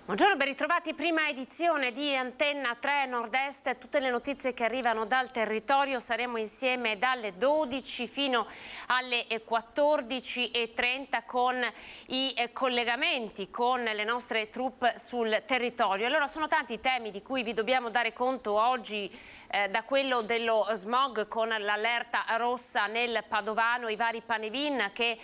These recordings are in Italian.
Buongiorno, ben ritrovati. Prima edizione di Antenna 3 Nord-Est. Tutte le notizie che arrivano dal territorio. Saremo insieme dalle 12 fino alle 14:30 con i collegamenti con le nostre troupe sul territorio. Allora, sono tanti i temi di cui vi dobbiamo dare conto oggi, da quello dello smog con l'allerta rossa nel Padovano, i vari panevin che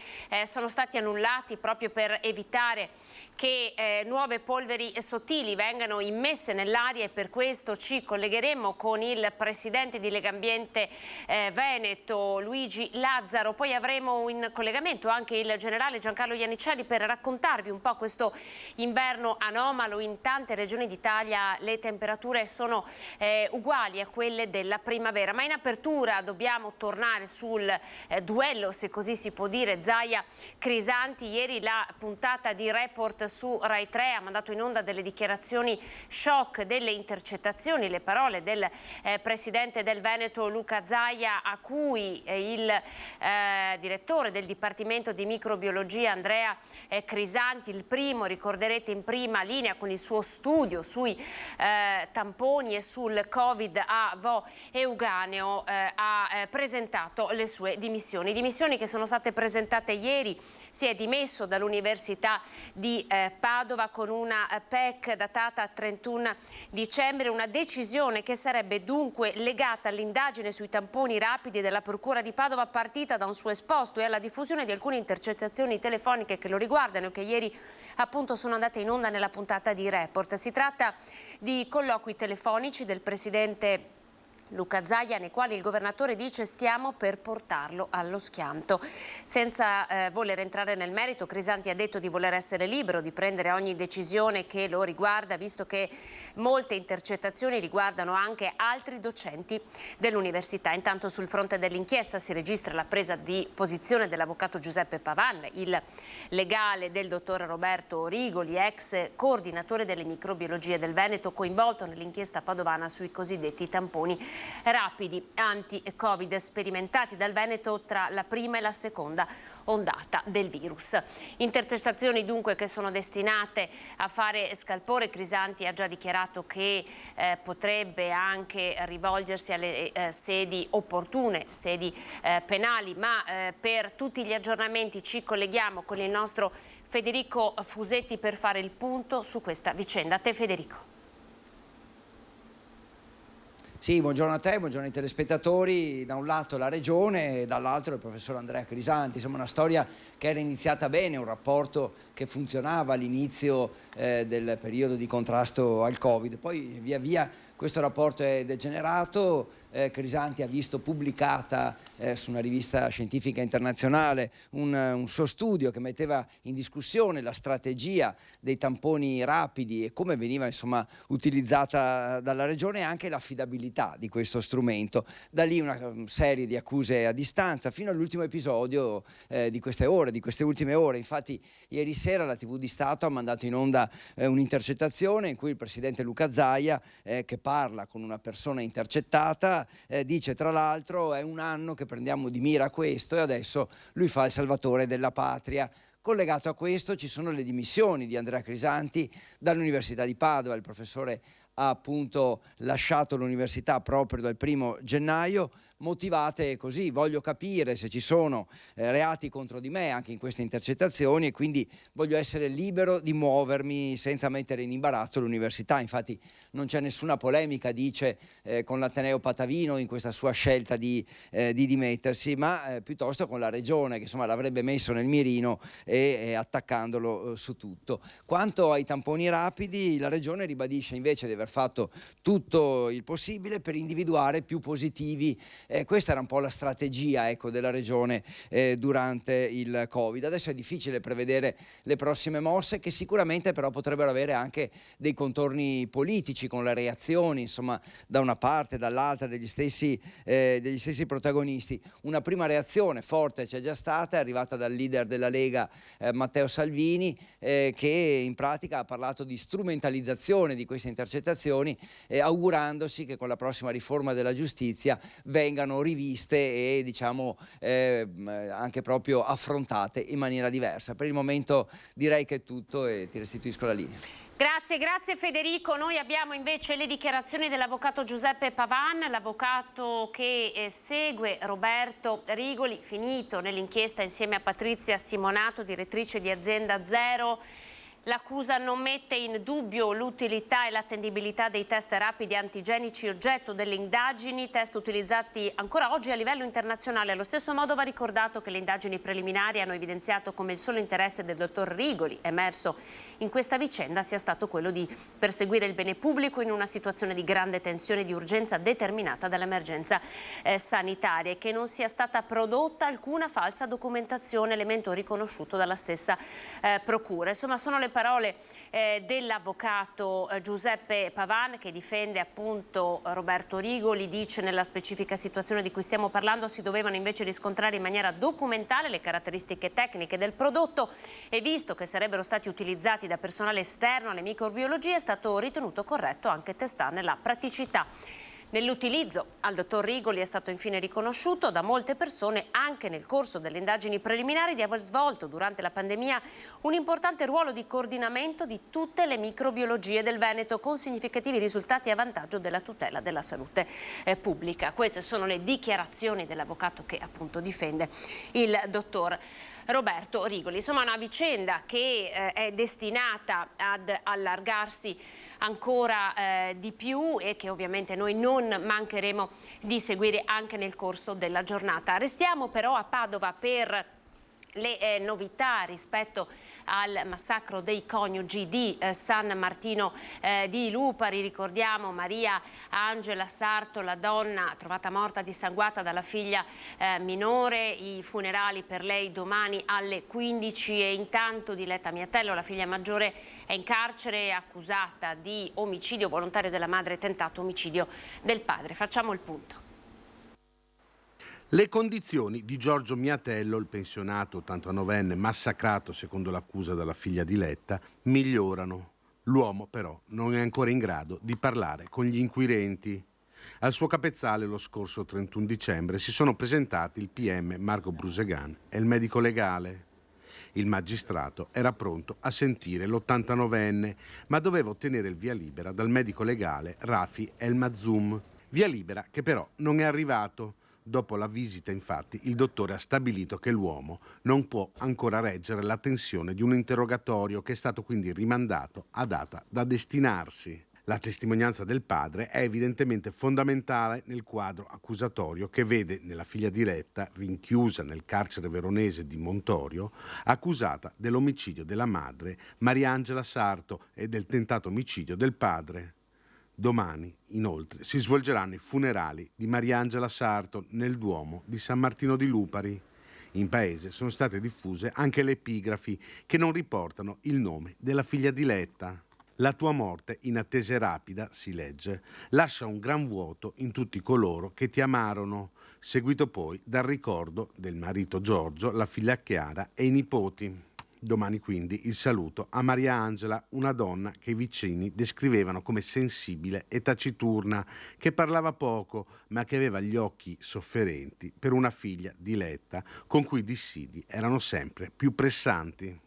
sono stati annullati proprio per evitare che nuove polveri sottili vengano immesse nell'aria, e per questo ci collegheremo con il presidente di Legambiente Veneto, Luigi Lazzaro. Poi avremo in collegamento anche il generale Giancarlo Iannicelli per raccontarvi un po' questo inverno anomalo. In tante regioni d'Italia le temperature sono uguali a quelle della primavera, ma in apertura dobbiamo tornare sul duello, se così si può dire, Zaia-Crisanti. Ieri la puntata di Report su Rai 3 ha mandato in onda delle dichiarazioni shock, delle intercettazioni, le parole del presidente del Veneto Luca Zaia, a cui il direttore del Dipartimento di Microbiologia Andrea Crisanti, il primo, ricorderete, in prima linea con il suo studio sui tamponi e sul Covid a Vo Euganeo, ha presentato le sue dimissioni. Dimissioni che sono state presentate ieri. Si è dimesso dall'Università di Padova con una PEC datata 31 dicembre, una decisione che sarebbe dunque legata all'indagine sui tamponi rapidi della Procura di Padova, partita da un suo esposto e alla diffusione di alcune intercettazioni telefoniche che lo riguardano e che ieri appunto sono andate in onda nella puntata di Report. Si tratta di colloqui telefonici del presidente Luca Zaia, nei quali il governatore dice: stiamo per portarlo allo schianto. Senza voler entrare nel merito, Crisanti ha detto di voler essere libero di prendere ogni decisione che lo riguarda, visto che molte intercettazioni riguardano anche altri docenti dell'università. Intanto sul fronte dell'inchiesta si registra la presa di posizione dell'avvocato Giuseppe Pavan, il legale del dottor Roberto Rigoli, ex coordinatore delle microbiologie del Veneto, coinvolto nell'inchiesta padovana sui cosiddetti tamponi rapidi anti-Covid sperimentati dal Veneto tra la prima e la seconda ondata del virus. Intercettazioni dunque che sono destinate a fare scalpore. Crisanti ha già dichiarato che potrebbe anche rivolgersi alle sedi opportune, sedi penali, ma per tutti gli aggiornamenti ci colleghiamo con il nostro Federico Fusetti per fare il punto su questa vicenda. A te, Federico. Sì, buongiorno a te, buongiorno ai telespettatori. Da un lato la regione e dall'altro il professor Andrea Crisanti. Insomma, una storia che era iniziata bene, un rapporto che funzionava all'inizio del periodo di contrasto al Covid. Poi via via questo rapporto è degenerato. Crisanti ha visto pubblicata su una rivista scientifica internazionale un suo studio che metteva in discussione la strategia dei tamponi rapidi e come veniva insomma utilizzata dalla regione, e anche l'affidabilità di questo strumento. Da lì una serie di accuse a distanza fino all'ultimo episodio di queste ultime ore. Infatti ieri sera la TV di Stato ha mandato in onda un'intercettazione in cui il presidente Luca Zaia, che parla con una persona intercettata, dice tra l'altro: è un anno che prendiamo di mira questo e adesso lui fa il salvatore della patria. Collegato a questo ci sono le dimissioni di Andrea Crisanti dall'Università di Padova. Il professore ha appunto lasciato l'università proprio dal 1° gennaio, motivate così: voglio capire se ci sono reati contro di me anche in queste intercettazioni e quindi voglio essere libero di muovermi senza mettere in imbarazzo l'università. Infatti non c'è nessuna polemica, dice, con l'Ateneo Patavino in questa sua scelta di dimettersi, ma piuttosto con la regione, che insomma l'avrebbe messo nel mirino e attaccandolo su tutto. Quanto ai tamponi rapidi, la regione ribadisce invece di aver fatto tutto il possibile per individuare più positivi. Questa era un po' la strategia, ecco, della regione durante il Covid. Adesso è difficile prevedere le prossime mosse, che sicuramente però potrebbero avere anche dei contorni politici, con le reazioni insomma da una parte e dall'altra degli stessi protagonisti. Una prima reazione forte c'è già stata, è arrivata dal leader della Lega Matteo Salvini, che in pratica ha parlato di strumentalizzazione di queste intercettazioni intercettazioni, augurandosi che con la prossima riforma della giustizia vengano riviste e diciamo anche proprio affrontate in maniera diversa. Per il momento direi che è tutto e ti restituisco la linea. Grazie Federico. Noi abbiamo invece le dichiarazioni dell'avvocato Giuseppe Pavan, l'avvocato che segue Roberto Rigoli, finito nell'inchiesta insieme a Patrizia Simonato, direttrice di Azienda Zero. L'accusa non mette in dubbio l'utilità e l'attendibilità dei test rapidi antigenici oggetto delle indagini, test utilizzati ancora oggi a livello internazionale. Allo stesso modo va ricordato che le indagini preliminari hanno evidenziato come il solo interesse del dottor Rigoli emerso in questa vicenda sia stato quello di perseguire il bene pubblico in una situazione di grande tensione e di urgenza determinata dall'emergenza sanitaria e che non sia stata prodotta alcuna falsa documentazione, elemento riconosciuto dalla stessa procura. Insomma, sono le parole dell'avvocato Giuseppe Pavan che difende appunto Roberto Rigoli. Dice: nella specifica situazione di cui stiamo parlando si dovevano invece riscontrare in maniera documentale le caratteristiche tecniche del prodotto e visto che sarebbero stati utilizzati da personale esterno alle microbiologie è stato ritenuto corretto anche testarne la praticità. Nell'utilizzo al dottor Rigoli è stato infine riconosciuto da molte persone, anche nel corso delle indagini preliminari, di aver svolto durante la pandemia un importante ruolo di coordinamento di tutte le microbiologie del Veneto, con significativi risultati a vantaggio della tutela della salute pubblica. Queste sono le dichiarazioni dell'avvocato che appunto difende il dottor Roberto Rigoli. Insomma, una vicenda che è destinata ad allargarsi ancora di più e che ovviamente noi non mancheremo di seguire anche nel corso della giornata. Restiamo però a Padova per le novità rispetto al massacro dei coniugi di San Martino di Lupari. Ricordiamo Maria Angela Sarto, la donna trovata morta dissanguata dalla figlia minore. I funerali per lei domani alle 15 e intanto Diletta Miatello, la figlia maggiore, è in carcere accusata di omicidio volontario della madre e tentato omicidio del padre. Facciamo il punto. Le condizioni di Giorgio Miatello, il pensionato 89enne massacrato secondo l'accusa dalla figlia Diletta, migliorano. L'uomo però non è ancora in grado di parlare con gli inquirenti. Al suo capezzale lo scorso 31 dicembre si sono presentati il PM Marco Brusegan e il medico legale. Il magistrato era pronto a sentire l'89enne, ma doveva ottenere il via libera dal medico legale Rafi El Mazzoum. Via libera che però non è arrivato. Dopo la visita, infatti, il dottore ha stabilito che l'uomo non può ancora reggere la tensione di un interrogatorio che è stato quindi rimandato a data da destinarsi. La testimonianza del padre è evidentemente fondamentale nel quadro accusatorio che vede nella figlia Diletta, rinchiusa nel carcere veronese di Montorio, accusata dell'omicidio della madre Mariangela Sarto e del tentato omicidio del padre. Domani, inoltre, si svolgeranno i funerali di Mariangela Sarto nel Duomo di San Martino di Lupari. In paese sono state diffuse anche le epigrafi che non riportano il nome della figlia Diletta. La tua morte, in attesa rapida, si legge, lascia un gran vuoto in tutti coloro che ti amarono, seguito poi dal ricordo del marito Giorgio, la figlia Chiara e i nipoti. Domani quindi il saluto a Maria Angela, una donna che i vicini descrivevano come sensibile e taciturna, che parlava poco ma che aveva gli occhi sofferenti per una figlia Diletta con cui i dissidi erano sempre più pressanti.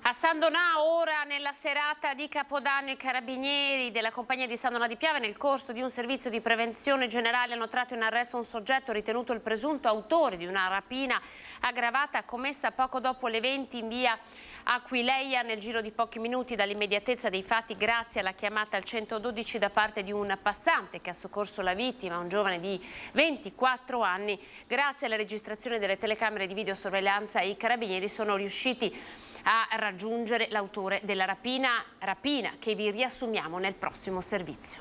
A San Donà, ora nella serata di Capodanno, i carabinieri della compagnia di San Donà di Piave, nel corso di un servizio di prevenzione generale, hanno tratto in arresto un soggetto ritenuto il presunto autore di una rapina aggravata commessa poco dopo le 20 in via Aquileia. Nel giro di pochi minuti dall'immediatezza dei fatti, grazie alla chiamata al 112 da parte di un passante che ha soccorso la vittima, un giovane di 24 anni, grazie alle registrazioni delle telecamere di videosorveglianza, i carabinieri sono riusciti a raggiungere l'autore della rapina che vi riassumiamo nel prossimo servizio.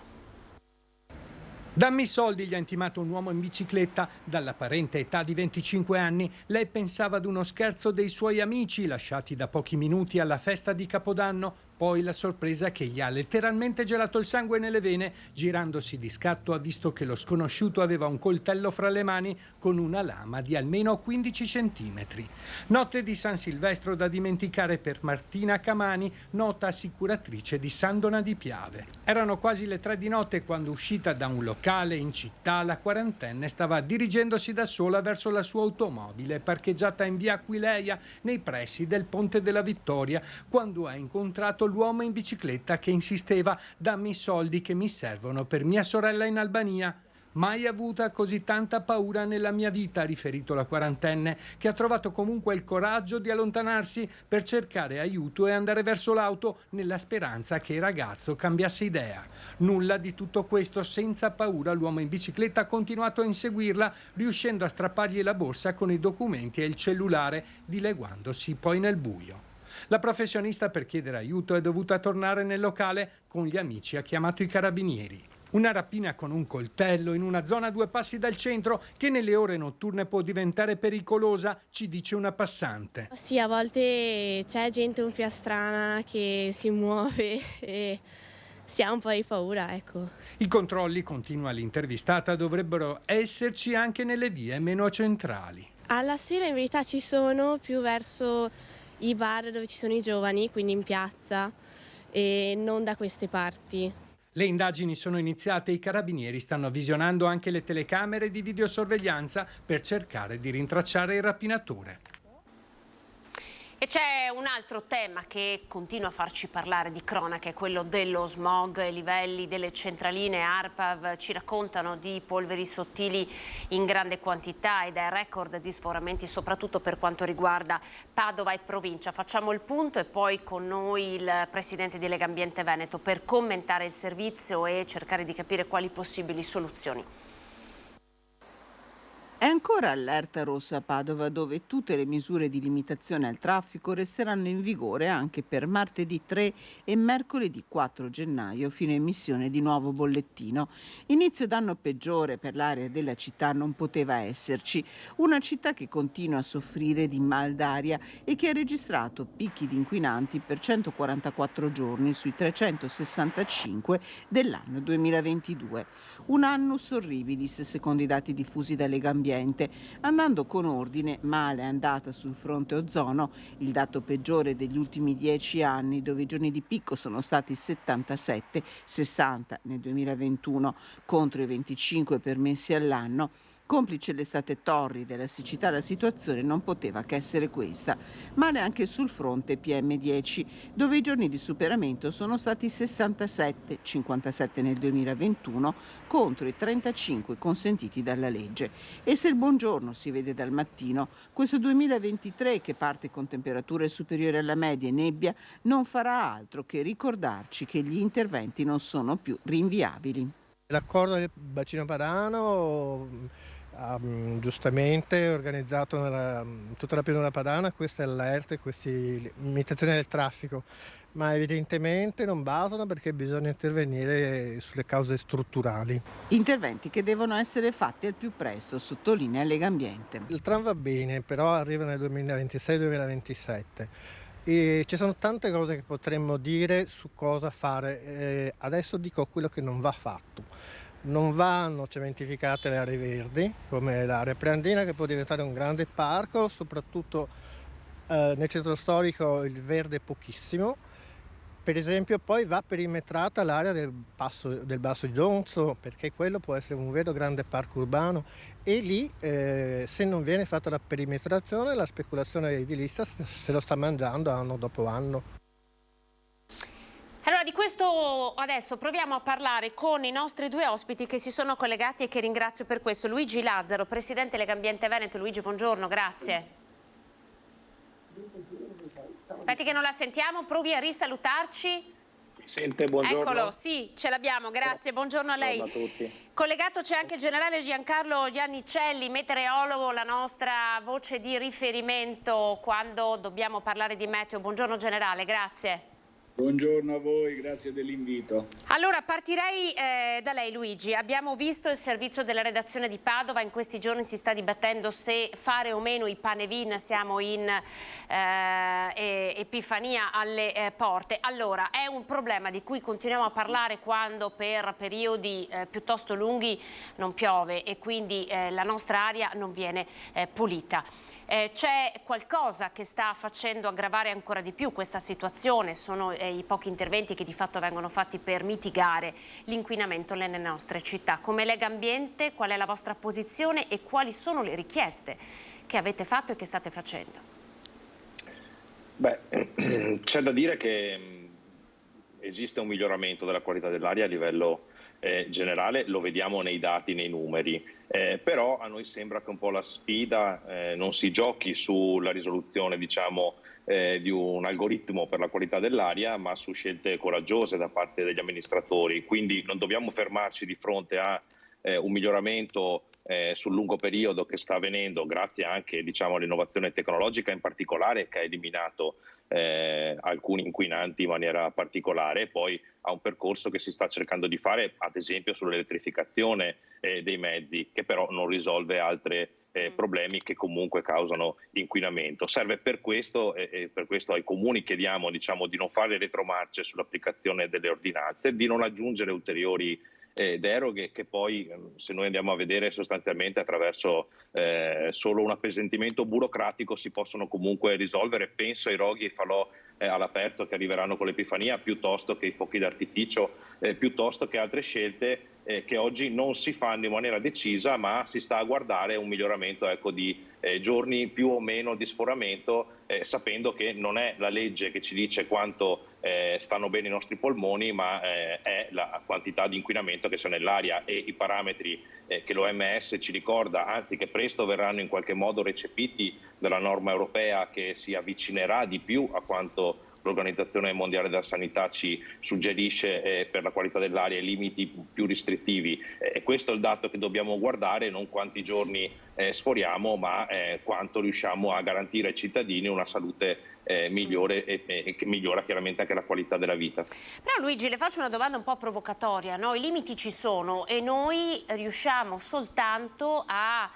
Dammi i soldi, gli ha intimato un uomo in bicicletta. Dall'apparente età di 25 anni, lei pensava ad uno scherzo dei suoi amici lasciati da pochi minuti alla festa di Capodanno. Poi la sorpresa che gli ha letteralmente gelato il sangue nelle vene. Girandosi di scatto ha visto che lo sconosciuto aveva un coltello fra le mani con una lama di almeno 15 centimetri. Notte di San Silvestro da dimenticare per Martina Camani, nota assicuratrice di Sandona di Piave. Erano quasi le 3 di notte quando, uscita da un locale in città, la quarantenne stava dirigendosi da sola verso la sua automobile parcheggiata in via Aquileia nei pressi del Ponte della Vittoria, quando ha incontrato l'uomo in bicicletta che insisteva: dammi i soldi che mi servono per mia sorella in Albania. Mai avuta così tanta paura nella mia vita, ha riferito la quarantenne, che ha trovato comunque il coraggio di allontanarsi per cercare aiuto e andare verso l'auto nella speranza che il ragazzo cambiasse idea. Nulla di tutto questo. Senza paura l'uomo in bicicletta ha continuato a inseguirla, riuscendo a strappargli la borsa con i documenti e il cellulare, dileguandosi poi nel buio. La professionista, per chiedere aiuto, è dovuta tornare nel locale. Con gli amici ha chiamato i carabinieri. Una rapina con un coltello in una zona a 2 passi dal centro che nelle ore notturne può diventare pericolosa, ci dice una passante. Sì, a volte c'è gente un po' strana che si muove e si ha un po' di paura, ecco. I controlli, continua l'intervistata, dovrebbero esserci anche nelle vie meno centrali. Alla sera in verità ci sono più verso i bar dove ci sono i giovani, quindi in piazza, e non da queste parti. Le indagini sono iniziate e i carabinieri stanno visionando anche le telecamere di videosorveglianza per cercare di rintracciare il rapinatore. E c'è un altro tema che continua a farci parlare di cronache, quello dello smog. I livelli delle centraline ARPAV ci raccontano di polveri sottili in grande quantità e dai record di sforamenti, soprattutto per quanto riguarda Padova e provincia. Facciamo il punto e poi con noi il presidente di Legambiente Veneto per commentare il servizio e cercare di capire quali possibili soluzioni. È ancora allerta rossa a Padova, dove tutte le misure di limitazione al traffico resteranno in vigore anche per martedì 3 e mercoledì 4 gennaio fino a emissione di nuovo bollettino. Inizio d'anno peggiore per l'area della città non poteva esserci. Una città che continua a soffrire di mal d'aria e che ha registrato picchi di inquinanti per 144 giorni sui 365 dell'anno 2022. Un annus horribilis, secondo i dati diffusi da Legambiente. Andando con ordine, male è andata sul fronte ozono, il dato peggiore degli ultimi 10 anni, dove i giorni di picco sono stati 77, 60 nel 2021 contro i 25 permessi all'anno. Complice l'estate torrida e la siccità, la situazione non poteva che essere questa. Male anche sul fronte PM10, dove i giorni di superamento sono stati 67, 57 nel 2021 contro i 35 consentiti dalla legge. E se il buongiorno si vede dal mattino, questo 2023, che parte con temperature superiori alla media e nebbia, non farà altro che ricordarci che gli interventi non sono più rinviabili. L'accordo del bacino padano ha giustamente organizzato tutta la pianura padana queste allerte, queste limitazioni del traffico, ma evidentemente non bastano perché bisogna intervenire sulle cause strutturali. Interventi che devono essere fatti al più presto, sottolinea Legambiente. Il tram va bene, però arriva nel 2026-2027. E ci sono tante cose che potremmo dire su cosa fare. Adesso dico quello che non va fatto. Non vanno cementificate le aree verdi, come l'area preandina, che può diventare un grande parco, soprattutto nel centro storico il verde è pochissimo. Per esempio poi va perimetrata l'area del Basso Gionzo, perché quello può essere un vero grande parco urbano, e lì se non viene fatta la perimetrazione la speculazione edilizia se lo sta mangiando anno dopo anno. Allora, di questo adesso proviamo a parlare con i nostri due ospiti che si sono collegati e che ringrazio per questo. Luigi Lazzaro, presidente Legambiente Veneto. Luigi, buongiorno, grazie. Aspetti che non la sentiamo, provi a risalutarci. Sente, buongiorno. Eccolo, sì, ce l'abbiamo, grazie, buongiorno a lei. Buongiorno a tutti. Collegato c'è anche il generale Giancarlo Giannicelli, meteorologo, la nostra voce di riferimento quando dobbiamo parlare di meteo. Buongiorno generale, grazie. Buongiorno a voi, grazie dell'invito. Allora partirei da lei Luigi. Abbiamo visto il servizio della redazione di Padova, in questi giorni si sta dibattendo se fare o meno i Panevin, siamo in Epifania alle porte. Allora è un problema di cui continuiamo a parlare quando per periodi piuttosto lunghi non piove e quindi la nostra aria non viene pulita. C'è qualcosa che sta facendo aggravare ancora di più questa situazione? Sono i pochi interventi che di fatto vengono fatti per mitigare l'inquinamento nelle nostre città. Come Lega Ambiente, qual è la vostra posizione e quali sono le richieste che avete fatto e che state facendo? Beh, c'è da dire che esiste un miglioramento della qualità dell'aria a livello generale, lo vediamo nei dati, nei numeri, però a noi sembra che un po' la sfida non si giochi sulla risoluzione, diciamo, di un algoritmo per la qualità dell'aria, ma su scelte coraggiose da parte degli amministratori. Quindi non dobbiamo fermarci di fronte a un miglioramento sul lungo periodo che sta avvenendo grazie anche, diciamo, all'innovazione tecnologica in particolare, che ha eliminato alcuni inquinanti in maniera particolare, poi a un percorso che si sta cercando di fare ad esempio sull'elettrificazione dei mezzi, che però non risolve altri problemi che comunque causano inquinamento. Serve per questo e per questo ai comuni chiediamo, diciamo, di non fare retromarce sull'applicazione delle ordinanze, di non aggiungere ulteriori deroghe che poi, se noi andiamo a vedere, sostanzialmente attraverso solo un appesantimento burocratico si possono comunque risolvere. Penso ai roghi e ai falò all'aperto che arriveranno con l'Epifania, piuttosto che i fuochi d'artificio, piuttosto che altre scelte che oggi non si fanno in maniera decisa, ma si sta a guardare un miglioramento, ecco, di giorni più o meno di sforamento, sapendo che non è la legge che ci dice quanto stanno bene i nostri polmoni, ma è la quantità di inquinamento che c'è nell'aria, e i parametri che l'OMS ci ricorda, anzi che presto verranno in qualche modo recepiti dalla norma europea, che si avvicinerà di più a quanto l'Organizzazione Mondiale della Sanità ci suggerisce per la qualità dell'aria e limiti più restrittivi. Questo è il dato che dobbiamo guardare, non quanti giorni sforiamo, ma quanto riusciamo a garantire ai cittadini una salute migliore e che migliora chiaramente anche la qualità della vita. Però Luigi, le faccio una domanda un po' provocatoria, no? I limiti ci sono e noi riusciamo soltanto a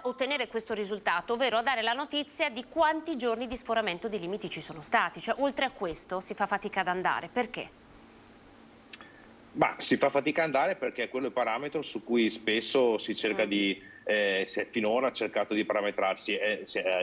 ottenere questo risultato, ovvero a dare la notizia di quanti giorni di sforamento di limiti ci sono stati. Cioè, oltre a questo si fa fatica ad andare. Perché? Ma si fa fatica ad andare perché è quello il parametro su cui spesso si cerca di, finora ha cercato di parametrarsi,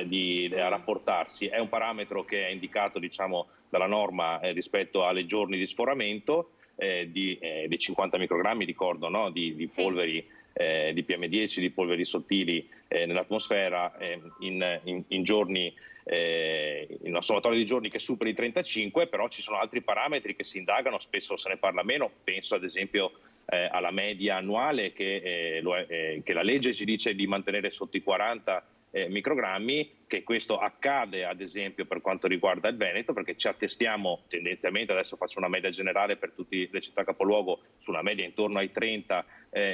di rapportarsi. È un parametro che è indicato, diciamo, dalla norma rispetto alle giorni di sforamento di 50 microgrammi, ricordo, no? di polveri di PM10, di polveri sottili nell'atmosfera in giorni, in una sommatoria di giorni che superi i 35, però ci sono altri parametri che si indagano, spesso se ne parla meno, penso ad esempio alla media annuale che la legge ci dice di mantenere sotto i 40 microgrammi, che questo accade ad esempio per quanto riguarda il Veneto, perché ci attestiamo tendenzialmente, adesso faccio una media generale per tutte le città capoluogo, su una media intorno ai 30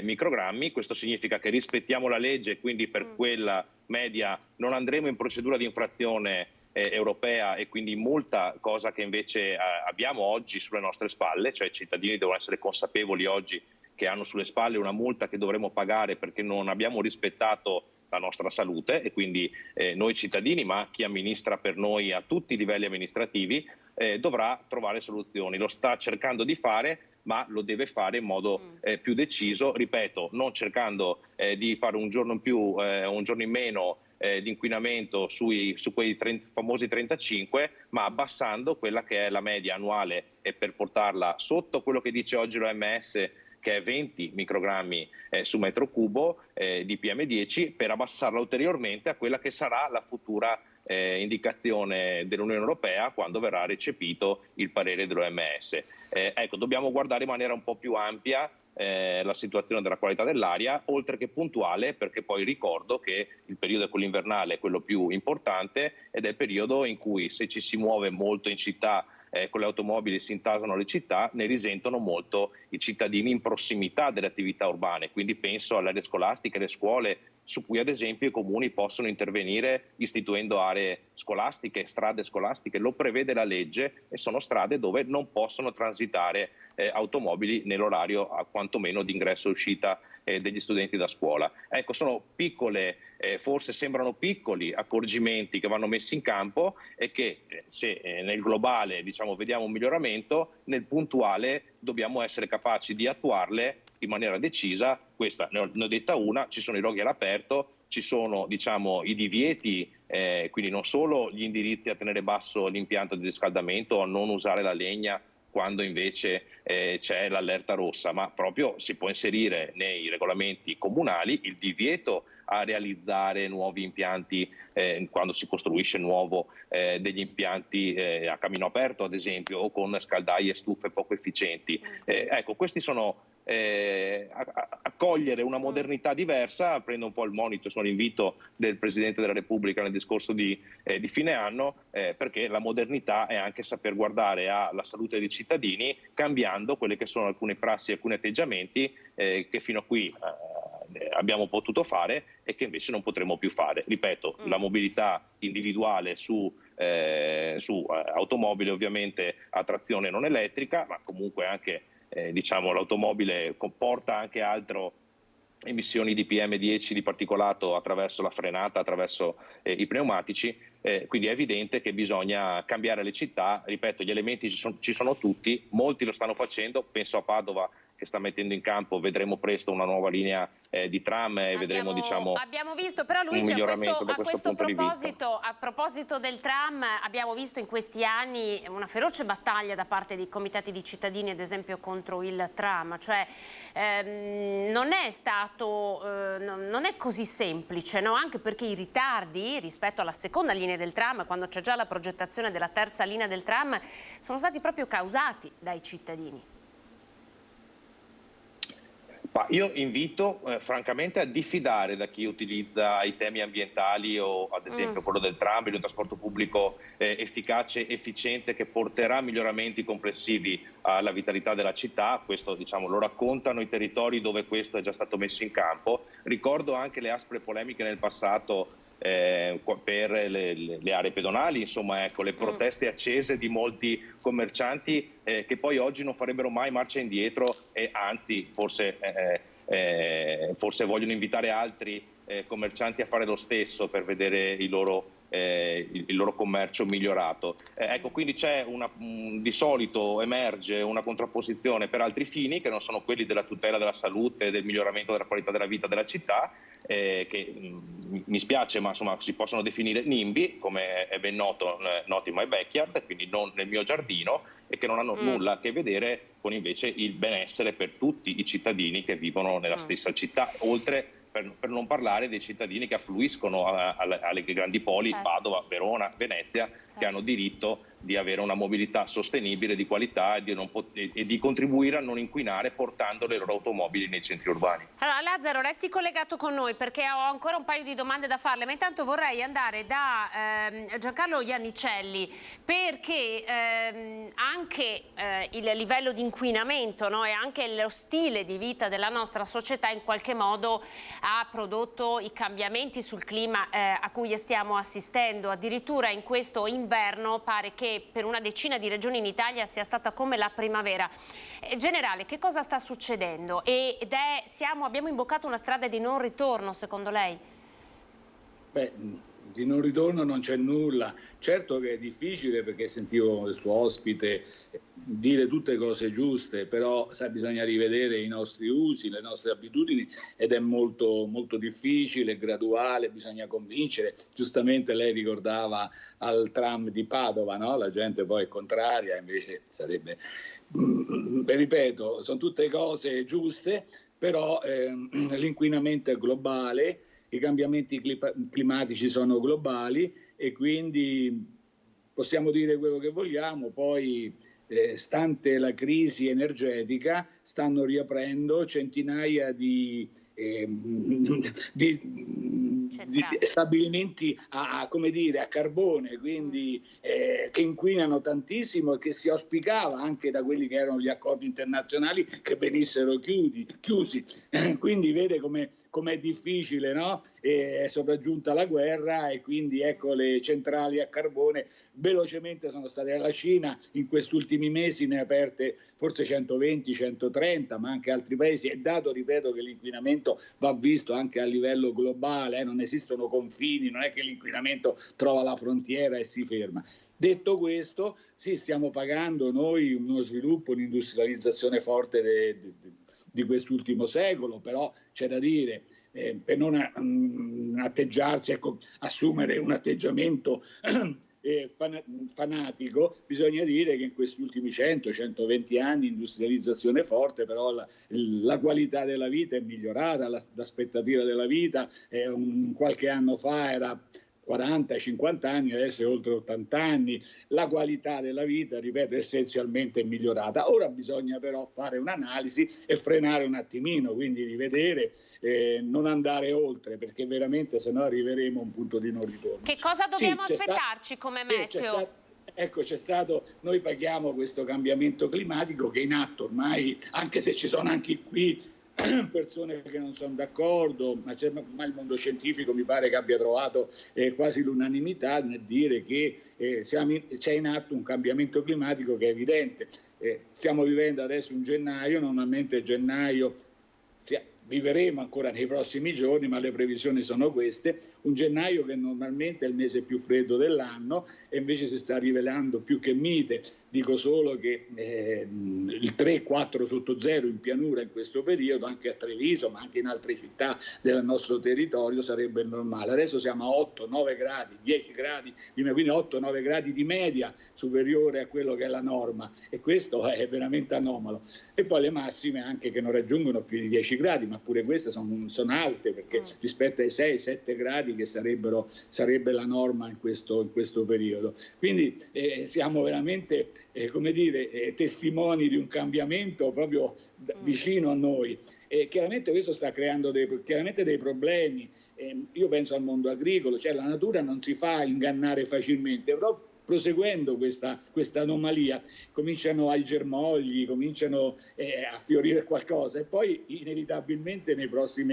microgrammi. Questo significa che rispettiamo la legge e quindi per quella media non andremo in procedura di infrazione europea, e quindi molta cosa che invece abbiamo oggi sulle nostre spalle, cioè i cittadini devono essere consapevoli oggi che hanno sulle spalle una multa che dovremo pagare perché non abbiamo rispettato la nostra salute, e quindi noi cittadini, ma chi amministra per noi a tutti i livelli amministrativi, dovrà trovare soluzioni. Lo sta cercando di fare, ma lo deve fare in modo più deciso, ripeto, non cercando di fare un giorno in più, un giorno in meno di inquinamento su quei famosi 35, ma abbassando quella che è la media annuale, e per portarla sotto quello che dice oggi l'OMS, che è 20 microgrammi su metro cubo di PM10, per abbassarla ulteriormente a quella che sarà la futura indicazione dell'Unione Europea quando verrà recepito il parere dell'OMS. Ecco, dobbiamo guardare in maniera un po' più ampia la situazione della qualità dell'aria, oltre che puntuale, perché poi ricordo che il periodo è quello invernale, quello più importante, ed è il periodo in cui, se ci si muove molto in città, con le automobili si intasano le città, ne risentono molto i cittadini in prossimità delle attività urbane, quindi penso alle aree scolastiche, alle scuole, su cui ad esempio i comuni possono intervenire istituendo aree scolastiche, strade scolastiche, lo prevede la legge e sono strade dove non possono transitare automobili nell'orario quantomeno di ingresso e uscita degli studenti da scuola. Ecco, sono piccole, forse sembrano piccoli accorgimenti che vanno messi in campo e che se nel globale vediamo un miglioramento, nel puntuale dobbiamo essere capaci di attuarle in maniera decisa. Questa ne ho detta una: ci sono i roghi all'aperto, ci sono i divieti, quindi non solo gli indirizzi a tenere basso l'impianto di riscaldamento o a non usare la legna quando invece c'è l'allerta rossa, ma proprio si può inserire nei regolamenti comunali il divieto a realizzare nuovi impianti quando si costruisce nuovo degli impianti a camino aperto, ad esempio, o con scaldaie e stufe poco efficienti. Ecco, questi sono accogliere una modernità diversa. Prendo un po' il monito, l'invito del Presidente della Repubblica nel discorso di fine anno, perché la modernità è anche saper guardare alla salute dei cittadini, cambiando quelle che sono alcune prassi, alcuni atteggiamenti che fino a qui abbiamo potuto fare e che invece non potremo più fare. Ripeto, la mobilità individuale su automobile ovviamente a trazione non elettrica, ma comunque anche l'automobile comporta anche altre emissioni di PM10 di particolato attraverso la frenata, attraverso i pneumatici, quindi è evidente che bisogna cambiare le città. Ripeto, gli elementi ci sono tutti, molti lo stanno facendo, penso a Padova che sta mettendo in campo, vedremo presto una nuova linea di tram e vedremo abbiamo visto, però Luigi, a proposito del tram, abbiamo visto in questi anni una feroce battaglia da parte dei comitati di cittadini, ad esempio contro il tram, cioè non è così semplice, no? Anche perché i ritardi rispetto alla seconda linea del tram, quando c'è già la progettazione della terza linea del tram, sono stati proprio causati dai cittadini. Ma io invito francamente a diffidare da chi utilizza i temi ambientali o ad esempio quello del tram, il trasporto pubblico efficace, efficiente, che porterà miglioramenti complessivi alla vitalità della città. Questo lo raccontano i territori dove questo è già stato messo in campo. Ricordo anche le aspre polemiche nel passato per le aree pedonali, le proteste accese di molti commercianti che poi oggi non farebbero mai marcia indietro e anzi forse vogliono invitare altri commercianti a fare lo stesso per vedere il loro commercio migliorato. Ecco, quindi c'è di solito emerge una contrapposizione per altri fini che non sono quelli della tutela della salute e del miglioramento della qualità della vita della città, che mi spiace ma si possono definire NIMBY, come è ben noto, not in my backyard, quindi non nel mio giardino, e che non hanno nulla a che vedere con invece il benessere per tutti i cittadini che vivono nella stessa città, oltre per non parlare dei cittadini che affluiscono alle grandi poli, Padova, Verona, Venezia, che hanno diritto di avere una mobilità sostenibile, di qualità e di contribuire a non inquinare portando le loro automobili nei centri urbani. Allora Lazzaro, resti collegato con noi perché ho ancora un paio di domande da farle, ma intanto vorrei andare da Giancarlo Iannicelli, perché anche il livello di inquinamento, no, e anche lo stile di vita della nostra società in qualche modo ha prodotto i cambiamenti sul clima a cui stiamo assistendo. Addirittura in questo inverno pare che per una decina di regioni in Italia sia stata come la primavera. Generale, che cosa sta succedendo? Abbiamo imboccato una strada di non ritorno, secondo lei? Beh, di non ritorno non c'è nulla. Certo che è difficile, perché sentivo il suo ospite dire tutte cose giuste, però bisogna rivedere i nostri usi, le nostre abitudini, ed è molto, molto difficile, graduale, bisogna convincere. Giustamente lei ricordava al tram di Padova, no? La gente poi è contraria, invece sarebbe... ripeto, sono tutte cose giuste, però l'inquinamento è globale, i cambiamenti climatici sono globali e quindi possiamo dire quello che vogliamo, poi stante la crisi energetica stanno riaprendo centinaia di stabilimenti come dire, a carbone, quindi che inquinano tantissimo e che si auspicava anche da quelli che erano gli accordi internazionali che venissero chiusi. Quindi vede com'è difficile, no? È sopraggiunta la guerra e quindi ecco le centrali a carbone velocemente sono state alla Cina, in questi ultimi mesi ne ha aperte forse 120, 130, ma anche altri paesi. È dato, ripeto, che l'inquinamento va visto anche a livello globale, non esistono confini, non è che l'inquinamento trova la frontiera e si ferma. Detto questo, sì, stiamo pagando noi uno sviluppo, un'industrializzazione forte di quest'ultimo secolo, però c'è da dire, per non atteggiarsi, ecco, assumere un atteggiamento fanatico, bisogna dire che in questi ultimi 100-120 anni industrializzazione forte, però la qualità della vita è migliorata, l'aspettativa della vita qualche anno fa era 40-50 anni, adesso è oltre 80 anni, la qualità della vita, ripeto, essenzialmente è migliorata. Ora bisogna però fare un'analisi e frenare un attimino, quindi rivedere, non andare oltre, perché veramente sennò arriveremo a un punto di non ritorno. Che cosa dobbiamo aspettarci come meteo? Ecco, noi paghiamo questo cambiamento climatico che è in atto ormai, anche se ci sono anche qui persone che non sono d'accordo, ma il mondo scientifico mi pare che abbia trovato quasi l'unanimità nel dire che c'è in atto un cambiamento climatico che è evidente. Stiamo vivendo adesso un gennaio, normalmente gennaio viveremo ancora nei prossimi giorni, ma le previsioni sono queste, un gennaio che normalmente è il mese più freddo dell'anno e invece si sta rivelando più che mite. Dico solo che il 3-4 sotto zero in pianura in questo periodo, anche a Treviso, ma anche in altre città del nostro territorio, sarebbe normale. Adesso siamo a 8-9 gradi, 10 gradi, quindi 8-9 gradi di media superiore a quello che è la norma, e questo è veramente anomalo. E poi le massime anche che non raggiungono più di 10 gradi, ma pure queste sono alte, perché rispetto ai 6-7 gradi che sarebbe la norma in questo periodo. Quindi siamo veramente testimoni di un cambiamento proprio vicino a noi. Chiaramente questo sta creando dei problemi. Io penso al mondo agricolo, cioè la natura non si fa ingannare facilmente, però proseguendo questa anomalia cominciano ai germogli, cominciano a fiorire qualcosa, e poi inevitabilmente nelle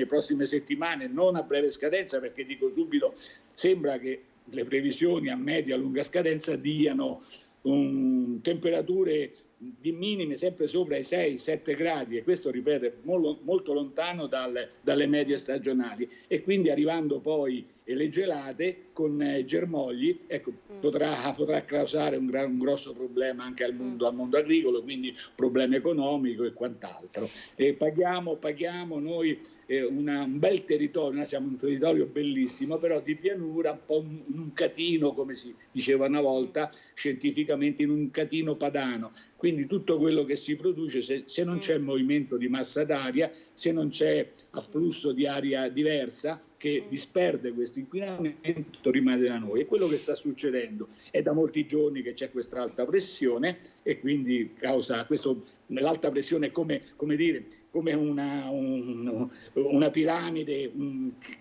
prossime settimane, non a breve scadenza, perché dico subito, sembra che le previsioni a media e lunga scadenza diano temperature di minime sempre sopra i 6-7 gradi, e questo, ripeto, è molto lontano dalle medie stagionali, e quindi arrivando poi le gelate con germogli, ecco, potrà causare un grosso problema anche al mondo agricolo, quindi problema economico e quant'altro. Paghiamo noi un bel territorio, noi siamo un territorio bellissimo, però di pianura, un po' un catino, come si diceva una volta scientificamente, in un catino padano. Quindi tutto quello che si produce, se non c'è movimento di massa d'aria, se non c'è afflusso di aria diversa che disperde questo inquinamento, rimane da noi. E quello che sta succedendo è da molti giorni che c'è questa alta pressione, e quindi causa l'alta pressione è come una piramide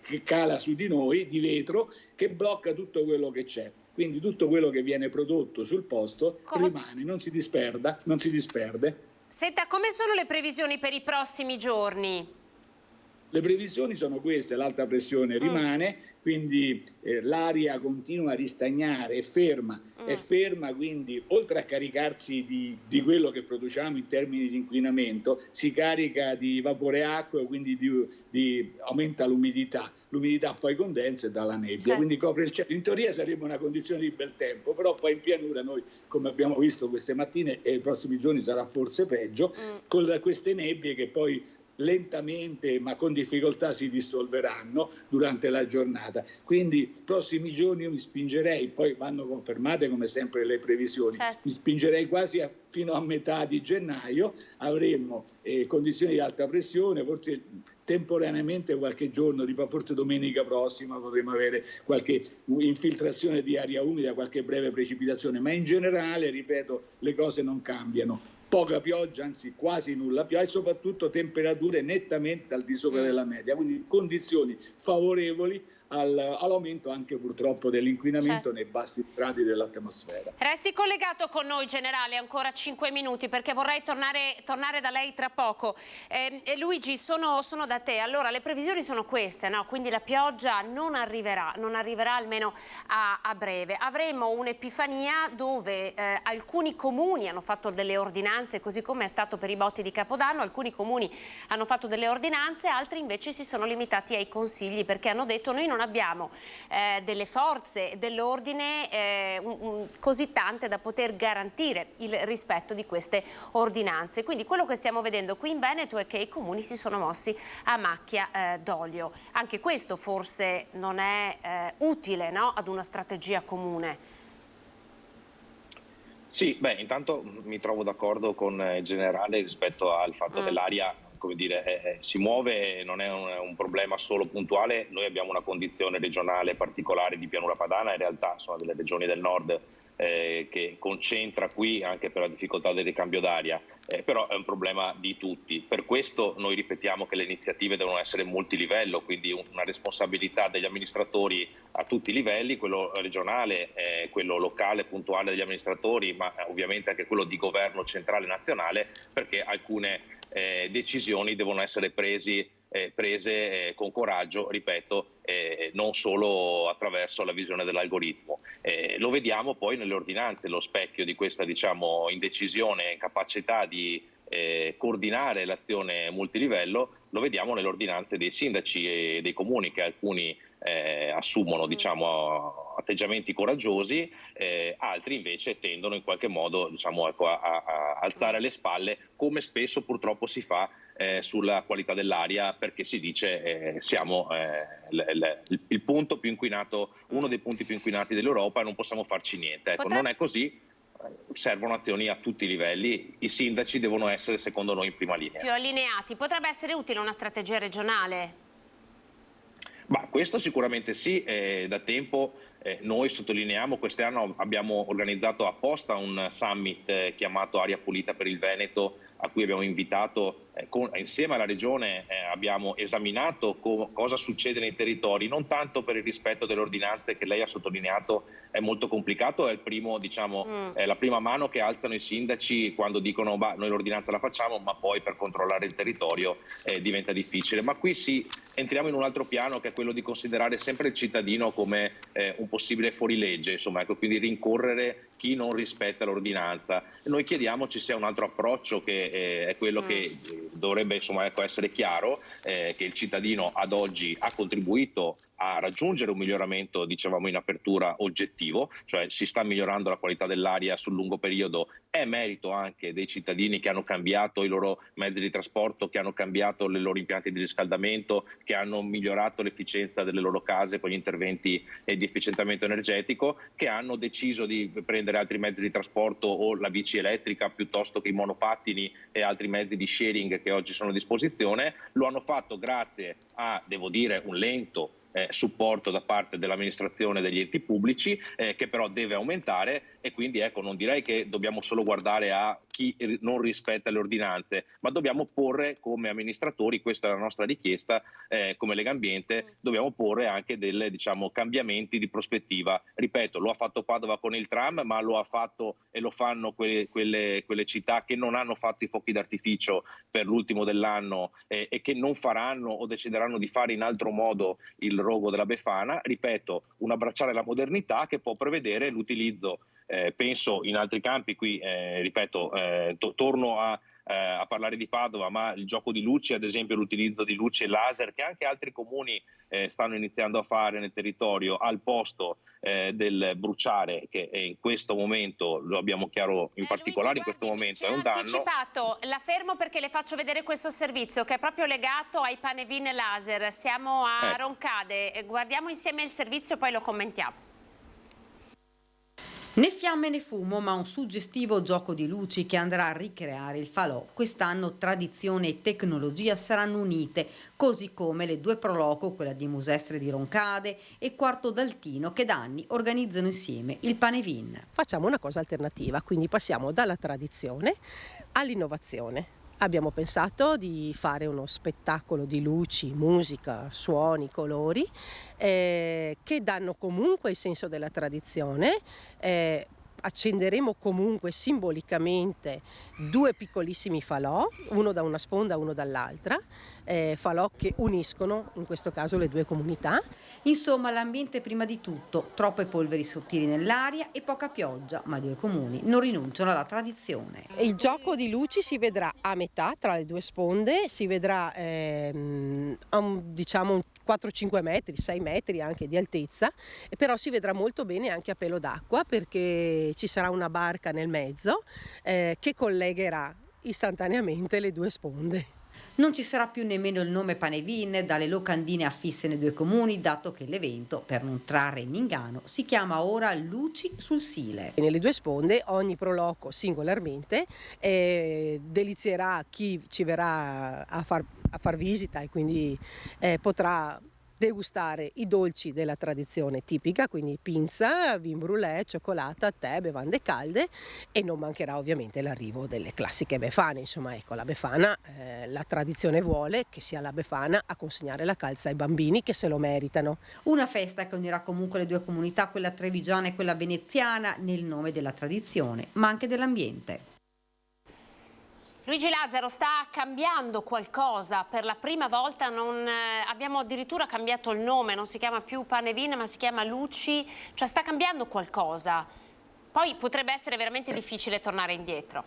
che cala su di noi di vetro, che blocca tutto quello che c'è. Quindi tutto quello che viene prodotto sul posto rimane, non si disperde. Senta, come sono le previsioni per i prossimi giorni? Le previsioni sono queste: l'alta pressione rimane, quindi l'aria continua a ristagnare, è ferma, quindi oltre a caricarsi di quello che produciamo in termini di inquinamento, si carica di vapore acqueo, quindi aumenta l'umidità poi condensa e dà la nebbia, certo. Quindi copre il cielo. In teoria sarebbe una condizione di bel tempo, però poi in pianura noi, come abbiamo visto queste mattine e i prossimi giorni sarà forse peggio, con queste nebbie che poi lentamente ma con difficoltà si dissolveranno durante la giornata. Quindi prossimi giorni io mi spingerei, poi vanno confermate come sempre le previsioni, certo. Mi spingerei quasi fino a metà di gennaio, avremo condizioni di alta pressione, forse temporaneamente qualche giorno, tipo forse domenica prossima potremo avere qualche infiltrazione di aria umida, qualche breve precipitazione, ma in generale, ripeto, le cose non cambiano. Poca pioggia, anzi quasi nulla pioggia, e soprattutto temperature nettamente al di sopra della media, quindi condizioni favorevoli all'aumento anche purtroppo dell'inquinamento nei bassi strati dell'atmosfera. Resti collegato con noi, generale, ancora 5 minuti, perché vorrei tornare da lei tra poco. Luigi, sono da te. Allora, le previsioni sono queste, no? Quindi la pioggia non arriverà almeno a breve. Avremo un'epifania dove alcuni comuni hanno fatto delle ordinanze, così come è stato per i botti di Capodanno. Alcuni comuni hanno fatto delle ordinanze, altri invece si sono limitati ai consigli, perché hanno detto: noi non abbiamo delle forze dell'ordine così tante da poter garantire il rispetto di queste ordinanze. Quindi quello che stiamo vedendo qui in Veneto è che i comuni si sono mossi a macchia d'olio. Anche questo forse non è utile, no? Ad una strategia comune. Sì, intanto mi trovo d'accordo con il generale rispetto al fatto che l'aria, come dire, si muove, non è un problema solo puntuale. Noi abbiamo una condizione regionale particolare di pianura padana, in realtà sono delle regioni del nord che concentra qui anche per la difficoltà del ricambio d'aria, però è un problema di tutti. Per questo noi ripetiamo che le iniziative devono essere multilivello, quindi una responsabilità degli amministratori a tutti i livelli, quello regionale, quello locale puntuale degli amministratori, ma ovviamente anche quello di governo centrale e nazionale, perché alcune decisioni devono essere prese con coraggio, ripeto, non solo attraverso la visione dell'algoritmo. Lo vediamo poi nelle ordinanze, lo specchio di questa, diciamo, indecisione, capacità di coordinare l'azione multilivello, lo vediamo nelle ordinanze dei sindaci e dei comuni, che alcuni assumono, diciamo, atteggiamenti coraggiosi, altri invece tendono in qualche modo, diciamo, a alzare le spalle, come spesso purtroppo si fa sulla qualità dell'aria, perché si dice siamo il punto più inquinato, uno dei punti più inquinati dell'Europa, e non possiamo farci niente. Ecco, non è così. Servono azioni a tutti i livelli, i sindaci devono essere, secondo noi, in prima linea. Più allineati. Potrebbe essere utile una strategia regionale? Questo sicuramente sì, da tempo noi sottolineiamo, quest'anno abbiamo organizzato apposta un summit chiamato Aria Pulita per il Veneto, a cui abbiamo invitato, insieme alla Regione abbiamo esaminato cosa succede nei territori, non tanto per il rispetto delle ordinanze che lei ha sottolineato, è molto complicato, è il primo, diciamo, è la prima mano che alzano i sindaci quando dicono noi l'ordinanza la facciamo, ma poi per controllare il territorio diventa difficile. Ma qui sì, entriamo in un altro piano, che è quello di considerare sempre il cittadino come un possibile fuorilegge, insomma, ecco, quindi rincorrere chi non rispetta l'ordinanza. Noi chiediamo ci sia un altro approccio, che è quello che dovrebbe, insomma, ecco, essere chiaro, che il cittadino ad oggi ha contribuito a raggiungere un miglioramento, dicevamo in apertura, oggettivo, cioè si sta migliorando la qualità dell'aria sul lungo periodo, è merito anche dei cittadini che hanno cambiato i loro mezzi di trasporto, che hanno cambiato i loro impianti di riscaldamento, che hanno migliorato l'efficienza delle loro case con gli interventi di efficientamento energetico, che hanno deciso di prendere altri mezzi di trasporto o la bici elettrica piuttosto che i monopattini e altri mezzi di sharing che oggi sono a disposizione. Lo hanno fatto grazie a, devo dire, un lento supporto da parte dell'amministrazione degli enti pubblici, che però deve aumentare, e quindi ecco, non direi che dobbiamo solo guardare a chi non rispetta le ordinanze, ma dobbiamo porre come amministratori, questa è la nostra richiesta come Legambiente, dobbiamo porre anche delle, diciamo, cambiamenti di prospettiva. Ripeto, lo ha fatto Padova con il tram, ma lo ha fatto e lo fanno quelle città che non hanno fatto i fuochi d'artificio per l'ultimo dell'anno e che non faranno o decideranno di fare in altro modo il rogo della Befana. Ripeto, un abbracciare la modernità che può prevedere l'utilizzo, penso in altri campi, qui ripeto, torno a parlare di Padova, ma il gioco di luci, ad esempio l'utilizzo di luci e laser che anche altri comuni stanno iniziando a fare nel territorio, al posto del bruciare, che in questo momento, lo abbiamo chiaro, in particolare Luigi, in questo guardi, momento è un danno. Anticipato, la fermo perché le faccio vedere questo servizio che è proprio legato ai panevin laser. Siamo a Roncade, guardiamo insieme il servizio e poi lo commentiamo. Né fiamme né fumo, ma un suggestivo gioco di luci che andrà a ricreare il falò. Quest'anno tradizione e tecnologia saranno unite, così come le due proloco, quella di Musestre di Roncade e Quarto d'Altino, che da anni organizzano insieme il Panevin. Facciamo una cosa alternativa, quindi passiamo dalla tradizione all'innovazione. Abbiamo pensato di fare uno spettacolo di luci, musica, suoni, colori che danno comunque il senso della tradizione. Accenderemo comunque simbolicamente due piccolissimi falò, uno da una sponda, uno dall'altra, falò che uniscono in questo caso le due comunità. Insomma, l'ambiente prima di tutto, troppe polveri sottili nell'aria e poca pioggia, ma i due comuni non rinunciano alla tradizione. Il gioco di luci si vedrà a metà tra le due sponde, si vedrà diciamo 4-5 metri, 6 metri anche di altezza, però si vedrà molto bene anche a pelo d'acqua perché ci sarà una barca nel mezzo che collegherà istantaneamente le due sponde. Non ci sarà più nemmeno il nome Panevin dalle locandine affisse nei due comuni, dato che l'evento, per non trarre in inganno, si chiama ora Luci sul Sile. Nelle due sponde ogni proloco singolarmente delizierà chi ci verrà a far visita e quindi potrà degustare i dolci della tradizione tipica, quindi pinza, vin brûlée, cioccolata, tè, bevande calde, e non mancherà ovviamente l'arrivo delle classiche befane. Insomma, ecco, la befana, la tradizione vuole che sia la befana a consegnare la calza ai bambini che se lo meritano. Una festa che unirà comunque le due comunità, quella trevigiana e quella veneziana, nel nome della tradizione, ma anche dell'ambiente. Luigi Lazzaro, sta cambiando qualcosa? Per la prima volta abbiamo addirittura cambiato il nome, non si chiama più Panevin ma si chiama Luci, cioè sta cambiando qualcosa. Poi potrebbe essere veramente difficile tornare indietro.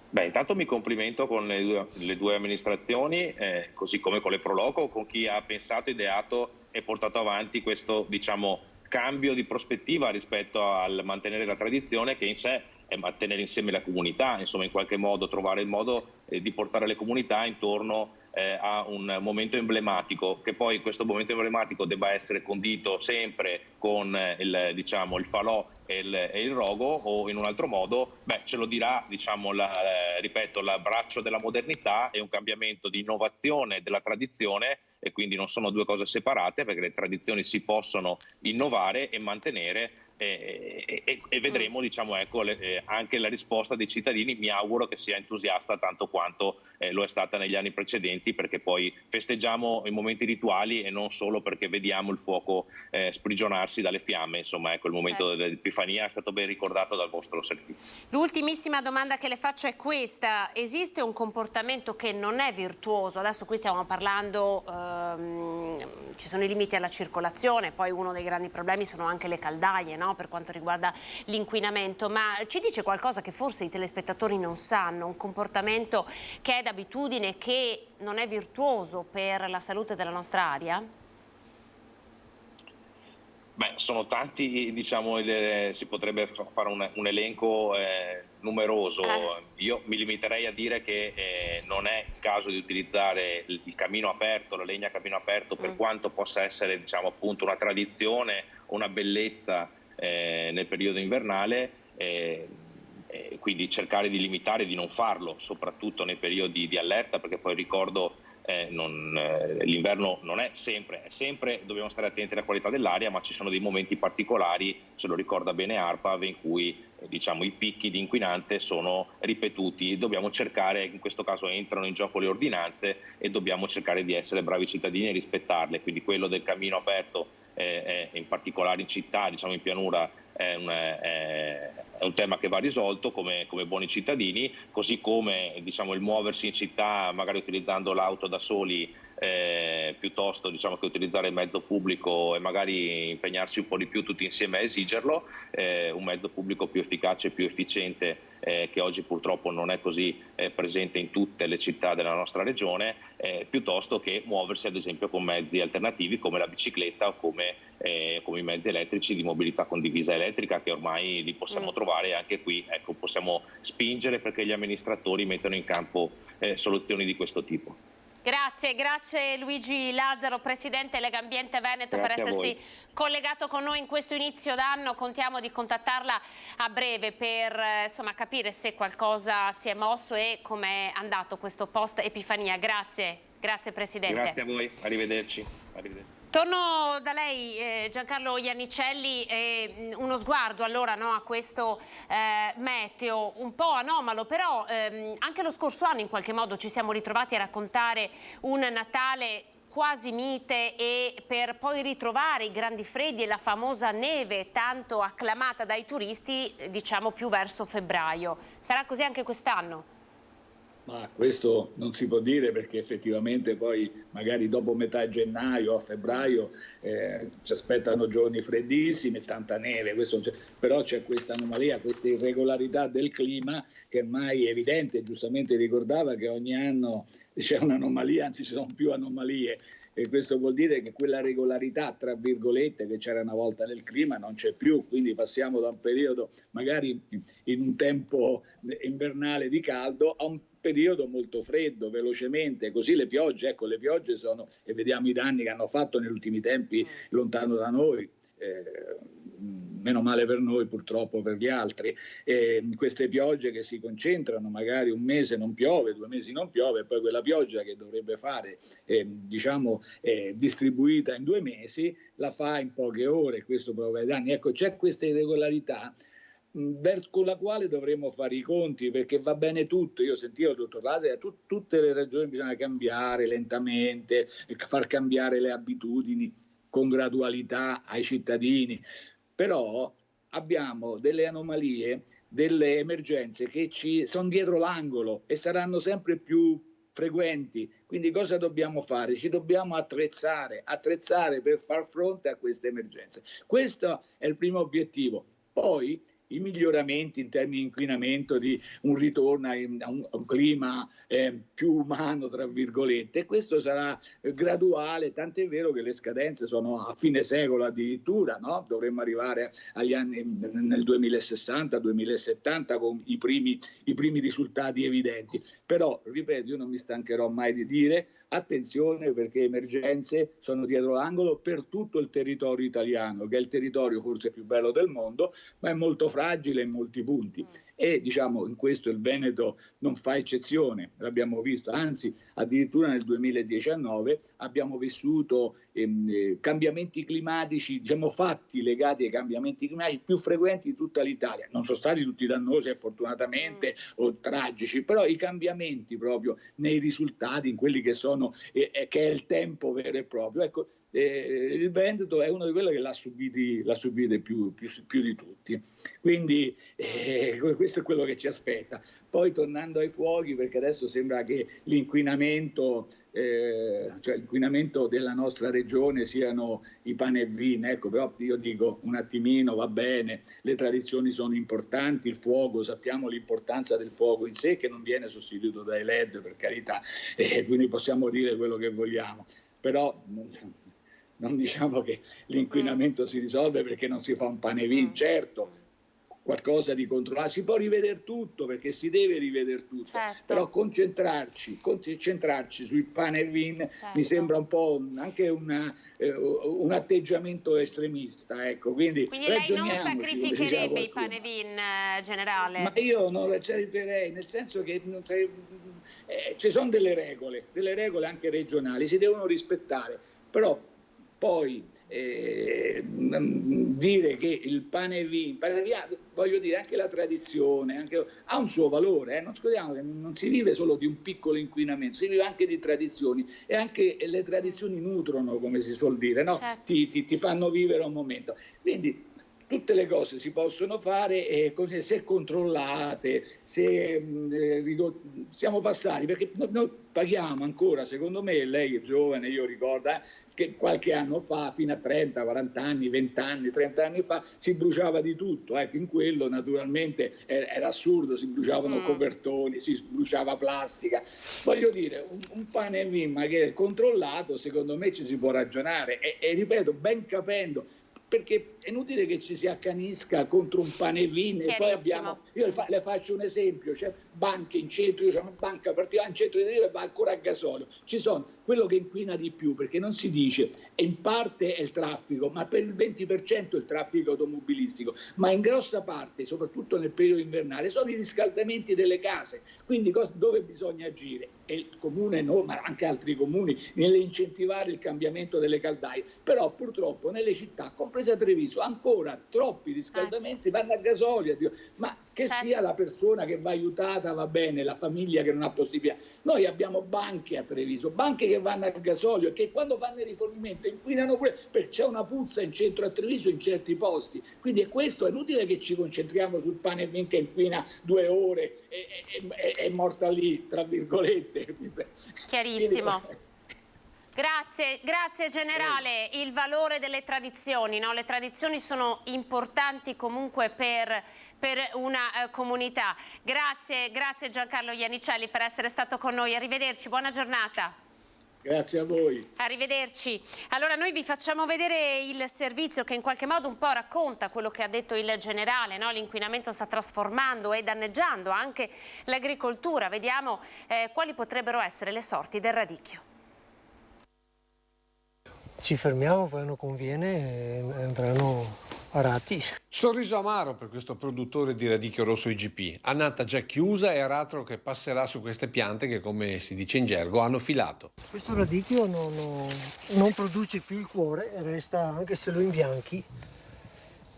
Beh, intanto mi complimento con le due amministrazioni, così come con le Proloco, con chi ha pensato, ideato e portato avanti questo, diciamo, cambio di prospettiva rispetto al mantenere la tradizione, che in sé è mantenere insieme la comunità, insomma in qualche modo trovare il modo di portare le comunità intorno a un momento emblematico, che poi questo momento emblematico debba essere condito sempre con il falò e il rogo, o in un altro modo, ce lo dirà, diciamo, ripeto, l'abbraccio della modernità e un cambiamento di innovazione della tradizione, e quindi non sono due cose separate, perché le tradizioni si possono innovare e mantenere, e vedremo, diciamo, ecco, anche la risposta dei cittadini. Mi auguro che sia entusiasta tanto quanto lo è stata negli anni precedenti, perché poi festeggiamo i momenti rituali e non solo perché vediamo il fuoco sprigionarsi dalle fiamme. Insomma, ecco, il momento dell'Epifania è stato ben ricordato dal vostro servizio. L'ultimissima domanda che le faccio è questa: esiste un comportamento che non è virtuoso? Adesso qui stiamo parlando, ci sono i limiti alla circolazione, poi uno dei grandi problemi sono anche le caldaie, no? Per quanto riguarda l'inquinamento, ma ci dice qualcosa che forse i telespettatori non sanno, un comportamento che è d'abitudine, che non è virtuoso per la salute della nostra aria? Beh, sono tanti, diciamo, si potrebbe fare un elenco numeroso. Io mi limiterei a dire che non è il caso di utilizzare il camino aperto, la legna a camino aperto, per quanto possa essere, diciamo, appunto una tradizione, una bellezza nel periodo invernale, quindi cercare di limitare, di non farlo, soprattutto nei periodi di allerta, perché poi ricordo l'inverno non è sempre, dobbiamo stare attenti alla qualità dell'aria, ma ci sono dei momenti particolari, ce lo ricorda bene ARPAV, in cui diciamo, i picchi di inquinante sono ripetuti. Dobbiamo cercare, in questo caso entrano in gioco le ordinanze, e dobbiamo cercare di essere bravi cittadini e rispettarle. Quindi quello del camino aperto, in particolare in città, diciamo in pianura, è un tema che va risolto come buoni cittadini, così come, diciamo, il muoversi in città magari utilizzando l'auto da soli, piuttosto, diciamo, che utilizzare il mezzo pubblico e magari impegnarsi un po' di più tutti insieme a esigerlo, un mezzo pubblico più efficace e più efficiente, che oggi purtroppo non è così presente in tutte le città della nostra regione, piuttosto che muoversi ad esempio con mezzi alternativi come la bicicletta o come i mezzi elettrici di mobilità condivisa elettrica, che ormai li possiamo trovare anche qui. Ecco, possiamo spingere perché gli amministratori mettano in campo soluzioni di questo tipo. Grazie Luigi Lazzaro, Presidente Legambiente Veneto, per essersi collegato con noi in questo inizio d'anno. Contiamo di contattarla a breve per capire se qualcosa si è mosso e come è andato questo post Epifania. Grazie Presidente. Grazie a voi, arrivederci. Torno da lei, Giancarlo Iannicelli, uno sguardo allora a questo meteo un po' anomalo, però anche lo scorso anno in qualche modo ci siamo ritrovati a raccontare un Natale quasi mite e per poi ritrovare i grandi freddi e la famosa neve tanto acclamata dai turisti, diciamo più verso febbraio. Sarà così anche quest'anno? Ma questo non si può dire, perché effettivamente poi magari dopo metà gennaio a febbraio ci aspettano giorni freddissimi e tanta neve, però c'è questa anomalia, questa irregolarità del clima che ormai è evidente. Giustamente ricordava che ogni anno c'è un'anomalia, anzi ci sono più anomalie, e questo vuol dire che quella regolarità, tra virgolette, che c'era una volta nel clima non c'è più, quindi passiamo da un periodo magari in un tempo invernale di caldo a un periodo molto freddo, velocemente. Così le piogge sono, e vediamo i danni che hanno fatto negli ultimi tempi lontano da noi, meno male per noi, purtroppo per gli altri, queste piogge che si concentrano, magari un mese non piove, 2 mesi non piove, e poi quella pioggia che dovrebbe fare distribuita in 2 mesi la fa in poche ore, questo provoca danni. Ecco, c'è questa irregolarità con la quale dovremmo fare i conti, perché va bene tutto. Io sentivo il dottor Lazzaro, tutte le ragioni bisogna cambiare lentamente, far cambiare le abitudini con gradualità ai cittadini, però abbiamo delle anomalie, delle emergenze che ci sono dietro l'angolo e saranno sempre più frequenti. Quindi cosa dobbiamo fare? Ci dobbiamo attrezzare per far fronte a queste emergenze. Questo è il primo obiettivo. Poi i miglioramenti in termini di inquinamento, di un ritorno a un clima più umano, tra virgolette, e questo sarà graduale, tant'è vero che le scadenze sono a fine secolo addirittura, no? Dovremmo arrivare agli anni nel 2060-2070 con i primi risultati evidenti. Però, ripeto, io non mi stancherò mai di dire: attenzione, perché emergenze sono dietro l'angolo per tutto il territorio italiano, che è il territorio forse più bello del mondo, ma è molto fragile in molti punti. E in questo il Veneto non fa eccezione, l'abbiamo visto, anzi addirittura nel 2019 abbiamo vissuto cambiamenti climatici, fatti legati ai cambiamenti climatici più frequenti di tutta l'Italia. Non sono stati tutti dannosi, fortunatamente, o tragici, però i cambiamenti proprio nei risultati, in quelli che sono, che è il tempo vero e proprio. Ecco, il Veneto è uno di quelli che l'ha subito più di tutti. Quindi questo è quello che ci aspetta. Poi tornando ai fuochi, perché adesso sembra che l'inquinamento della nostra regione siano i pane e vino, ecco, però io dico un attimino, va bene, le tradizioni sono importanti, il fuoco, sappiamo l'importanza del fuoco in sé, che non viene sostituito dai LED, per carità, quindi possiamo dire quello che vogliamo, però non diciamo che l'inquinamento si risolve perché non si fa un pane e vino. Certo, qualcosa di controllato, si può rivedere tutto, perché si deve rivedere tutto, certo. Però concentrarci sui pane e vin, certo, mi sembra un po' anche un atteggiamento estremista, ecco. Quindi lei non sacrificherebbe i pane e vin, generale? Ma io non la sacrificherei, nel senso che ci sono delle regole anche regionali, si devono rispettare, però poi dire che il pane e vino, voglio dire, anche la tradizione ha un suo valore, non scordiamo che non si vive solo di un piccolo inquinamento, si vive anche di tradizioni, e anche le tradizioni nutrono, come si suol dire, no? Certo. Ti fanno vivere un momento. Quindi tutte le cose si possono fare se controllate, se siamo passati, perché noi paghiamo ancora, secondo me, lei è giovane, io ricordo che qualche anno fa, fino a 30, 40 anni, 20 anni, 30 anni fa, si bruciava di tutto, ecco, in quello naturalmente era assurdo, si bruciavano copertoni, si bruciava plastica. Voglio dire, un pane e vino che è controllato, secondo me ci si può ragionare, e ripeto, ben capendo. perché è inutile che ci si accanisca contro un panevin e poi abbiamo, io le faccio un esempio, c'è banche in centro, io c'ho una banca particolare in centro di Rio e va ancora a gasolio, ci sono quello che inquina di più, perché non si dice, e in parte è il traffico, ma per il 20% è il traffico automobilistico, ma in grossa parte, soprattutto nel periodo invernale, sono i riscaldamenti delle case, quindi dove bisogna agire? E il comune, no, ma anche altri comuni, nell'incentivare il cambiamento delle caldaie, però purtroppo nelle città, compresa Treviso, ancora troppi riscaldamenti vanno a gasolio, ma che sia la persona che va aiutata va bene, la famiglia che non ha possibilità. Noi abbiamo banche a Treviso, banche che vanno a gasolio e che quando fanno il rifornimento inquinano pure, perché c'è una puzza in centro a Treviso in certi posti, quindi questo è inutile che ci concentriamo sul pane che inquina 2 ore e è morta lì, tra virgolette. Chiarissimo. Grazie generale. Il valore delle tradizioni, no? Le tradizioni sono importanti comunque per una comunità. Grazie Giancarlo Iannicelli per essere stato con noi. Arrivederci, buona giornata. Grazie a voi. Arrivederci. Allora noi vi facciamo vedere il servizio che in qualche modo un po' racconta quello che ha detto il generale, no? L'inquinamento sta trasformando e danneggiando anche l'agricoltura. Vediamo quali potrebbero essere le sorti del radicchio. Ci fermiamo, poi non conviene e andranno arati. Sorriso amaro per questo produttore di radicchio rosso IGP. Annata già chiusa e aratro che passerà su queste piante che, come si dice in gergo, hanno filato. Questo radicchio non produce più il cuore, resta, anche se lo imbianchi,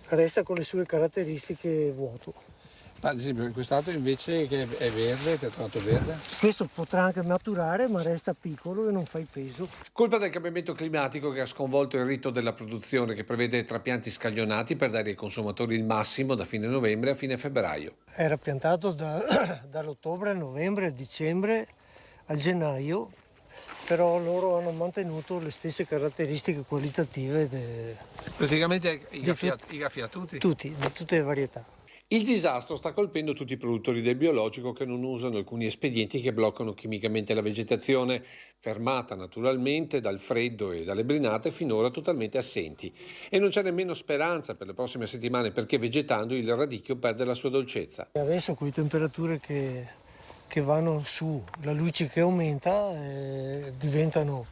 resta con le sue caratteristiche vuoto. Ma ad esempio quest'altro invece che è verde, è tornato verde? Questo potrà anche maturare ma resta piccolo e non fa il peso. Colpa del cambiamento climatico che ha sconvolto il ritmo della produzione, che prevede trapianti scaglionati per dare ai consumatori il massimo da fine novembre a fine febbraio. Era piantato dall'ottobre al novembre, a dicembre, al gennaio, però loro hanno mantenuto le stesse caratteristiche qualitative. Praticamente i graffiati tutti? Tutti, di tutte le varietà. Il disastro sta colpendo tutti i produttori del biologico che non usano alcuni espedienti che bloccano chimicamente la vegetazione, fermata naturalmente dal freddo e dalle brinate finora totalmente assenti. E non c'è nemmeno speranza per le prossime settimane perché vegetando il radicchio perde la sua dolcezza. Adesso con le temperature che vanno su, la luce che aumenta, diventano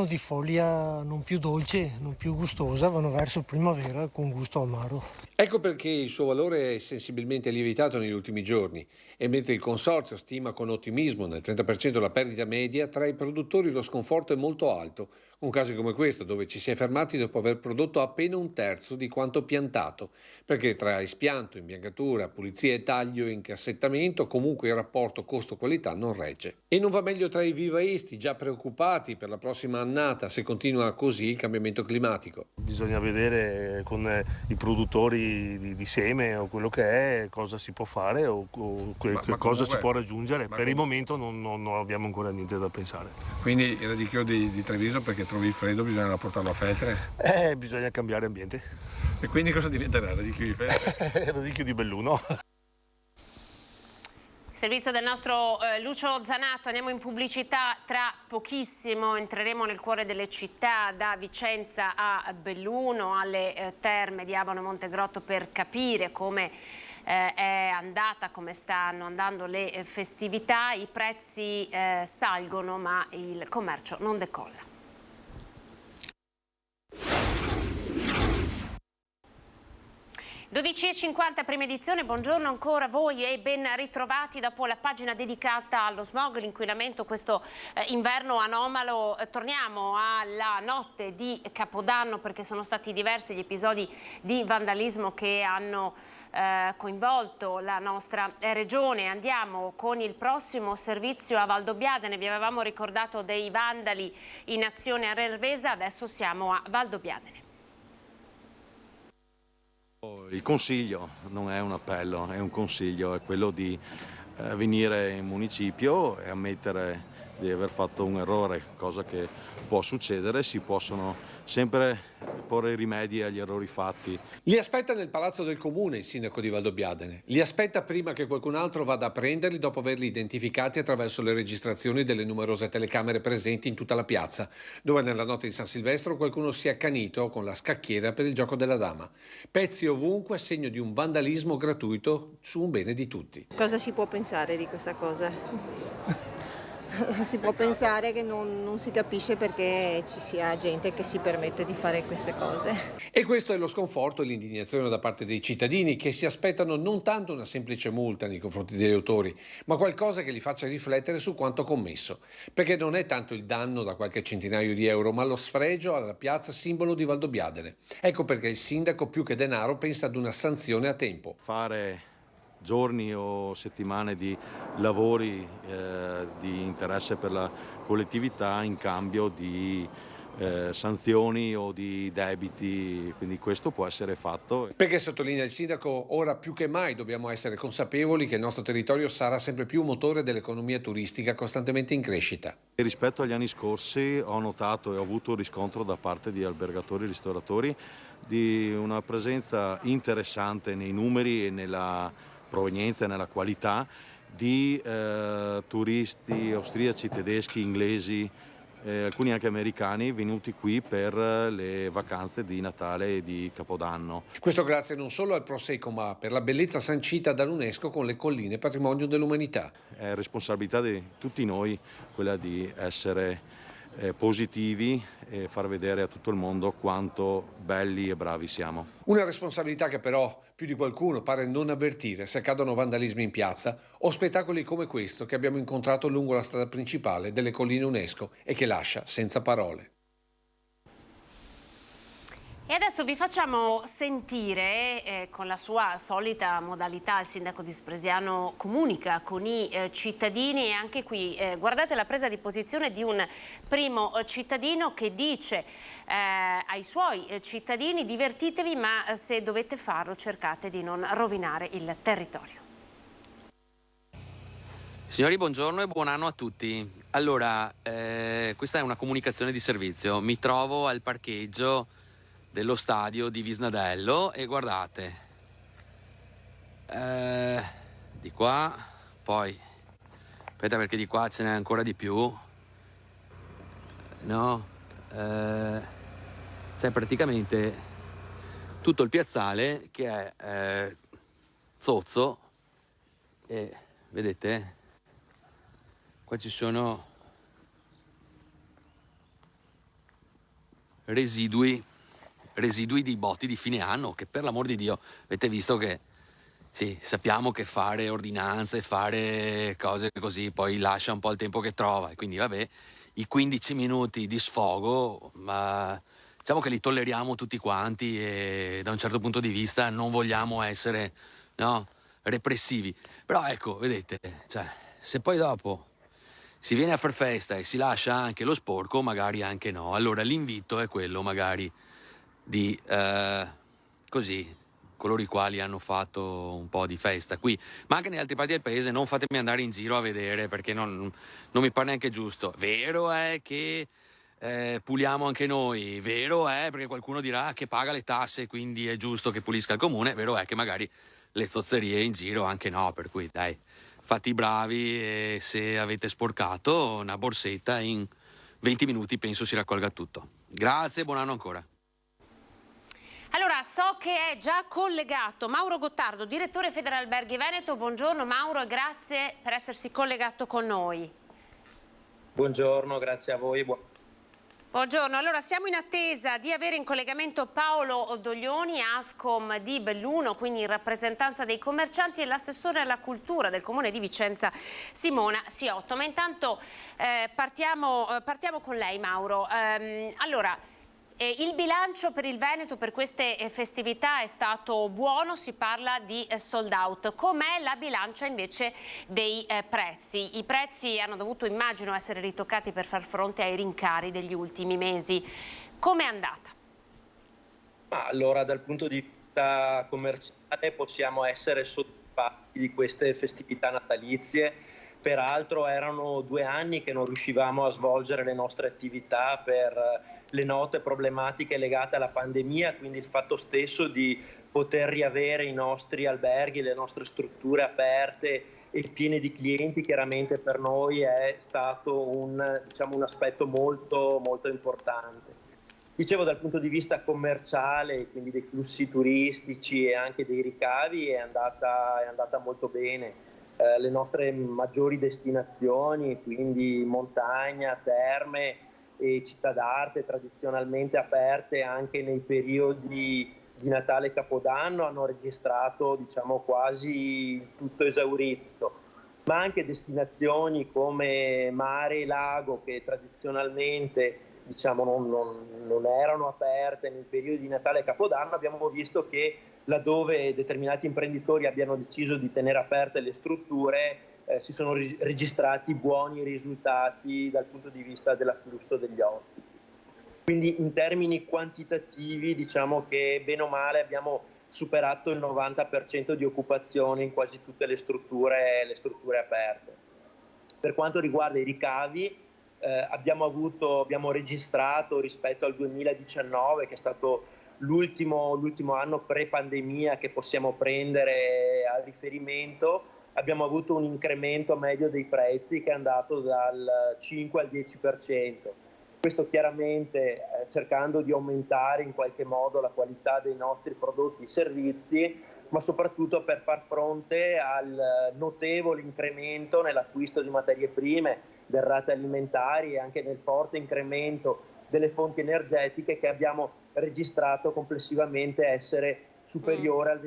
di foglia non più dolce, non più gustosa, vanno verso primavera con gusto amaro. Ecco perché il suo valore è sensibilmente lievitato negli ultimi giorni e mentre il consorzio stima con ottimismo nel 30% la perdita media, tra i produttori lo sconforto è molto alto. Un caso come questo dove ci si è fermati dopo aver prodotto appena 1/3 di quanto piantato, perché tra espianto, imbiancatura, pulizia e taglio e incassettamento comunque il rapporto costo-qualità non regge. E non va meglio tra i vivaisti già preoccupati per la prossima annata se continua così il cambiamento climatico. Bisogna vedere con i produttori di seme o quello che è cosa si può fare o cosa si può raggiungere. Per il momento non abbiamo ancora niente da pensare. Quindi il radicchio di Treviso, perché trovi il freddo, bisogna portarlo a Feltre? Bisogna cambiare ambiente. E quindi cosa diventerà il radicchio di Feltre? Il radicchio di Belluno. Servizio del nostro Lucio Zanato, andiamo in pubblicità tra pochissimo, entreremo nel cuore delle città, da Vicenza a Belluno, alle terme di Abano e Montegrotto per capire come è andata, come stanno andando le festività. I prezzi salgono ma il commercio non decolla. – 12:50 prima edizione, buongiorno ancora a voi e ben ritrovati dopo la pagina dedicata allo smog, l'inquinamento, questo inverno anomalo. Torniamo alla notte di Capodanno perché sono stati diversi gli episodi di vandalismo che hanno coinvolto la nostra regione. Andiamo con il prossimo servizio a Valdobbiadene, vi avevamo ricordato dei vandali in azione a Nervesa, adesso siamo a Valdobbiadene. Il consiglio non è un appello, è un consiglio, è quello di venire in municipio e ammettere di aver fatto un errore, cosa che può succedere, si possono sempre porre rimedi agli errori fatti. Li aspetta nel palazzo del comune il sindaco di Valdobbiadene. Li aspetta prima che qualcun altro vada a prenderli dopo averli identificati attraverso le registrazioni delle numerose telecamere presenti in tutta la piazza, dove nella notte di San Silvestro qualcuno si è accanito con la scacchiera per il gioco della dama. Pezzi ovunque, segno di un vandalismo gratuito su un bene di tutti. Cosa si può pensare di questa cosa? Si può pensare che non si capisce perché ci sia gente che si permette di fare queste cose. E questo è lo sconforto e l'indignazione da parte dei cittadini, che si aspettano non tanto una semplice multa nei confronti degli autori, ma qualcosa che li faccia riflettere su quanto commesso. Perché non è tanto il danno da qualche centinaio di euro, ma lo sfregio alla piazza simbolo di Valdobbiadene. Ecco perché il sindaco, più che denaro, pensa ad una sanzione a tempo. Fare giorni o settimane di lavori di interesse per la collettività in cambio di sanzioni o di debiti, quindi questo può essere fatto. Perché, sottolinea il sindaco, ora più che mai dobbiamo essere consapevoli che il nostro territorio sarà sempre più motore dell'economia turistica costantemente in crescita. E rispetto agli anni scorsi ho notato e ho avuto riscontro da parte di albergatori e ristoratori di una presenza interessante nei numeri e nella provenienza e nella qualità di turisti austriaci, tedeschi, inglesi, alcuni anche americani, venuti qui per le vacanze di Natale e di Capodanno. Questo grazie non solo al Prosecco, ma per la bellezza sancita dall'UNESCO con le colline patrimonio dell'umanità. È responsabilità di tutti noi quella di essere positivi e far vedere a tutto il mondo quanto belli e bravi siamo. Una responsabilità che però più di qualcuno pare non avvertire se accadono vandalismi in piazza o spettacoli come questo che abbiamo incontrato lungo la strada principale delle colline UNESCO e che lascia senza parole. E adesso vi facciamo sentire, con la sua solita modalità, il sindaco di Spresiano comunica con i cittadini, e anche qui guardate la presa di posizione di un primo cittadino che dice ai suoi cittadini: divertitevi, ma se dovete farlo cercate di non rovinare il territorio. Signori, buongiorno e buon anno a tutti. Allora, questa è una comunicazione di servizio. Mi trovo al parcheggio dello stadio di Visnadello e guardate, di qua, poi aspetta perché di qua ce n'è ancora di più, no? C'è praticamente tutto il piazzale che è zozzo e vedete qua ci sono residui di botti di fine anno, che per l'amor di Dio avete visto che sì, sappiamo che fare ordinanze, fare cose così poi lascia un po' il tempo che trova, e quindi vabbè, i 15 minuti di sfogo, ma diciamo che li tolleriamo tutti quanti e da un certo punto di vista non vogliamo essere, no, repressivi, però ecco, vedete, cioè, se poi dopo si viene a far festa e si lascia anche lo sporco, magari anche no, allora l'invito è quello magari di così coloro i quali hanno fatto un po' di festa qui, ma anche negli altri parti del paese, non fatemi andare in giro a vedere perché non mi pare neanche giusto. Vero è che puliamo anche noi, vero è perché qualcuno dirà che paga le tasse quindi è giusto che pulisca il comune, vero è che magari le zozzerie in giro anche no, per cui dai, fate i bravi e se avete sporcato una borsetta in 20 minuti penso si raccolga tutto. Grazie, buon anno ancora. Allora, so che è già collegato Mauro Gottardo, direttore Federalberghi Veneto. Buongiorno Mauro e grazie per essersi collegato con noi. Buongiorno, grazie a voi. Buongiorno, allora siamo in attesa di avere in collegamento Paolo Doglioni, Ascom di Belluno, quindi in rappresentanza dei commercianti, e l'assessore alla cultura del comune di Vicenza Simona Siotto. Ma intanto partiamo con lei Mauro. Allora, il bilancio per il Veneto per queste festività è stato buono, si parla di sold out. Com'è la bilancia invece dei prezzi? I prezzi hanno dovuto, immagino, essere ritoccati per far fronte ai rincari degli ultimi mesi. Com'è andata? Allora, dal punto di vista commerciale possiamo essere soddisfatti di queste festività natalizie Peraltro erano 2 anni che non riuscivamo a svolgere le nostre attività per le note problematiche legate alla pandemia, quindi il fatto stesso di poter riavere i nostri alberghi, le nostre strutture aperte e piene di clienti, chiaramente per noi è stato un aspetto molto, molto importante. Dicevo, dal punto di vista commerciale, quindi dei flussi turistici e anche dei ricavi, è andata molto bene. Le nostre maggiori destinazioni, quindi montagna, terme e città d'arte tradizionalmente aperte anche nei periodi di Natale e Capodanno, hanno registrato quasi tutto esaurito, ma anche destinazioni come mare e lago che tradizionalmente non erano aperte nei periodi di Natale e Capodanno. Abbiamo visto che laddove determinati imprenditori abbiano deciso di tenere aperte le strutture, si sono registrati buoni risultati dal punto di vista dell'afflusso degli ospiti. Quindi in termini quantitativi diciamo che bene o male abbiamo superato il 90% di occupazione in quasi tutte le strutture aperte. Per quanto riguarda i ricavi, abbiamo registrato rispetto al 2019, che è stato l'ultimo anno pre-pandemia che possiamo prendere a riferimento, abbiamo avuto un incremento medio dei prezzi che è andato dal 5 al 10%. Questo chiaramente cercando di aumentare in qualche modo la qualità dei nostri prodotti e servizi, ma soprattutto per far fronte al notevole incremento nell'acquisto di materie prime, derrate alimentari e anche nel forte incremento delle fonti energetiche che abbiamo registrato complessivamente essere superiore al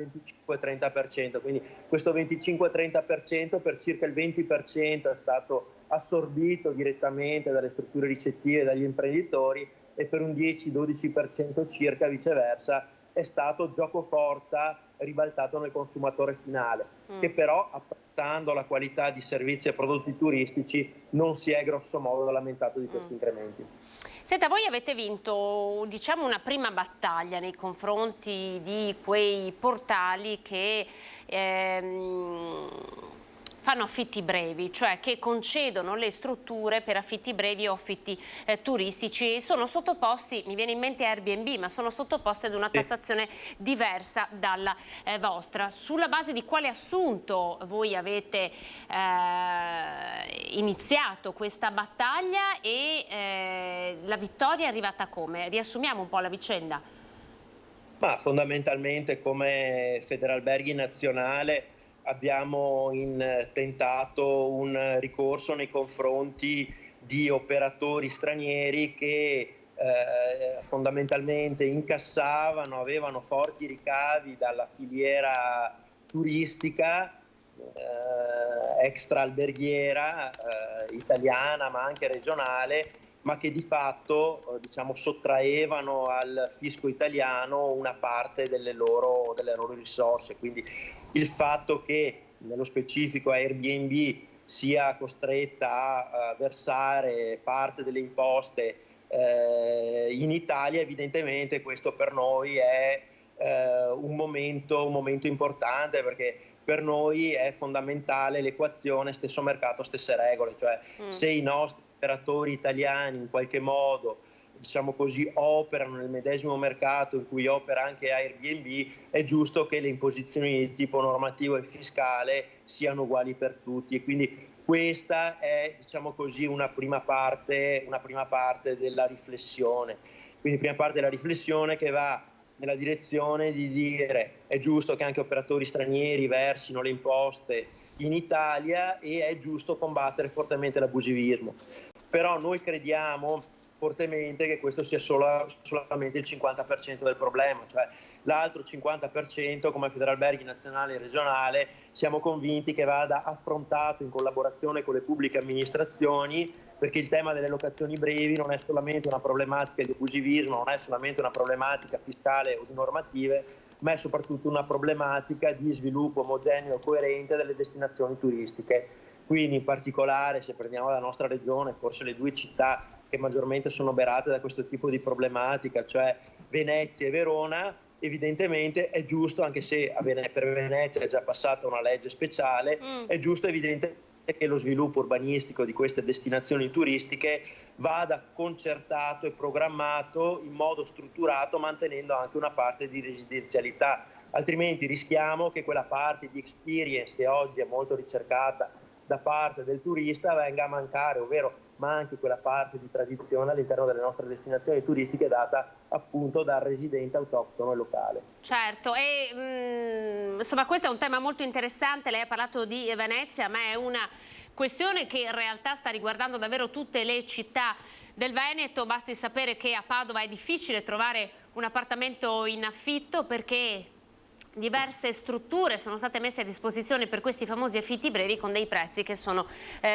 25-30%. Quindi questo 25-30% per circa il 20% è stato assorbito direttamente dalle strutture ricettive e dagli imprenditori, e per un 10-12% circa viceversa è stato giocoforza ribaltato nel consumatore finale, che però, apprezzando la qualità di servizi e prodotti turistici, non si è grosso modo lamentato di questi incrementi. Senta, voi avete vinto, una prima battaglia nei confronti di quei portali che fanno affitti brevi, cioè che concedono le strutture per affitti brevi o affitti turistici, e sono sottoposti, mi viene in mente Airbnb, ma sono sottoposti ad una tassazione diversa dalla vostra. Sulla base di quale assunto voi avete iniziato questa battaglia e la vittoria è arrivata come? Riassumiamo un po' la vicenda. Ma fondamentalmente come Federalberghi Nazionale abbiamo tentato un ricorso nei confronti di operatori stranieri che fondamentalmente incassavano, avevano forti ricavi dalla filiera turistica extra alberghiera italiana ma anche regionale, ma che di fatto sottraevano al fisco italiano una parte delle loro risorse. Quindi il fatto che nello specifico Airbnb sia costretta a versare parte delle imposte in Italia, evidentemente questo per noi è un momento importante, perché per noi è fondamentale l'equazione stesso mercato, stesse regole, cioè se i nostri operatori italiani in qualche modo operano nel medesimo mercato in cui opera anche Airbnb, è giusto che le imposizioni di tipo normativo e fiscale siano uguali per tutti, e quindi questa è una prima parte della riflessione. Quindi prima parte della riflessione che va nella direzione di dire è giusto che anche operatori stranieri versino le imposte in Italia e è giusto combattere fortemente l'abusivismo. Però noi crediamo fortemente che questo sia solamente il 50% del problema, cioè l'altro 50% come Federalberghi Nazionale e Regionale siamo convinti che vada affrontato in collaborazione con le pubbliche amministrazioni, perché il tema delle locazioni brevi non è solamente una problematica di abusivismo, non è solamente una problematica fiscale o di normative, ma è soprattutto una problematica di sviluppo omogeneo e coerente delle destinazioni turistiche. Quindi in particolare, se prendiamo la nostra regione, forse le due città che maggiormente sono oberate da questo tipo di problematica, cioè Venezia e Verona, evidentemente è giusto, anche se per Venezia è già passata una legge speciale, è giusto evidentemente che lo sviluppo urbanistico di queste destinazioni turistiche vada concertato e programmato in modo strutturato, mantenendo anche una parte di residenzialità, altrimenti rischiamo che quella parte di experience che oggi è molto ricercata da parte del turista venga a mancare, ovvero manchi quella parte di tradizione all'interno delle nostre destinazioni turistiche data appunto dal residente autoctono e locale. Certo, e insomma questo è un tema molto interessante, lei ha parlato di Venezia, ma è una questione che in realtà sta riguardando davvero tutte le città del Veneto. Basti sapere che a Padova è difficile trovare un appartamento in affitto perché diverse strutture sono state messe a disposizione per questi famosi affitti brevi con dei prezzi che sono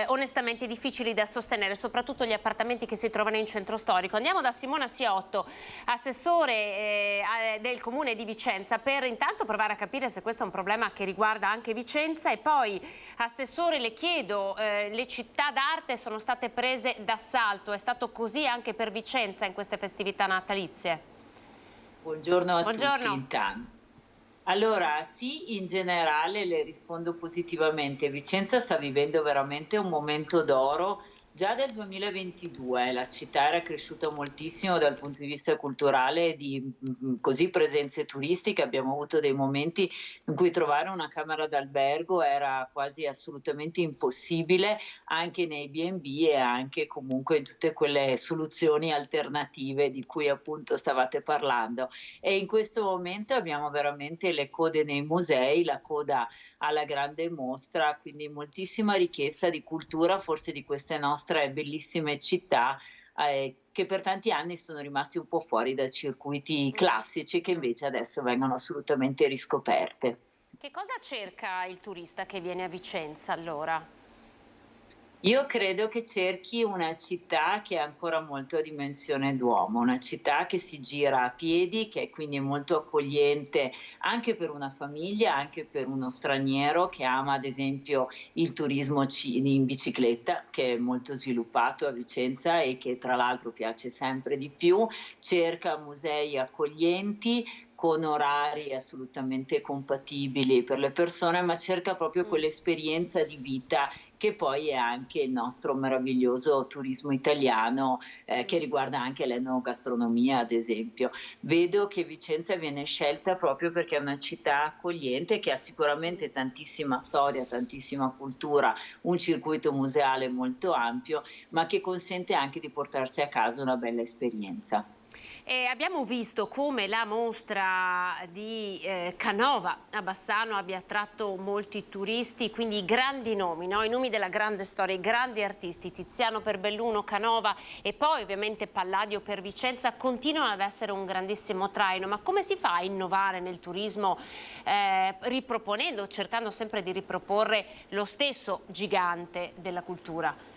onestamente difficili da sostenere, soprattutto gli appartamenti che si trovano in centro storico. Andiamo da Simona Siotto, assessore del comune di Vicenza, per intanto provare a capire se questo è un problema che riguarda anche Vicenza, e poi assessore le chiedo, le città d'arte sono state prese d'assalto, è stato così anche per Vicenza in queste festività natalizie? Buongiorno a tutti intanto. Allora sì, in generale le rispondo positivamente. Vicenza sta vivendo veramente un momento d'oro. Già del 2022 la città era cresciuta moltissimo dal punto di vista culturale, di così presenze turistiche. Abbiamo avuto dei momenti in cui trovare una camera d'albergo era quasi assolutamente impossibile, anche nei B&B e anche comunque in tutte quelle soluzioni alternative di cui appunto stavate parlando. E in questo momento abbiamo veramente le code nei musei, la coda alla grande mostra, quindi moltissima richiesta di cultura, forse di queste nostre bellissime città che per tanti anni sono rimasti un po' fuori dai circuiti classici, che invece adesso vengono assolutamente riscoperte. Che cosa cerca il turista che viene a Vicenza allora? Io credo che cerchi una città che ha ancora molto a dimensione d'uomo, una città che si gira a piedi, che è quindi molto accogliente anche per una famiglia, anche per uno straniero che ama ad esempio il turismo in bicicletta, che è molto sviluppato a Vicenza e che tra l'altro piace sempre di più, cerca musei accoglienti, con orari assolutamente compatibili per le persone, ma cerca proprio quell'esperienza di vita che poi è anche il nostro meraviglioso turismo italiano, che riguarda anche l'enogastronomia ad esempio. Vedo che Vicenza viene scelta proprio perché è una città accogliente che ha sicuramente tantissima storia, tantissima cultura, un circuito museale molto ampio, ma che consente anche di portarsi a casa una bella esperienza. Abbiamo visto come la mostra di Canova a Bassano abbia attratto molti turisti, quindi i grandi nomi, no? I nomi della grande storia, i grandi artisti, Tiziano per Belluno, Canova e poi ovviamente Palladio per Vicenza continuano ad essere un grandissimo traino. Ma come si fa a innovare nel turismo riproponendo, cercando sempre di riproporre lo stesso gigante della cultura?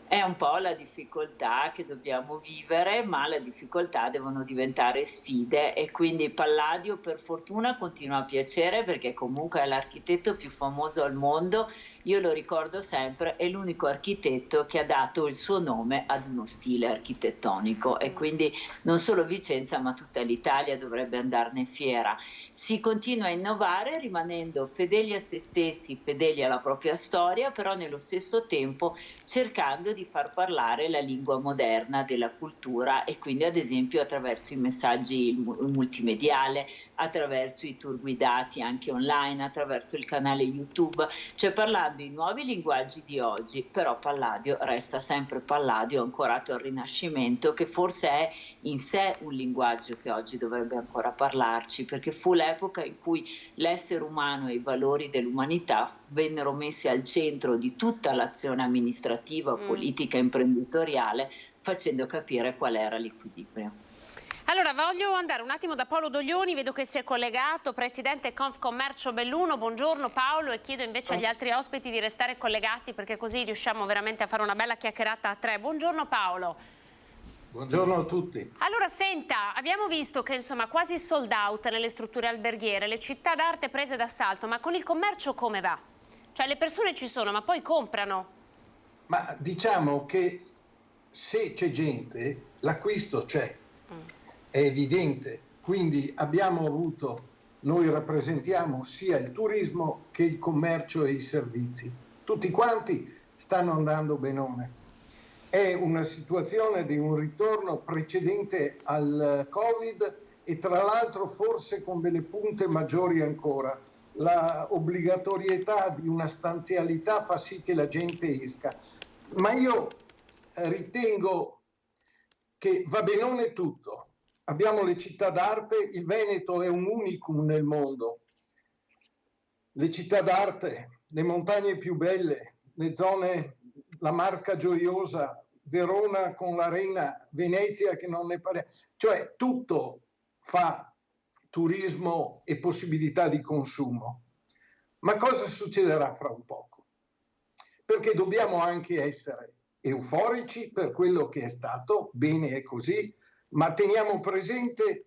È un po' la difficoltà che dobbiamo vivere, ma le difficoltà devono diventare sfide e quindi Palladio per fortuna continua a piacere perché comunque è l'architetto più famoso al mondo. Io lo ricordo sempre, è l'unico architetto che ha dato il suo nome ad uno stile architettonico e quindi non solo Vicenza ma tutta l'Italia dovrebbe andarne fiera. Si continua a innovare rimanendo fedeli a se stessi, fedeli alla propria storia, però nello stesso tempo cercando di far parlare la lingua moderna della cultura e quindi ad esempio attraverso i messaggi multimediale, attraverso i tour guidati anche online, attraverso il canale YouTube, cioè parlando i nuovi linguaggi di oggi, però Palladio resta sempre Palladio, ancorato al Rinascimento, che forse è in sé un linguaggio che oggi dovrebbe ancora parlarci, perché fu l'epoca in cui l'essere umano e i valori dell'umanità vennero messi al centro di tutta l'azione amministrativa, politica, imprenditoriale, facendo capire qual era l'equilibrio. Allora voglio andare un attimo da Paolo Doglioni, vedo che si è collegato, presidente Confcommercio Belluno. Buongiorno Paolo, e chiedo invece agli altri ospiti di restare collegati perché così riusciamo veramente a fare una bella chiacchierata a tre. Buongiorno Paolo. Buongiorno a tutti. Allora senta, abbiamo visto che insomma quasi sold out nelle strutture alberghiere, le città d'arte prese d'assalto, ma con il commercio come va? Cioè le persone ci sono ma poi comprano? Ma diciamo che se c'è gente, l'acquisto c'è. È evidente, quindi abbiamo avuto, noi rappresentiamo sia il turismo che il commercio e i servizi tutti quanti stanno andando benone. È una situazione di un ritorno precedente al Covid e tra l'altro forse con delle punte maggiori ancora. La obbligatorietà di una stanzialità fa sì che la gente esca. Ma io ritengo che va benone tutto. Abbiamo le città d'arte, il Veneto è un unicum nel mondo. Le città d'arte, le montagne più belle, le zone, la Marca gioiosa, Verona con l'Arena, Venezia che non ne parliamo, cioè tutto fa turismo e possibilità di consumo. Ma cosa succederà fra un poco? Perché dobbiamo anche essere euforici per quello che è stato, bene è così, ma teniamo presente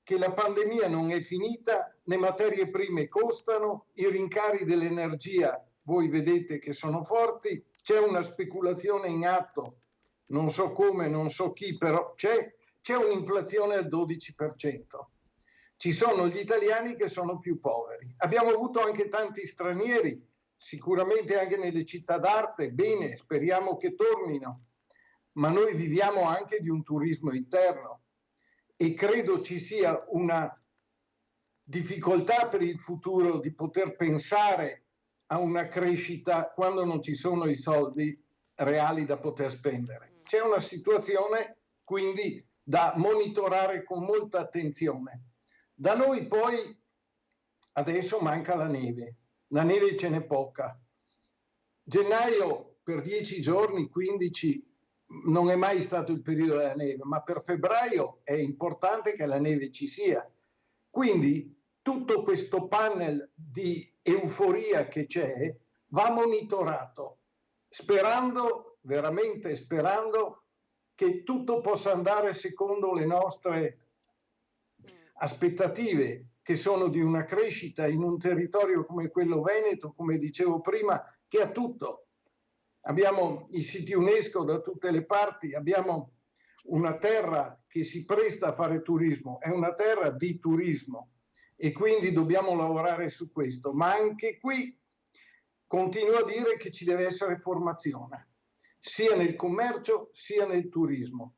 che la pandemia non è finita, le materie prime costano, i rincari dell'energia, voi vedete che sono forti, c'è una speculazione in atto, non so come, non so chi, però c'è un'inflazione al 12%. Ci sono gli italiani che sono più poveri. Abbiamo avuto anche tanti stranieri, sicuramente anche nelle città d'arte, bene, speriamo che tornino, ma noi viviamo anche di un turismo interno e credo ci sia una difficoltà per il futuro di poter pensare a una crescita quando non ci sono i soldi reali da poter spendere. C'è una situazione quindi da monitorare con molta attenzione. Da noi poi adesso manca la neve ce n'è poca. Gennaio per 10 giorni, 15, non è mai stato il periodo della neve, ma per febbraio è importante che la neve ci sia. Quindi tutto questo panel di euforia che c'è va monitorato, sperando, veramente sperando, che tutto possa andare secondo le nostre aspettative, che sono di una crescita in un territorio come quello veneto, come dicevo prima, che ha tutto. Abbiamo i siti UNESCO da tutte le parti, abbiamo una terra che si presta a fare turismo, è una terra di turismo e quindi dobbiamo lavorare su questo. Ma anche qui continuo a dire che ci deve essere formazione, sia nel commercio sia nel turismo.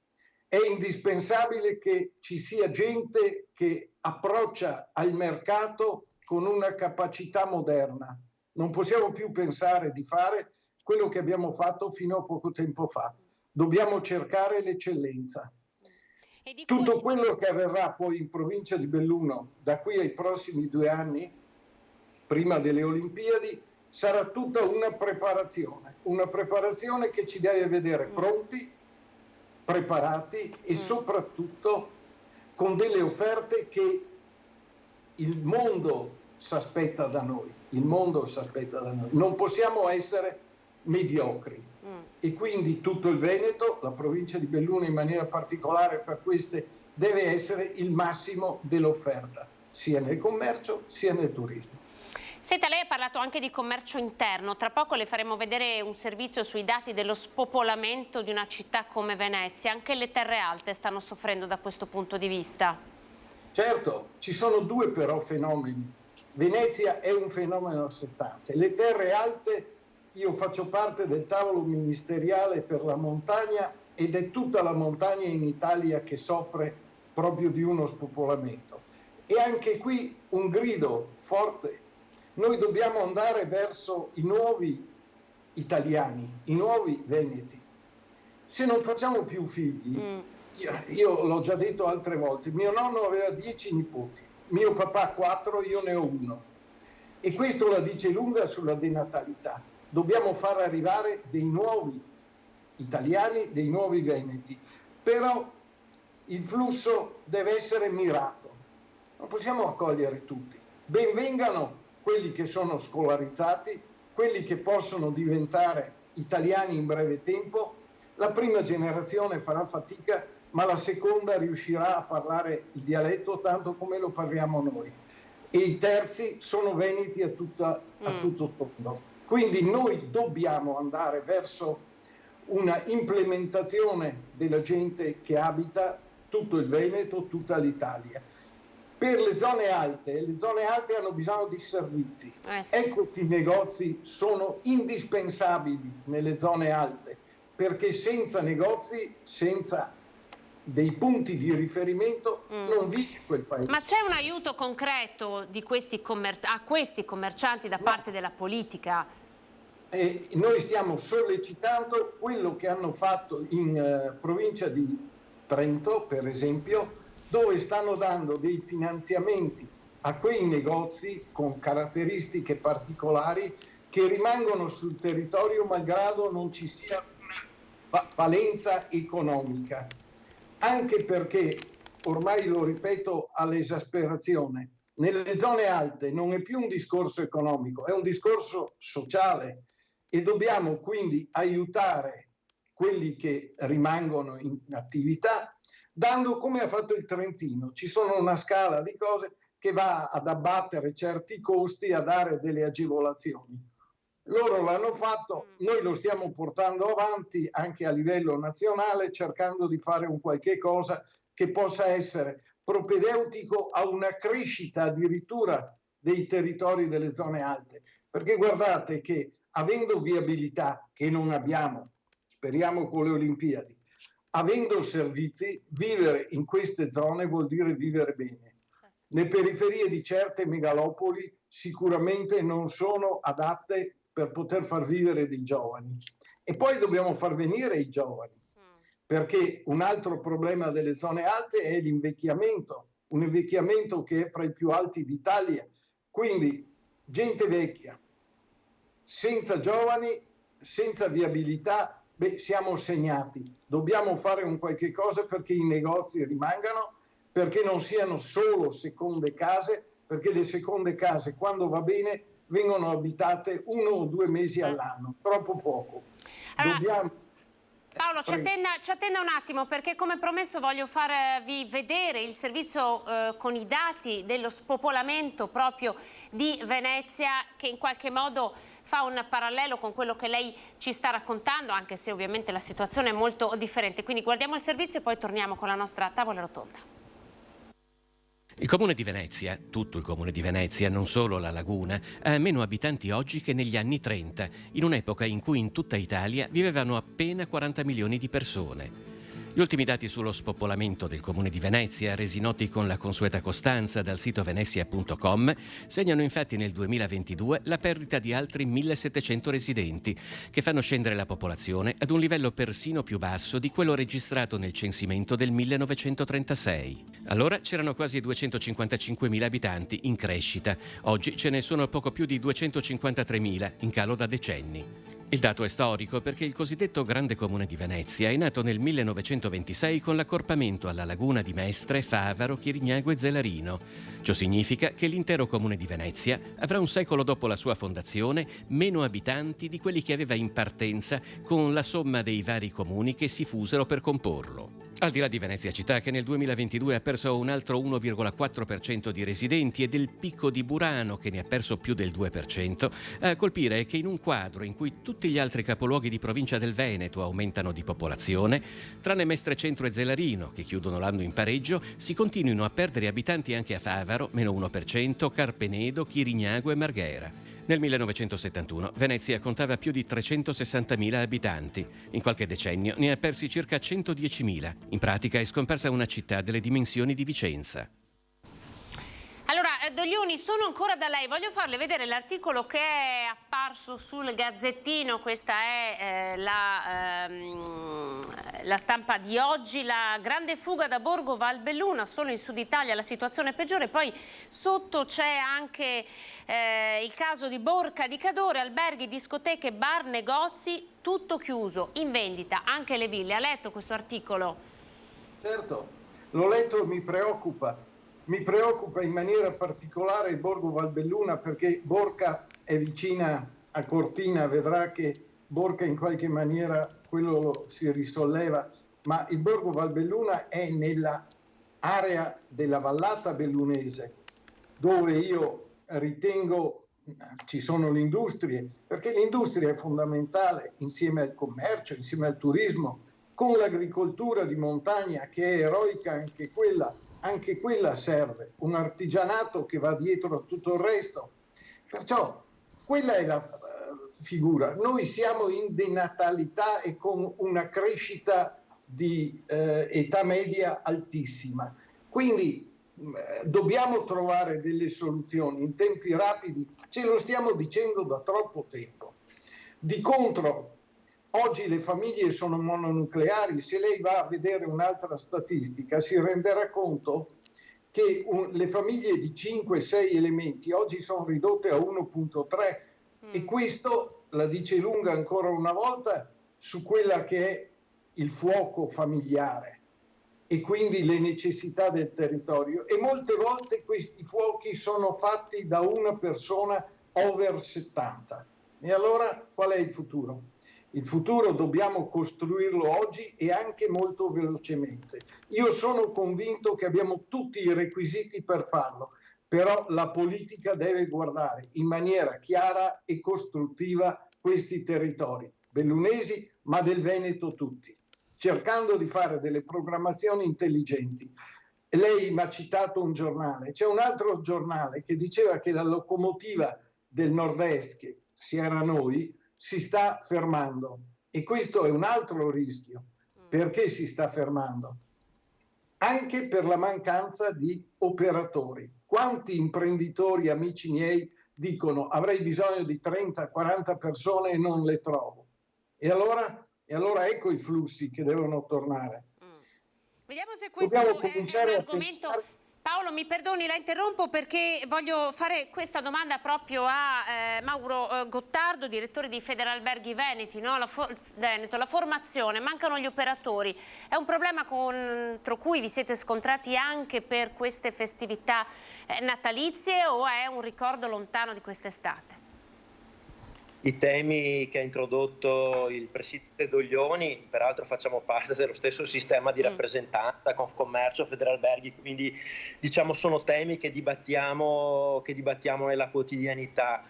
È indispensabile che ci sia gente che approccia al mercato con una capacità moderna. Non possiamo più pensare di fare quello che abbiamo fatto fino a poco tempo fa. Dobbiamo cercare l'eccellenza. Tutto quello che avverrà poi in provincia di Belluno da qui ai prossimi 2 anni, prima delle Olimpiadi, sarà tutta una preparazione che ci deve vedere pronti, preparati e soprattutto con delle offerte che il mondo si aspetta da noi. Non possiamo essere mediocri e quindi tutto il Veneto, la provincia di Belluno in maniera particolare per queste, deve essere il massimo dell'offerta, sia nel commercio sia nel turismo. Senta, lei ha parlato anche di commercio interno, tra poco le faremo vedere un servizio sui dati dello spopolamento di una città come Venezia, anche le terre alte stanno soffrendo da questo punto di vista. Certo, ci sono 2 però fenomeni. Venezia è un fenomeno a sé stante, le terre alte, io faccio parte del tavolo ministeriale per la montagna ed è tutta la montagna in Italia che soffre proprio di uno spopolamento. E anche qui un grido forte. Noi dobbiamo andare verso i nuovi italiani, i nuovi veneti. Se non facciamo più figli, io l'ho già detto altre volte, mio nonno aveva 10 nipoti, mio papà 4, io ne ho 1. E questo la dice lunga sulla denatalità. Dobbiamo far arrivare dei nuovi italiani, dei nuovi veneti. Però il flusso deve essere mirato. Non possiamo accogliere tutti. Ben vengano quelli che sono scolarizzati, quelli che possono diventare italiani in breve tempo. La prima generazione farà fatica, ma la seconda riuscirà a parlare il dialetto tanto come lo parliamo noi. E i terzi sono veneti a tutto tondo. Quindi noi dobbiamo andare verso una implementazione della gente che abita tutto il Veneto, tutta l'Italia. Per le zone alte hanno bisogno di servizi. Sì. Ecco che i negozi sono indispensabili nelle zone alte, perché senza negozi, senza dei punti di riferimento, non vive quel paese. Ma c'è un aiuto concreto di questi a questi commercianti da parte della politica? Noi stiamo sollecitando quello che hanno fatto in provincia di Trento, per esempio, dove stanno dando dei finanziamenti a quei negozi con caratteristiche particolari che rimangono sul territorio malgrado non ci sia una valenza economica. Anche perché, ormai lo ripeto all'esasperazione, nelle zone alte non è più un discorso economico, è un discorso sociale e dobbiamo quindi aiutare quelli che rimangono in attività, dando, come ha fatto il Trentino, ci sono una scala di cose che va ad abbattere certi costi, a dare delle agevolazioni. Loro l'hanno fatto, noi lo stiamo portando avanti anche a livello nazionale, cercando di fare un qualche cosa che possa essere propedeutico a una crescita addirittura dei territori delle zone alte. Perché guardate che avendo viabilità, che non abbiamo, speriamo con le Olimpiadi, avendo servizi, vivere in queste zone vuol dire vivere bene. Le periferie di certe megalopoli sicuramente non sono adatte per poter far vivere dei giovani. E poi dobbiamo far venire i giovani, perché un altro problema delle zone alte è l'invecchiamento, un invecchiamento che è fra i più alti d'Italia. Quindi gente vecchia, senza giovani, senza viabilità, siamo segnati. Dobbiamo fare un qualche cosa perché i negozi rimangano, perché non siano solo seconde case, perché le seconde case, quando va bene, vengono abitate 1 o 2 mesi all'anno, troppo poco. Dobbiamo... Paolo, ci attenda un attimo, perché come promesso voglio farvi vedere il servizio con i dati dello spopolamento proprio di Venezia, che in qualche modo fa un parallelo con quello che lei ci sta raccontando, anche se ovviamente la situazione è molto differente. Quindi guardiamo il servizio e poi torniamo con la nostra tavola rotonda. Il Comune di Venezia, tutto il Comune di Venezia, non solo la Laguna, ha meno abitanti oggi che negli anni 30, in un'epoca in cui in tutta Italia vivevano appena 40 milioni di persone. Gli ultimi dati sullo spopolamento del Comune di Venezia, resi noti con la consueta costanza dal sito venezia.com, segnano infatti nel 2022 la perdita di altri 1.700 residenti, che fanno scendere la popolazione ad un livello persino più basso di quello registrato nel censimento del 1936. Allora c'erano quasi 255.000 abitanti, in crescita. Oggi ce ne sono poco più di 253.000, in calo da decenni. Il dato è storico perché il cosiddetto Grande Comune di Venezia è nato nel 1926 con l'accorpamento alla laguna di Mestre, Favaro, Chirignago e Zelarino. Ciò significa che l'intero Comune di Venezia avrà un secolo dopo la sua fondazione meno abitanti di quelli che aveva in partenza con la somma dei vari comuni che si fusero per comporlo. Al di là di Venezia città, che nel 2022 ha perso un altro 1,4% di residenti, e del picco di Burano, che ne ha perso più del 2%, a colpire è che in un quadro in cui tutti gli altri capoluoghi di provincia del Veneto aumentano di popolazione, tranne Mestre Centro e Zelarino, che chiudono l'anno in pareggio, si continuino a perdere abitanti anche a Favaro, meno 1%, Carpenedo, Chirignago e Marghera. Nel 1971 Venezia contava più di 360.000 abitanti. In qualche decennio ne ha persi circa 110.000. In pratica è scomparsa una città delle dimensioni di Vicenza. Allora, Doglioni, sono ancora da lei. Voglio farle vedere l'articolo che è apparso sul Gazzettino. Questa è la stampa di oggi. La grande fuga da Borgo Valbelluna, solo in Sud Italia la situazione è peggiore. Poi sotto c'è anche il caso di Borca di Cadore, alberghi, discoteche, bar, negozi, tutto chiuso, in vendita, anche le ville. Ha letto questo articolo? Certo, l'ho letto e mi preoccupa. Mi preoccupa in maniera particolare il Borgo Valbelluna, perché Borca è vicina a Cortina, vedrà che Borca in qualche maniera quello si risolleva, ma il Borgo Valbelluna è nella area della vallata bellunese, dove io ritengo ci sono le industrie, perché l'industria è fondamentale insieme al commercio, insieme al turismo, con l'agricoltura di montagna che è eroica anche quella, anche quella serve, un artigianato che va dietro a tutto il resto. Perciò quella è la figura. Noi siamo in denatalità e con una crescita di età media altissima. Quindi dobbiamo trovare delle soluzioni in tempi rapidi, ce lo stiamo dicendo da troppo tempo. Di contro, oggi le famiglie sono mononucleari. Se lei va a vedere un'altra statistica si renderà conto che le famiglie di 5-6 elementi oggi sono ridotte a 1,3 e questo la dice lunga ancora una volta su quella che è il fuoco familiare e quindi le necessità del territorio, e molte volte questi fuochi sono fatti da una persona over 70. E allora qual è il futuro? Il futuro dobbiamo costruirlo oggi e anche molto velocemente. Io sono convinto che abbiamo tutti i requisiti per farlo, però la politica deve guardare in maniera chiara e costruttiva questi territori, bellunesi ma del Veneto tutti, cercando di fare delle programmazioni intelligenti. Lei mi ha citato un giornale, c'è un altro giornale che diceva che la locomotiva del nord-est, che si era noi, si sta fermando, e questo è un altro rischio. Perché si sta fermando? Anche per la mancanza di operatori. Quanti imprenditori, amici miei, dicono avrei bisogno di 30-40 persone e non le trovo? E allora ecco i flussi che devono tornare. Vediamo se questo è un argomento. Paolo, mi perdoni, la interrompo perché voglio fare questa domanda proprio a Mauro Gottardo, direttore di Federalberghi Veneti, no? Veneto, la formazione, mancano gli operatori. È un problema contro cui vi siete scontrati anche per queste festività natalizie o è un ricordo lontano di quest'estate? I temi che ha introdotto il presidente Doglioni, peraltro facciamo parte dello stesso sistema di rappresentanza, Confcommercio, Federalberghi, quindi diciamo sono temi che dibattiamo nella quotidianità.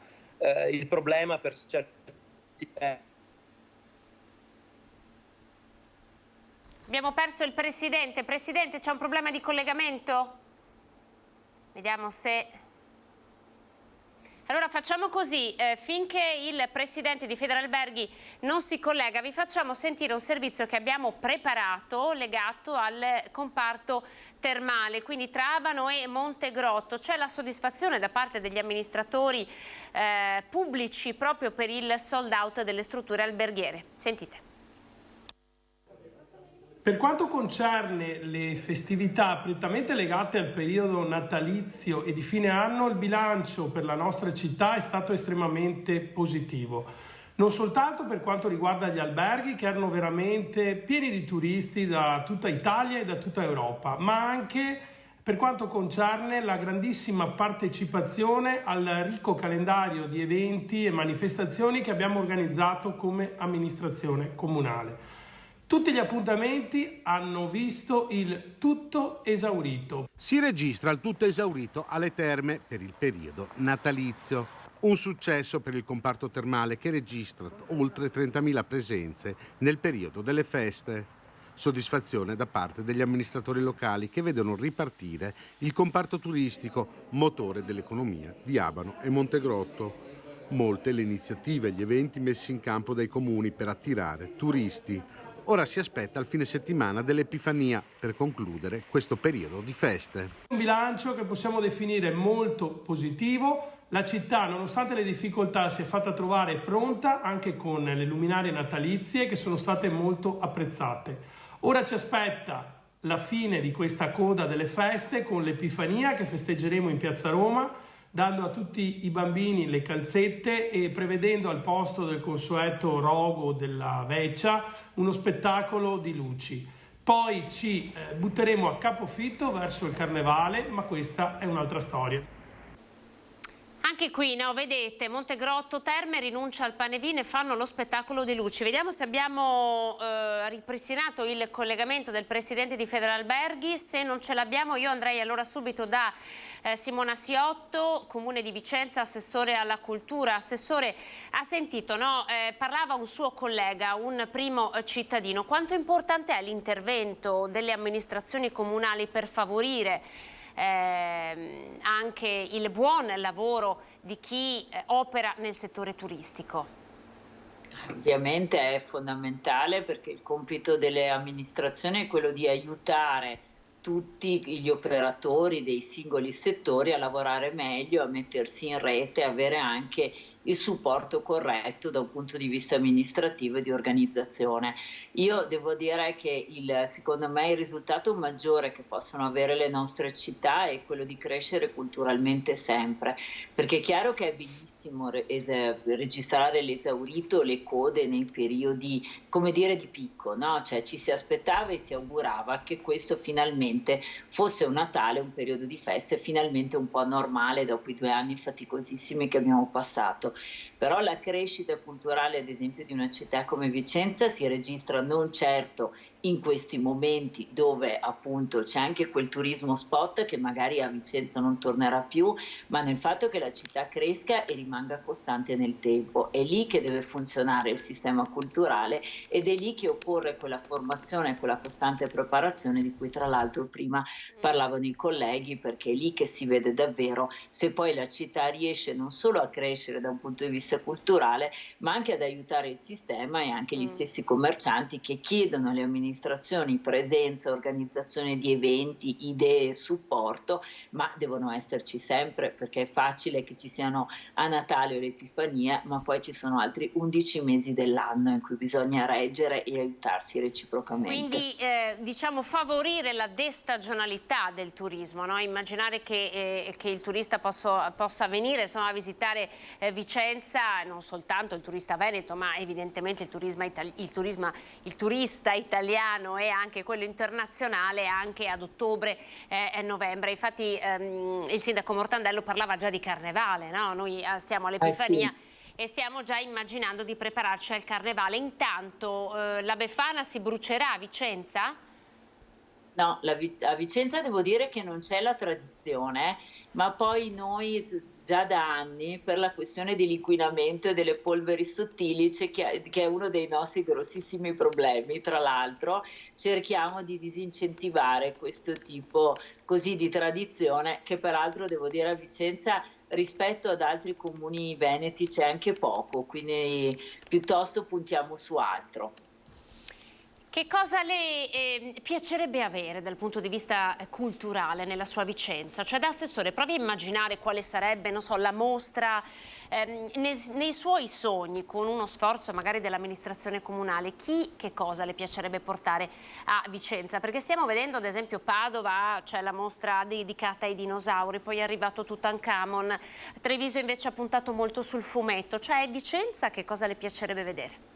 Il problema per certi Abbiamo perso il presidente. Presidente, c'è un problema di collegamento? Vediamo se... Allora facciamo così, finché il presidente di Federalberghi non si collega, vi facciamo sentire un servizio che abbiamo preparato legato al comparto termale, quindi tra Abano e Montegrotto. C'è la soddisfazione da parte degli amministratori pubblici proprio per il sold out delle strutture alberghiere. Sentite. Per quanto concerne le festività prettamente legate al periodo natalizio e di fine anno, il bilancio per la nostra città è stato estremamente positivo. Non soltanto per quanto riguarda gli alberghi, che erano veramente pieni di turisti da tutta Italia e da tutta Europa, ma anche per quanto concerne la grandissima partecipazione al ricco calendario di eventi e manifestazioni che abbiamo organizzato come amministrazione comunale. Tutti gli appuntamenti hanno visto il tutto esaurito. Si registra il tutto esaurito alle terme per il periodo natalizio. Un successo per il comparto termale che registra oltre 30.000 presenze nel periodo delle feste. Soddisfazione da parte degli amministratori locali che vedono ripartire il comparto turistico, motore dell'economia di Abano e Montegrotto. Molte le iniziative e gli eventi messi in campo dai comuni per attirare turisti. Ora si aspetta il fine settimana dell'Epifania per concludere questo periodo di feste. Un bilancio che possiamo definire molto positivo. La città, nonostante le difficoltà, si è fatta trovare pronta anche con le luminarie natalizie che sono state molto apprezzate. Ora ci aspetta la fine di questa coda delle feste con l'Epifania che festeggeremo in Piazza Roma, dando a tutti i bambini le calzette e prevedendo al posto del consueto rogo della veccia uno spettacolo di luci. Poi ci butteremo a capofitto verso il carnevale, ma questa è un'altra storia. Anche qui, no, vedete, Montegrotto Terme rinuncia al Panevino e fanno lo spettacolo di luci. Vediamo se abbiamo ripristinato il collegamento del presidente di Federalberghi. Se non ce l'abbiamo io andrei allora subito da Simona Siotto, Comune di Vicenza, assessore alla cultura. Assessore, ha sentito, no? Parlava un suo collega, un primo cittadino. Quanto importante è l'intervento delle amministrazioni comunali per favorire anche il buon lavoro di chi opera nel settore turistico? Ovviamente è fondamentale, perché il compito delle amministrazioni è quello di aiutare tutti gli operatori dei singoli settori a lavorare meglio, a mettersi in rete, avere anche il supporto corretto da un punto di vista amministrativo e di organizzazione. Io devo dire che secondo me il risultato maggiore che possono avere le nostre città è quello di crescere culturalmente sempre, perché è chiaro che è bellissimo registrare l'esaurito, le code nei periodi, come dire, di picco, no? Cioè ci si aspettava e si augurava che questo finalmente fosse un Natale, un periodo di feste finalmente un po' normale dopo i 2 anni faticosissimi che abbiamo passato. Però la crescita culturale, ad esempio, di una città come Vicenza si registra non certo in questi momenti dove appunto c'è anche quel turismo spot che magari a Vicenza non tornerà più, ma nel fatto che la città cresca e rimanga costante nel tempo. È lì che deve funzionare il sistema culturale ed è lì che occorre quella formazione e quella costante preparazione di cui tra l'altro prima parlavano i colleghi, perché è lì che si vede davvero se poi la città riesce non solo a crescere da un punto di vista culturale, ma anche ad aiutare il sistema e anche gli stessi commercianti che chiedono alle amministrazioni presenza, organizzazione di eventi, idee, supporto, ma devono esserci sempre, perché è facile che ci siano a Natale o l'Epifania, ma poi ci sono altri 11 mesi dell'anno in cui bisogna reggere e aiutarsi reciprocamente. Quindi diciamo favorire la destagionalità del turismo, no? Immaginare che il turista possa venire insomma, a visitare Vicenza, non soltanto il turista veneto, ma evidentemente il turista italiano e anche quello internazionale anche ad ottobre e novembre. Infatti il sindaco Mortandello parlava già di carnevale, no? Noi stiamo all'Epifania e stiamo già immaginando di prepararci al carnevale. Intanto la Befana si brucerà a Vicenza? No, a Vicenza devo dire che non c'è la tradizione, ma poi noi già da anni, per la questione dell'inquinamento e delle polveri sottili, che è uno dei nostri grossissimi problemi, tra l'altro, cerchiamo di disincentivare questo tipo così di tradizione, che peraltro devo dire a Vicenza rispetto ad altri comuni veneti c'è anche poco, quindi piuttosto puntiamo su altro. Che cosa le piacerebbe avere dal punto di vista culturale nella sua Vicenza? Cioè da assessore provi a immaginare quale sarebbe, non so, la mostra nei suoi sogni, con uno sforzo magari dell'amministrazione comunale. Che cosa le piacerebbe portare a Vicenza? Perché stiamo vedendo ad esempio Padova, c'è la mostra dedicata ai dinosauri, poi è arrivato Tutankhamon, Treviso invece ha puntato molto sul fumetto. Cioè Vicenza che cosa le piacerebbe vedere?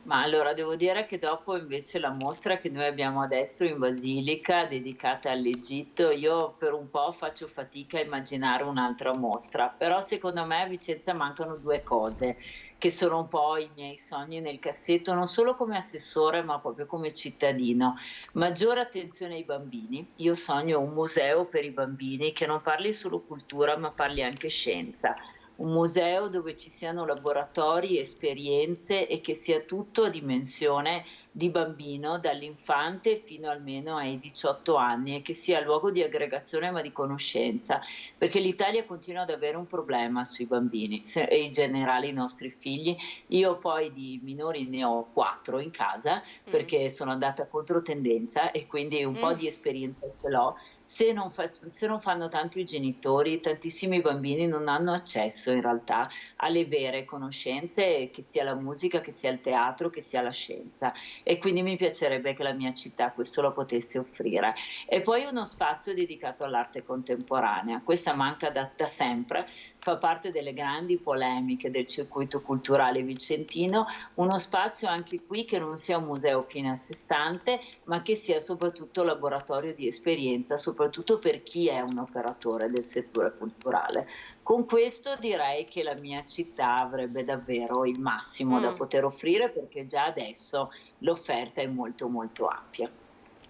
Ma allora devo dire che dopo invece la mostra che noi abbiamo adesso in Basilica dedicata all'Egitto, io per un po' faccio fatica a immaginare un'altra mostra, però secondo me a Vicenza mancano 2 cose che sono un po' i miei sogni nel cassetto, non solo come assessore ma proprio come cittadino. Maggiore attenzione ai bambini, io sogno un museo per i bambini che non parli solo cultura ma parli anche scienza. Un museo dove ci siano laboratori, esperienze e che sia tutto a dimensione di bambino, dall'infante fino almeno ai 18 anni, e che sia luogo di aggregazione ma di conoscenza, perché l'Italia continua ad avere un problema sui bambini e in generale i nostri figli. Io poi di minori ne ho 4 in casa perché sono andata contro tendenza e quindi un po' di esperienza ce l'ho. Se non fanno tanto i genitori, tantissimi bambini non hanno accesso in realtà alle vere conoscenze, che sia la musica, che sia il teatro, che sia la scienza, e quindi mi piacerebbe che la mia città questo lo potesse offrire. E poi uno spazio dedicato all'arte contemporanea, questa manca da sempre, fa parte delle grandi polemiche del circuito culturale vicentino, uno spazio anche qui che non sia un museo fine a sé stante, ma che sia soprattutto laboratorio di esperienza, soprattutto per chi è un operatore del settore culturale. Con questo direi che la mia città avrebbe davvero il massimo da poter offrire, perché già adesso l'offerta è molto molto ampia.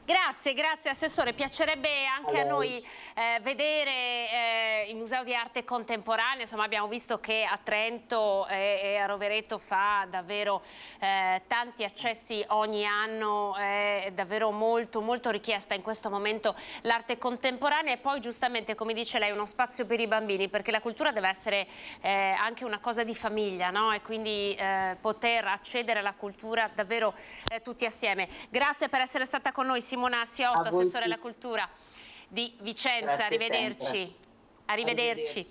Grazie Assessore, piacerebbe anche a noi vedere il Museo di Arte Contemporanea. Insomma, abbiamo visto che a Trento e a Rovereto fa davvero tanti accessi ogni anno, è davvero molto richiesta in questo momento l'arte contemporanea, e poi giustamente, come dice lei, uno spazio per i bambini, perché la cultura deve essere anche una cosa di famiglia, no? E quindi poter accedere alla cultura davvero tutti assieme. Grazie per essere stata con noi, Simona Siotto, Assessore alla Cultura di Vicenza. Grazie arrivederci. Arrivederci.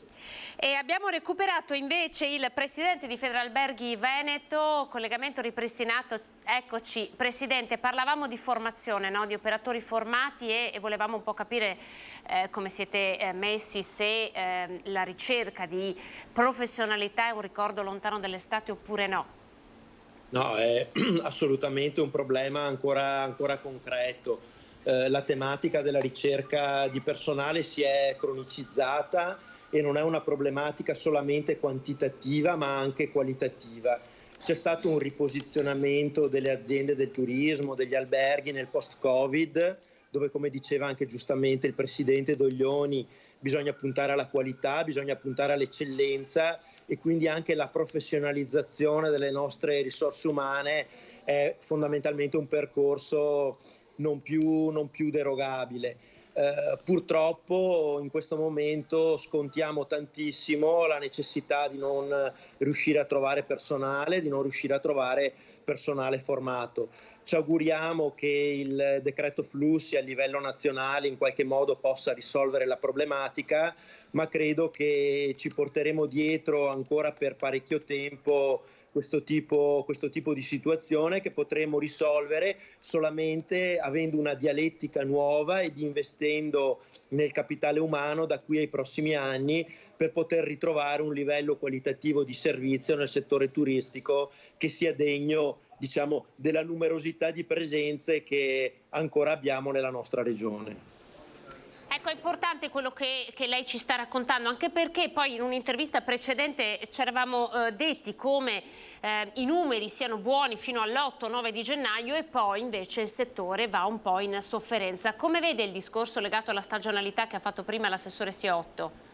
E abbiamo recuperato invece il Presidente di Federalberghi Veneto, collegamento ripristinato. Eccoci, Presidente, parlavamo di formazione, no? Di operatori formati e volevamo un po' capire come siete messi, se la ricerca di professionalità è un ricordo lontano dall'estate oppure no. No, è assolutamente un problema ancora concreto. La tematica della ricerca di personale si è cronicizzata e non è una problematica solamente quantitativa ma anche qualitativa. C'è stato un riposizionamento delle aziende del turismo, degli alberghi nel post-Covid, dove, come diceva anche giustamente il Presidente Doglioni, bisogna puntare alla qualità, bisogna puntare all'eccellenza, e quindi anche la professionalizzazione delle nostre risorse umane è fondamentalmente un percorso non più derogabile. Purtroppo in questo momento scontiamo tantissimo la necessità di non riuscire a trovare personale, di non riuscire a trovare personale formato. Ci auguriamo che il decreto flussi a livello nazionale in qualche modo possa risolvere la problematica, ma credo che ci porteremo dietro ancora per parecchio tempo questo tipo di situazione, che potremo risolvere solamente avendo una dialettica nuova ed investendo nel capitale umano da qui ai prossimi anni, per poter ritrovare un livello qualitativo di servizio nel settore turistico che sia degno, diciamo, della numerosità di presenze che ancora abbiamo nella nostra regione. Ecco, è importante quello che lei ci sta raccontando, anche perché poi in un'intervista precedente ci eravamo detti come i numeri siano buoni fino all'8-9 di gennaio e poi invece il settore va un po' in sofferenza. Come vede il discorso legato alla stagionalità che ha fatto prima l'assessore Siotto?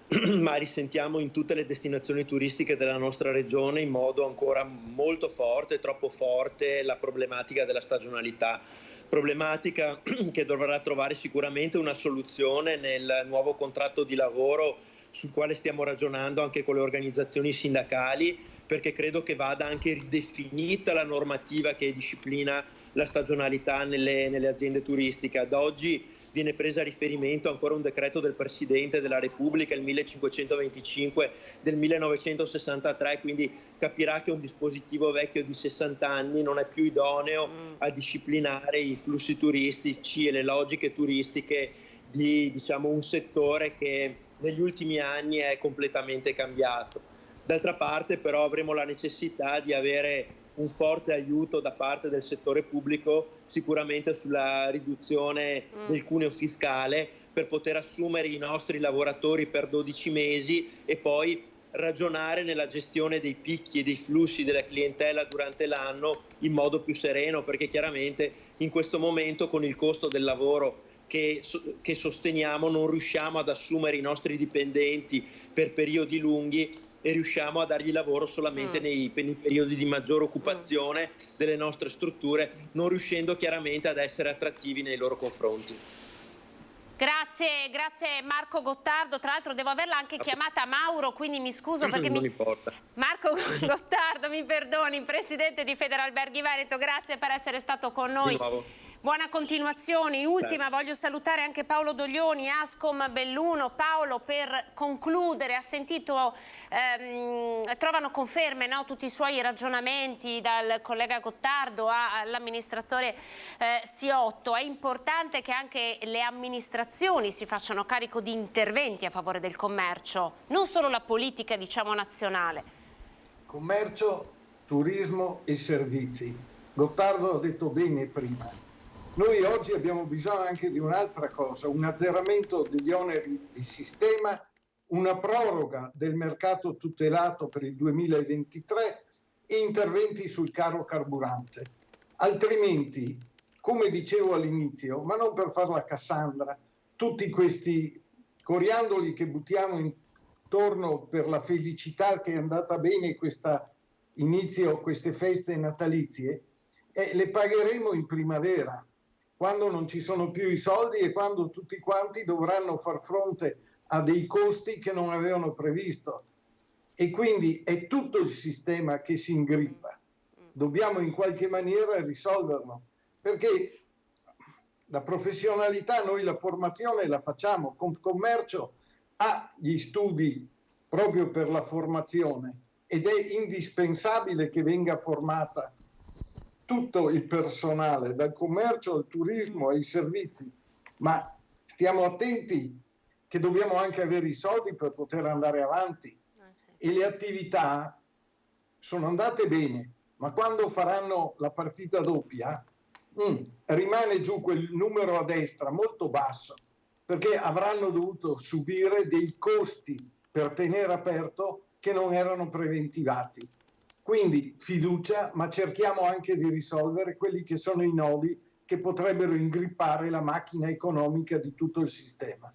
Ma risentiamo in tutte le destinazioni turistiche della nostra regione in modo ancora molto forte, troppo forte, la problematica della stagionalità. Problematica che dovrà trovare sicuramente una soluzione nel nuovo contratto di lavoro sul quale stiamo ragionando anche con le organizzazioni sindacali, perché credo che vada anche ridefinita la normativa che disciplina la stagionalità nelle aziende turistiche. Ad oggi viene presa a riferimento ancora un decreto del Presidente della Repubblica, il 1525 del 1963, quindi capirà che un dispositivo vecchio di 60 anni non è più idoneo a disciplinare i flussi turistici e le logiche turistiche di, diciamo, un settore che negli ultimi anni è completamente cambiato. D'altra parte però avremo la necessità di avere un forte aiuto da parte del settore pubblico sicuramente sulla riduzione del cuneo fiscale per poter assumere i nostri lavoratori per 12 mesi e poi ragionare nella gestione dei picchi e dei flussi della clientela durante l'anno in modo più sereno, perché chiaramente in questo momento con il costo del lavoro che sosteniamo non riusciamo ad assumere i nostri dipendenti per periodi lunghi e riusciamo a dargli lavoro solamente nei periodi di maggiore occupazione delle nostre strutture, non riuscendo chiaramente ad essere attrattivi nei loro confronti. Grazie Marco Gottardo, tra l'altro devo averla anche chiamata Mauro, quindi mi scuso perché non importa. Marco Gottardo, mi perdoni, Presidente di Federalberghi Veneto, grazie per essere stato con noi. Buona continuazione. In ultima voglio salutare anche Paolo Doglioni, Ascom Belluno. Paolo, per concludere, ha sentito, trovano conferme, no, tutti i suoi ragionamenti dal collega Gottardo all'amministratore Siotto. È importante che anche le amministrazioni si facciano carico di interventi a favore del commercio, non solo la politica, diciamo, nazionale. Commercio, turismo e servizi. Gottardo ha detto bene prima. Noi oggi abbiamo bisogno anche di un'altra cosa, un azzeramento degli oneri di sistema, una proroga del mercato tutelato per il 2023 e interventi sul caro carburante. Altrimenti come dicevo all'inizio, ma non per farla Cassandra, tutti questi coriandoli che buttiamo intorno per la felicità che è andata bene queste feste natalizie, le pagheremo in primavera, quando non ci sono più i soldi e quando tutti quanti dovranno far fronte a dei costi che non avevano previsto. E quindi è tutto il sistema che si ingrippa. Dobbiamo in qualche maniera risolverlo, perché la professionalità, noi la formazione la facciamo, Confcommercio ha gli studi proprio per la formazione ed è indispensabile che venga formata tutto il personale, dal commercio al turismo ai servizi, ma stiamo attenti che dobbiamo anche avere i soldi per poter andare avanti. E le attività sono andate bene, ma quando faranno la partita doppia rimane giù quel numero a destra molto basso, perché avranno dovuto subire dei costi per tenere aperto che non erano preventivati. Quindi fiducia, ma cerchiamo anche di risolvere quelli che sono i nodi che potrebbero ingrippare la macchina economica di tutto il sistema.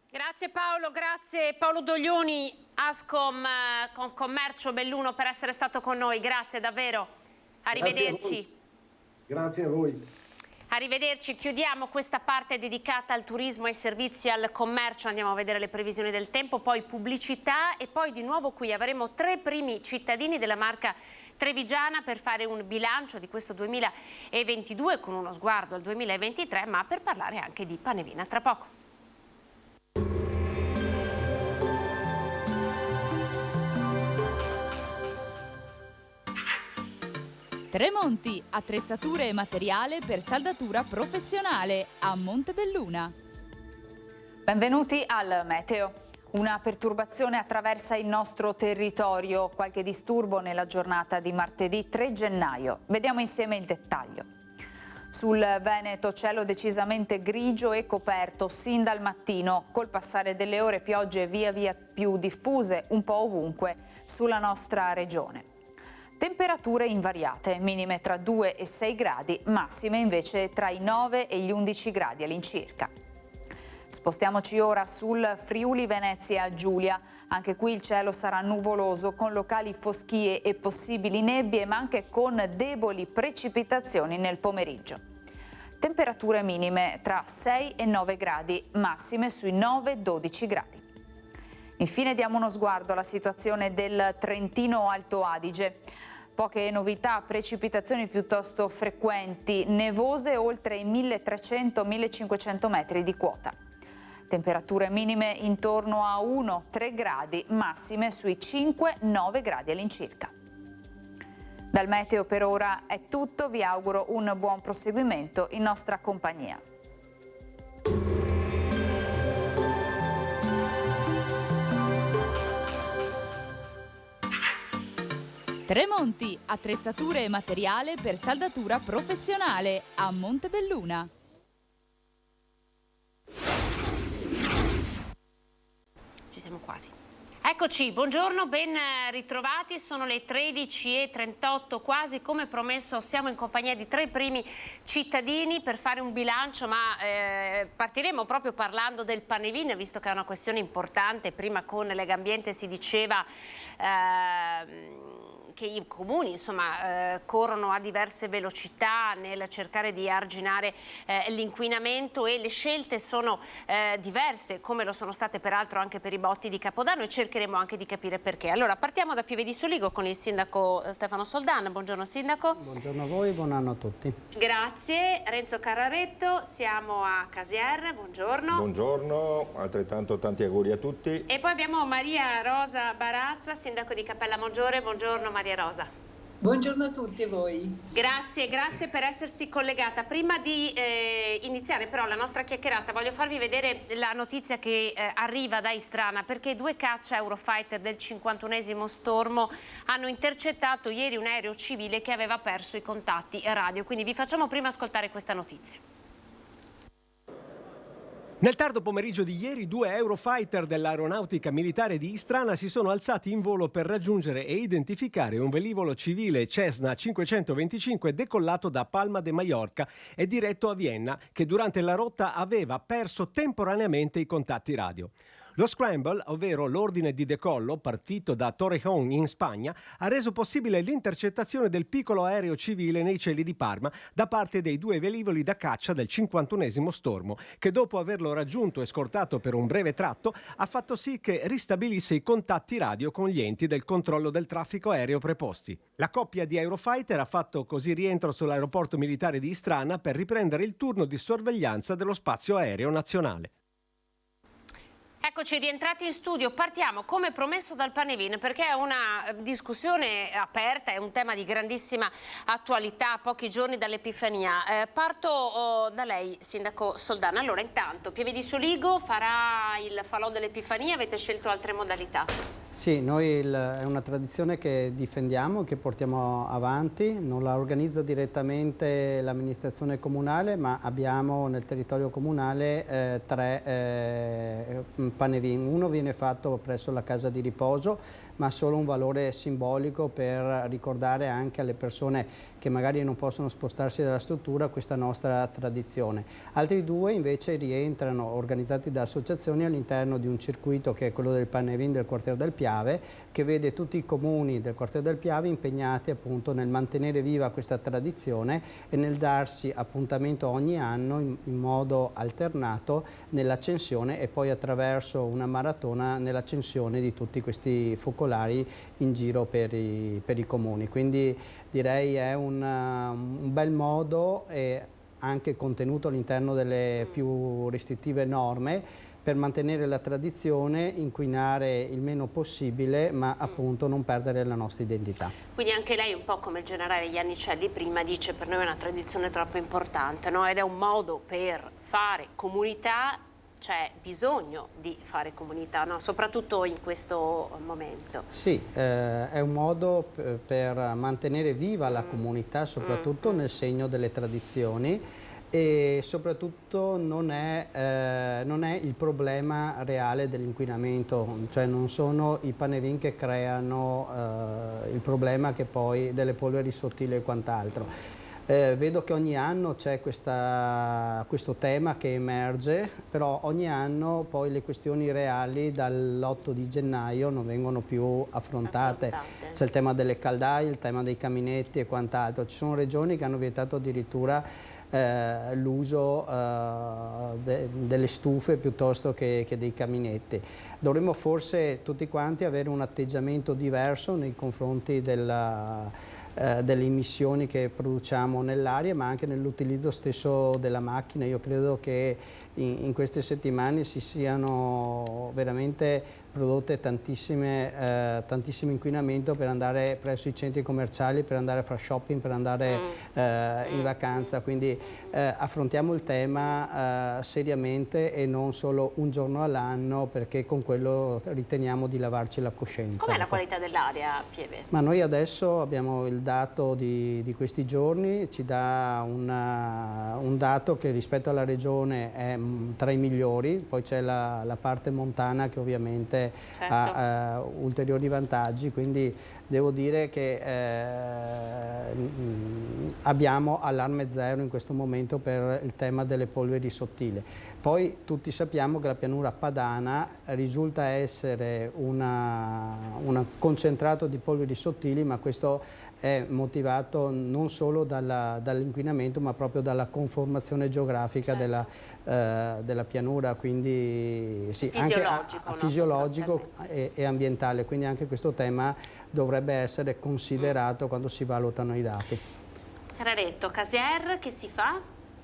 Grazie Paolo, grazie Paolo Doglioni, Ascom Confcommercio Belluno, per essere stato con noi, grazie davvero, arrivederci. Grazie a voi. Arrivederci, chiudiamo questa parte dedicata al turismo, ai servizi, al commercio, andiamo a vedere le previsioni del tempo, poi pubblicità e poi di nuovo qui avremo 3 primi cittadini della Marca trevigiana per fare un bilancio di questo 2022 con uno sguardo al 2023, ma per parlare anche di Panevina tra poco. Tremonti, attrezzature e materiale per saldatura professionale a Montebelluna. Benvenuti al meteo. Una perturbazione attraversa il nostro territorio, qualche disturbo nella giornata di martedì 3 gennaio. Vediamo insieme il dettaglio. Sul Veneto cielo decisamente grigio e coperto sin dal mattino, col passare delle ore piogge via via più diffuse un po' ovunque sulla nostra regione. Temperature invariate, minime tra 2 e 6 gradi, massime invece tra i 9 e gli 11 gradi all'incirca. Spostiamoci ora sul Friuli Venezia Giulia. Anche qui il cielo sarà nuvoloso con locali foschie e possibili nebbie, ma anche con deboli precipitazioni nel pomeriggio. Temperature minime tra 6 e 9 gradi, massime sui 9-12 gradi. Infine diamo uno sguardo alla situazione del Trentino Alto Adige. Poche novità, precipitazioni piuttosto frequenti, nevose oltre i 1300-1500 metri di quota. Temperature minime intorno a 1-3 gradi, massime sui 5-9 gradi all'incirca. Dal meteo per ora è tutto, vi auguro un buon proseguimento in nostra compagnia. Tremonti, attrezzature e materiale per saldatura professionale a Montebelluna. Ci siamo quasi. Eccoci, buongiorno, ben ritrovati, sono le 13:38 quasi, come promesso siamo in compagnia di 3 primi cittadini per fare un bilancio, ma partiremo proprio parlando del Panevin, visto che è una questione importante. Prima con Legambiente si diceva che i comuni insomma, corrono a diverse velocità nel cercare di arginare l'inquinamento e le scelte sono diverse, come lo sono state peraltro anche per i botti di Capodanno, e cercheremo anche di capire perché. Allora partiamo da Pieve di Soligo con il sindaco Stefano Soldan. Buongiorno sindaco. Buongiorno a voi, buon anno a tutti. Grazie. Renzo Carraretto, siamo a Casier, buongiorno. Buongiorno, altrettanto tanti auguri a tutti. E poi abbiamo Maria Rosa Barazza, sindaco di Cappella Maggiore. Buongiorno Maria Rosa. Buongiorno a tutti e voi. Grazie per essersi collegata. Prima di iniziare però la nostra chiacchierata voglio farvi vedere la notizia che arriva da Istrana, perché 2 caccia Eurofighter del 51esimo stormo hanno intercettato ieri un aereo civile che aveva perso i contatti radio, quindi vi facciamo prima ascoltare questa notizia. Nel tardo pomeriggio di ieri 2 Eurofighter dell'aeronautica militare di Istrana si sono alzati in volo per raggiungere e identificare un velivolo civile Cessna 525 decollato da Palma de Mallorca e diretto a Vienna, che durante la rotta aveva perso temporaneamente i contatti radio. Lo scramble, ovvero l'ordine di decollo, partito da Torrejón in Spagna, ha reso possibile l'intercettazione del piccolo aereo civile nei cieli di Parma da parte dei 2 velivoli da caccia del 51esimo Stormo, che dopo averlo raggiunto e scortato per un breve tratto ha fatto sì che ristabilisse i contatti radio con gli enti del controllo del traffico aereo preposti. La coppia di Eurofighter ha fatto così rientro sull'aeroporto militare di Istrana per riprendere il turno di sorveglianza dello spazio aereo nazionale. Eccoci rientrati in studio, partiamo come promesso dal Panevin perché è una discussione aperta, è un tema di grandissima attualità a pochi giorni dall'Epifania. Parto da lei, Sindaco Soldana. Allora intanto Pieve di Soligo farà il falò dell'Epifania, avete scelto altre modalità? Sì, noi è una tradizione che difendiamo, che portiamo avanti, non la organizza direttamente l'amministrazione comunale, ma abbiamo nel territorio comunale 3 Panevin. Uno viene fatto presso la casa di riposo, ma ha solo un valore simbolico per ricordare anche alle persone che magari non possono spostarsi dalla struttura questa nostra tradizione. Altri 2 invece rientrano organizzati da associazioni all'interno di un circuito che è quello del Panevin del quartiere del Piave, che vede tutti i comuni del quartiere del Piave impegnati appunto nel mantenere viva questa tradizione e nel darsi appuntamento ogni anno in modo alternato nell'accensione e poi attraverso una maratona nell'accensione di tutti questi focolari in giro per i comuni. Quindi direi è un bel modo e anche contenuto all'interno delle più restrittive norme per mantenere la tradizione, inquinare il meno possibile, ma appunto non perdere la nostra identità. Quindi anche lei, un po' come il generale Iannicelli prima, dice per noi è una tradizione troppo importante, no? Ed è un modo per fare comunità, c'è bisogno di fare comunità, no? Soprattutto in questo momento. Sì, è un modo per mantenere viva la comunità, soprattutto nel segno delle tradizioni, e soprattutto non è il problema reale dell'inquinamento, cioè non sono i Panevin che creano il problema che poi delle polveri sottili e quant'altro. Vedo che ogni anno c'è questo tema che emerge, però ogni anno poi le questioni reali dall'8 di gennaio non vengono più affrontate. C'è il tema delle caldaie, il tema dei caminetti e quant'altro. Ci sono regioni che hanno vietato addirittura l'uso delle stufe piuttosto che dei caminetti. Dovremmo forse tutti quanti avere un atteggiamento diverso nei confronti delle emissioni che produciamo nell'aria, ma anche nell'utilizzo stesso della macchina. Io credo che in queste settimane si siano veramente prodotte tantissimo inquinamento per andare presso i centri commerciali, per andare a fare shopping, per andare in vacanza. Quindi affrontiamo il tema seriamente e non solo un giorno all'anno, perché con quello riteniamo di lavarci la coscienza. Com'è la qualità dell'aria, Pieve? Ma noi adesso abbiamo il dato di questi giorni, ci dà un dato che rispetto alla regione è tra i migliori, poi c'è la parte montana che ovviamente ha ulteriori vantaggi, quindi devo dire che abbiamo allarme zero in questo momento per il tema delle polveri sottili. Poi tutti sappiamo che la pianura padana risulta essere un concentrato di polveri sottili, ma questo è motivato non solo dall'inquinamento, ma proprio dalla conformazione geografica della pianura, quindi sì, fisiologico, anche fisiologico e ambientale, quindi anche questo tema dovrebbe essere considerato quando si valutano i dati. Cararetto, Casier, che si fa?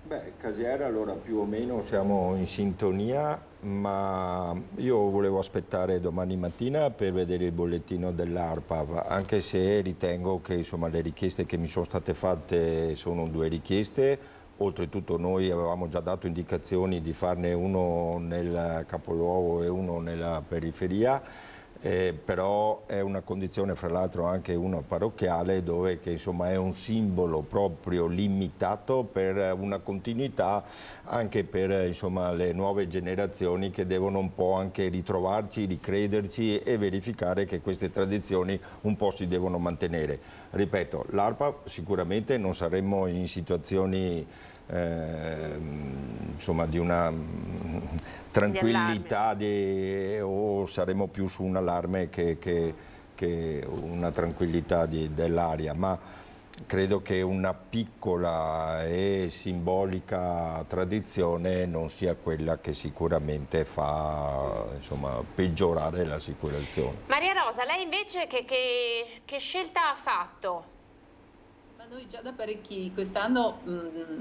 Beh, Casier allora più o meno siamo in sintonia, ma io volevo aspettare domani mattina per vedere il bollettino dell'ARPAV, anche se ritengo che insomma, le richieste che mi sono state fatte sono 2 richieste. Oltretutto noi avevamo già dato indicazioni di farne uno nel capoluogo e uno nella periferia. però è una condizione, fra l'altro anche una parrocchiale, dove che insomma è un simbolo proprio limitato per una continuità anche per insomma le nuove generazioni, che devono un po' anche ritrovarci, ricrederci e verificare che queste tradizioni un po' si devono mantenere. Ripeto, l'ARPA sicuramente non saremmo in situazioni insomma di una tranquillità o saremo più su un allarme che una tranquillità dell'aria, ma credo che una piccola e simbolica tradizione non sia quella che sicuramente fa insomma peggiorare la situazione. Maria Rosa, lei invece che scelta ha fatto? Noi già da parecchi quest'anno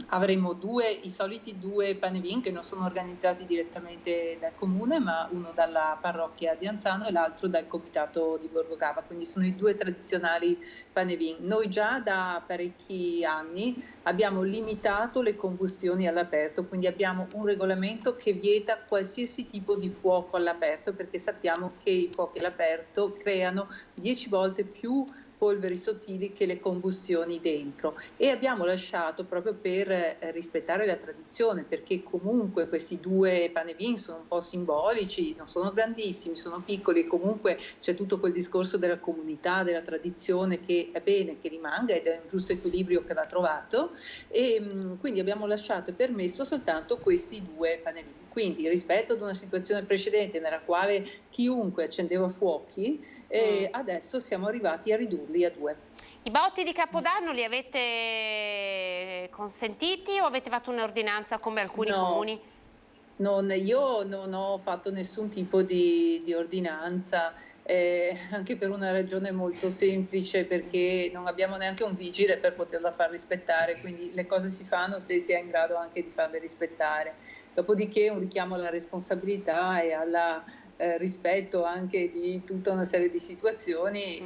avremo i soliti due panevin che non sono organizzati direttamente dal comune, ma uno dalla parrocchia di Anzano e l'altro dal comitato di Borgocava, quindi sono i due tradizionali panevin. Noi già da parecchi anni abbiamo limitato le combustioni all'aperto, quindi abbiamo un regolamento che vieta qualsiasi tipo di fuoco all'aperto, perché sappiamo che i fuochi all'aperto creano 10 volte più polveri sottili che le combustioni dentro, e abbiamo lasciato proprio per rispettare la tradizione, perché comunque questi due panevin sono un po' simbolici, non sono grandissimi, sono piccoli, comunque c'è tutto quel discorso della comunità, della tradizione, che è bene che rimanga ed è un giusto equilibrio che va trovato, e quindi abbiamo lasciato e permesso soltanto questi due panevin. Quindi rispetto ad una situazione precedente nella quale chiunque accendeva fuochi, adesso siamo arrivati a ridurli a 2. I botti di Capodanno li avete consentiti o avete fatto un'ordinanza come alcuni comuni? Io non ho fatto nessun tipo di ordinanza, anche per una ragione molto semplice, perché non abbiamo neanche un vigile per poterla far rispettare, quindi le cose si fanno se si è in grado anche di farle rispettare. Dopodiché un richiamo alla responsabilità e alla rispetto anche di tutta una serie di situazioni,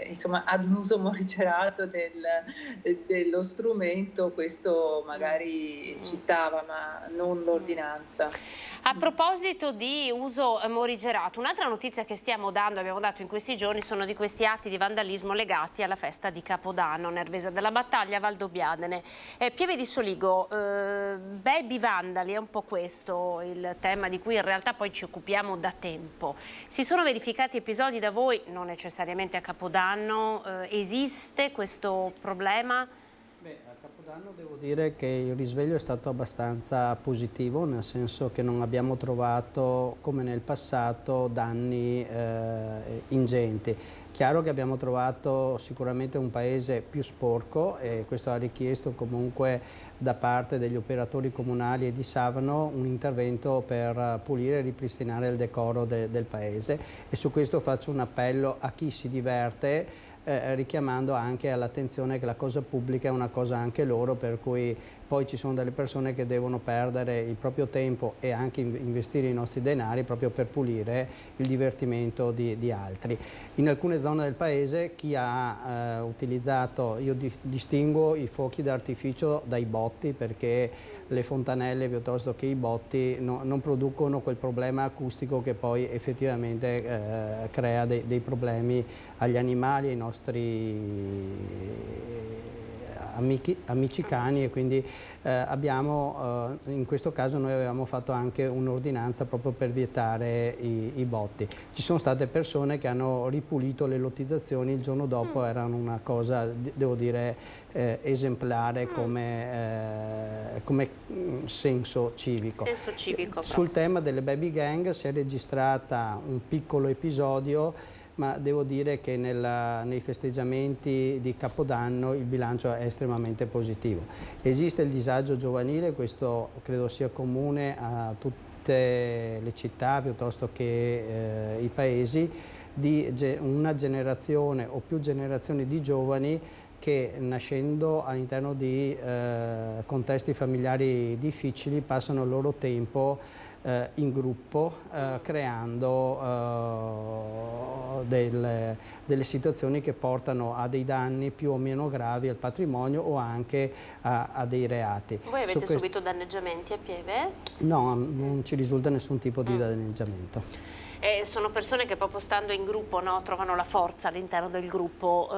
insomma ad un uso morigerato dello strumento, questo magari ci stava, ma non l'ordinanza. A proposito di uso morigerato, un'altra notizia che abbiamo dato in questi giorni, sono di questi atti di vandalismo legati alla festa di Capodanno, Nervesa della Battaglia, Valdobbiadene, Pieve di Soligo. Baby vandali, è un po' questo il tema di cui in realtà poi ci occupiamo da tempo. Si sono verificati episodi da voi, non necessariamente a Capodanno, esiste questo problema? Devo dire che il risveglio è stato abbastanza positivo, nel senso che non abbiamo trovato, come nel passato, danni ingenti. Chiaro che abbiamo trovato sicuramente un paese più sporco, e questo ha richiesto comunque da parte degli operatori comunali e di Savano un intervento per pulire e ripristinare il decoro del paese, e su questo faccio un appello a chi si diverte, richiamando anche all'attenzione che la cosa pubblica è una cosa anche loro, per cui poi ci sono delle persone che devono perdere il proprio tempo e anche investire i nostri denari proprio per pulire il divertimento di altri. In alcune zone del paese chi ha utilizzato, io distingo i fuochi d'artificio dai botti, perché le fontanelle piuttosto che i botti non producono quel problema acustico che poi effettivamente crea dei problemi agli animali, ai nostri amici cani, e quindi abbiamo, in questo caso noi avevamo fatto anche un'ordinanza proprio per vietare i botti. Ci sono state persone che hanno ripulito le lottizzazioni, il giorno dopo erano una cosa, devo dire, esemplare come senso civico. Sul tema delle baby gang si è registrata un piccolo episodio, ma devo dire che nei festeggiamenti di Capodanno il bilancio è estremamente positivo. Esiste il disagio giovanile, questo credo sia comune a tutte le città piuttosto che i paesi, di una generazione o più generazioni di giovani che, nascendo all'interno di contesti familiari difficili, passano il loro tempo in gruppo, creando delle situazioni che portano a dei danni più o meno gravi al patrimonio o anche a dei reati. Voi avete subito danneggiamenti a Pieve? No, non ci risulta nessun tipo di danneggiamento. sono persone che proprio stando in gruppo, no, trovano la forza all'interno del gruppo.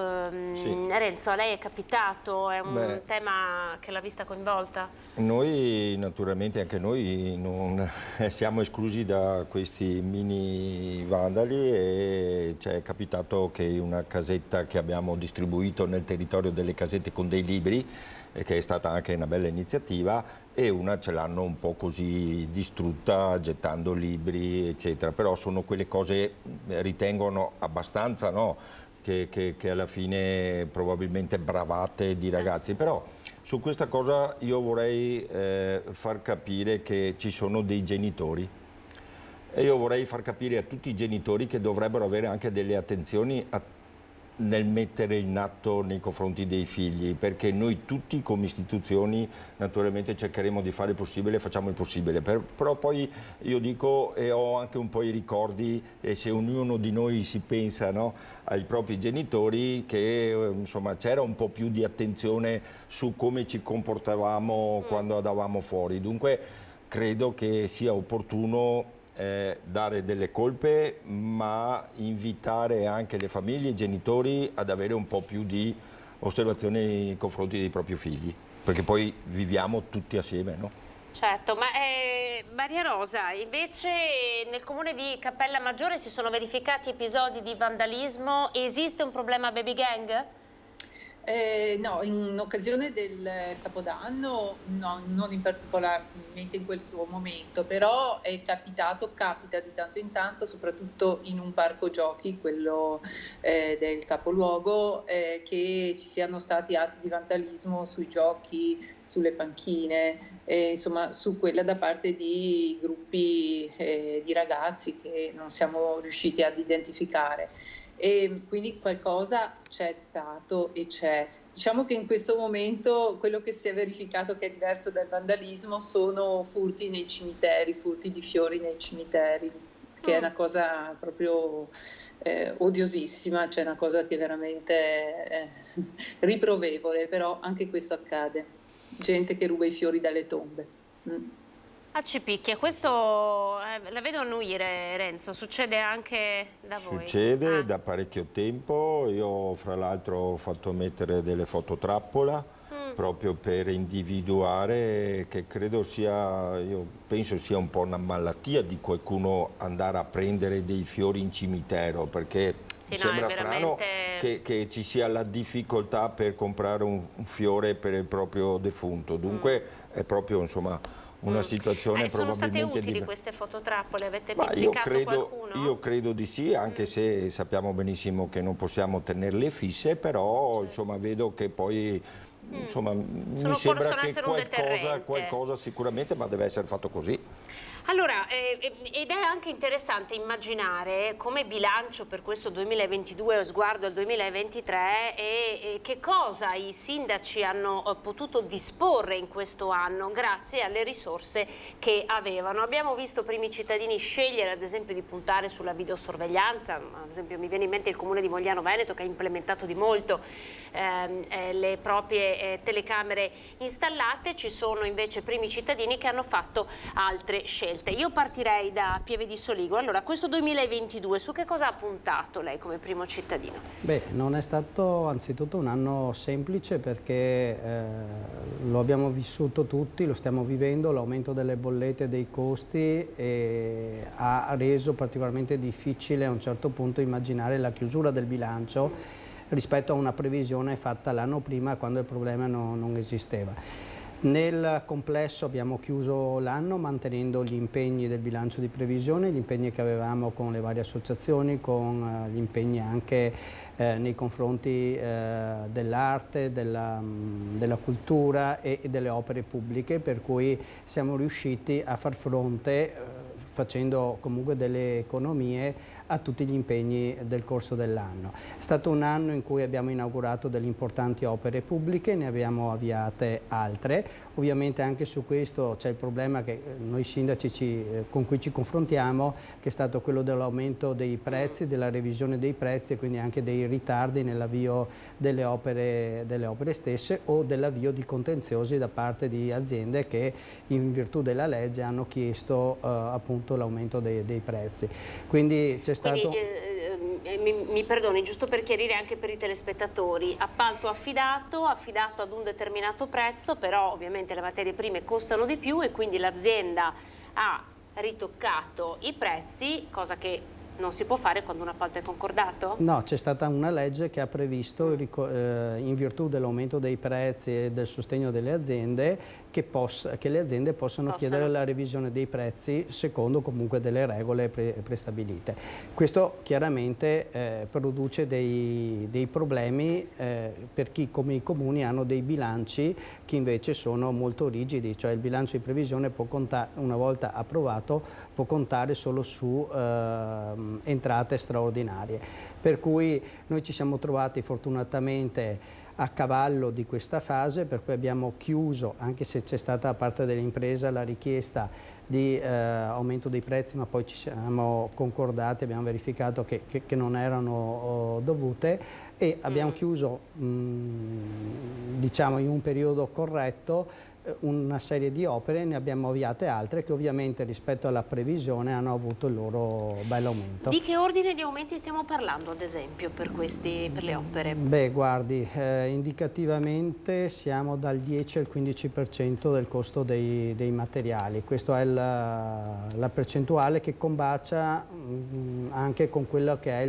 Sì. Renzo, a lei è capitato? È un tema che l'ha vista coinvolta? Noi naturalmente, anche noi non siamo esclusi da questi mini vandali e ci è capitato che una casetta che abbiamo distribuito nel territorio delle casette con dei libri, che è stata anche una bella iniziativa, e una ce l'hanno un po' così distrutta gettando libri eccetera, però sono quelle cose, ritengono abbastanza, no? Che alla fine probabilmente bravate di ragazzi, però su questa cosa io vorrei far capire che ci sono dei genitori e io vorrei far capire a tutti i genitori che dovrebbero avere anche delle attenzioni nel mettere in atto nei confronti dei figli, perché noi tutti come istituzioni naturalmente cercheremo di fare il possibile, facciamo il possibile, però poi io dico e ho anche un po' i ricordi, e se ognuno di noi si pensa, no, ai propri genitori, che insomma c'era un po' più di attenzione su come ci comportavamo quando andavamo fuori, dunque credo che sia opportuno dare delle colpe, ma invitare anche le famiglie e i genitori ad avere un po' più di osservazione nei confronti dei propri figli, perché poi viviamo tutti assieme, no? Certo, ma Maria Rosa, invece nel comune di Cappella Maggiore si sono verificati episodi di vandalismo, esiste un problema baby gang? No, in occasione del Capodanno no, non in particolarmente in quel suo momento, però capita di tanto in tanto, soprattutto in un parco giochi, quello del capoluogo, che ci siano stati atti di vandalismo sui giochi, sulle panchine, insomma su quella da parte di gruppi di ragazzi che non siamo riusciti ad identificare. E quindi qualcosa c'è stato e c'è. Diciamo che in questo momento quello che si è verificato che è diverso dal vandalismo sono furti nei cimiteri, furti di fiori nei cimiteri, che è una cosa proprio odiosissima, cioè una cosa che è veramente riprovevole, però anche questo accade. Gente che ruba i fiori dalle tombe. Ci picchia, questo la vedo annuire, Renzo, succede anche da voi? Succede da parecchio tempo, io fra l'altro ho fatto mettere delle fototrappola proprio per individuare, che credo sia, io penso sia un po' una malattia di qualcuno andare a prendere dei fiori in cimitero, perché mi sembra strano che ci sia la difficoltà per comprare un fiore per il proprio defunto, dunque è proprio insomma una situazione sono probabilmente state utili queste fototrappole? Avete pizzicato qualcuno? Io credo di sì, anche se sappiamo benissimo che non possiamo tenerle fisse, però insomma vedo che poi insomma mi sembra che qualcosa sicuramente, ma deve essere fatto così. Allora, ed è anche interessante immaginare come bilancio per questo 2022 o sguardo al 2023 e che cosa i sindaci hanno potuto disporre in questo anno grazie alle risorse che avevano. Abbiamo visto primi cittadini scegliere ad esempio di puntare sulla videosorveglianza, ad esempio mi viene in mente il comune di Mogliano Veneto che ha implementato di molto le proprie telecamere installate, ci sono invece primi cittadini che hanno fatto altre scelte. Io partirei da Pieve di Soligo. Allora, questo 2022, su che cosa ha puntato lei come primo cittadino? Beh, non è stato anzitutto un anno semplice perché lo abbiamo vissuto tutti, lo stiamo vivendo, l'aumento delle bollette e dei costi ha reso particolarmente difficile a un certo punto immaginare la chiusura del bilancio rispetto a una previsione fatta l'anno prima quando il problema non esisteva. Nel complesso abbiamo chiuso l'anno mantenendo gli impegni del bilancio di previsione, gli impegni che avevamo con le varie associazioni, con gli impegni anche nei confronti dell'arte, della cultura e delle opere pubbliche, per cui siamo riusciti a far fronte, facendo comunque delle economie, a tutti gli impegni del corso dell'anno. È stato un anno in cui abbiamo inaugurato delle importanti opere pubbliche, ne abbiamo avviate altre. Ovviamente anche su questo c'è il problema che noi sindaci con cui ci confrontiamo, che è stato quello dell'aumento dei prezzi, della revisione dei prezzi e quindi anche dei ritardi nell'avvio delle opere stesse o dell'avvio di contenziosi da parte di aziende che in virtù della legge hanno chiesto appunto molto l'aumento dei prezzi. Quindi c'è stato... Mi perdoni, giusto per chiarire anche per i telespettatori, appalto affidato ad un determinato prezzo, però ovviamente le materie prime costano di più e quindi l'azienda ha ritoccato i prezzi, cosa che non si può fare quando un appalto è concordato? No, c'è stata una legge che ha previsto, in virtù dell'aumento dei prezzi e del sostegno delle aziende, che le aziende possano chiedere la revisione dei prezzi secondo comunque delle regole prestabilite. Questo chiaramente produce dei problemi per chi, come i comuni, hanno dei bilanci che invece sono molto rigidi, cioè il bilancio di previsione può contare, una volta approvato, può contare solo su entrate straordinarie, per cui noi ci siamo trovati fortunatamente a cavallo di questa fase, per cui abbiamo chiuso, anche se c'è stata da parte dell'impresa la richiesta di aumento dei prezzi, ma poi ci siamo concordati, abbiamo verificato che non erano dovute e abbiamo chiuso diciamo in un periodo corretto una serie di opere, ne abbiamo avviate altre che ovviamente rispetto alla previsione hanno avuto il loro bello aumento. Di che ordine di aumenti stiamo parlando ad esempio per le opere? Beh, guardi, indicativamente siamo dal 10 al 15% del costo dei materiali, questa è la percentuale che combacia anche con quello che è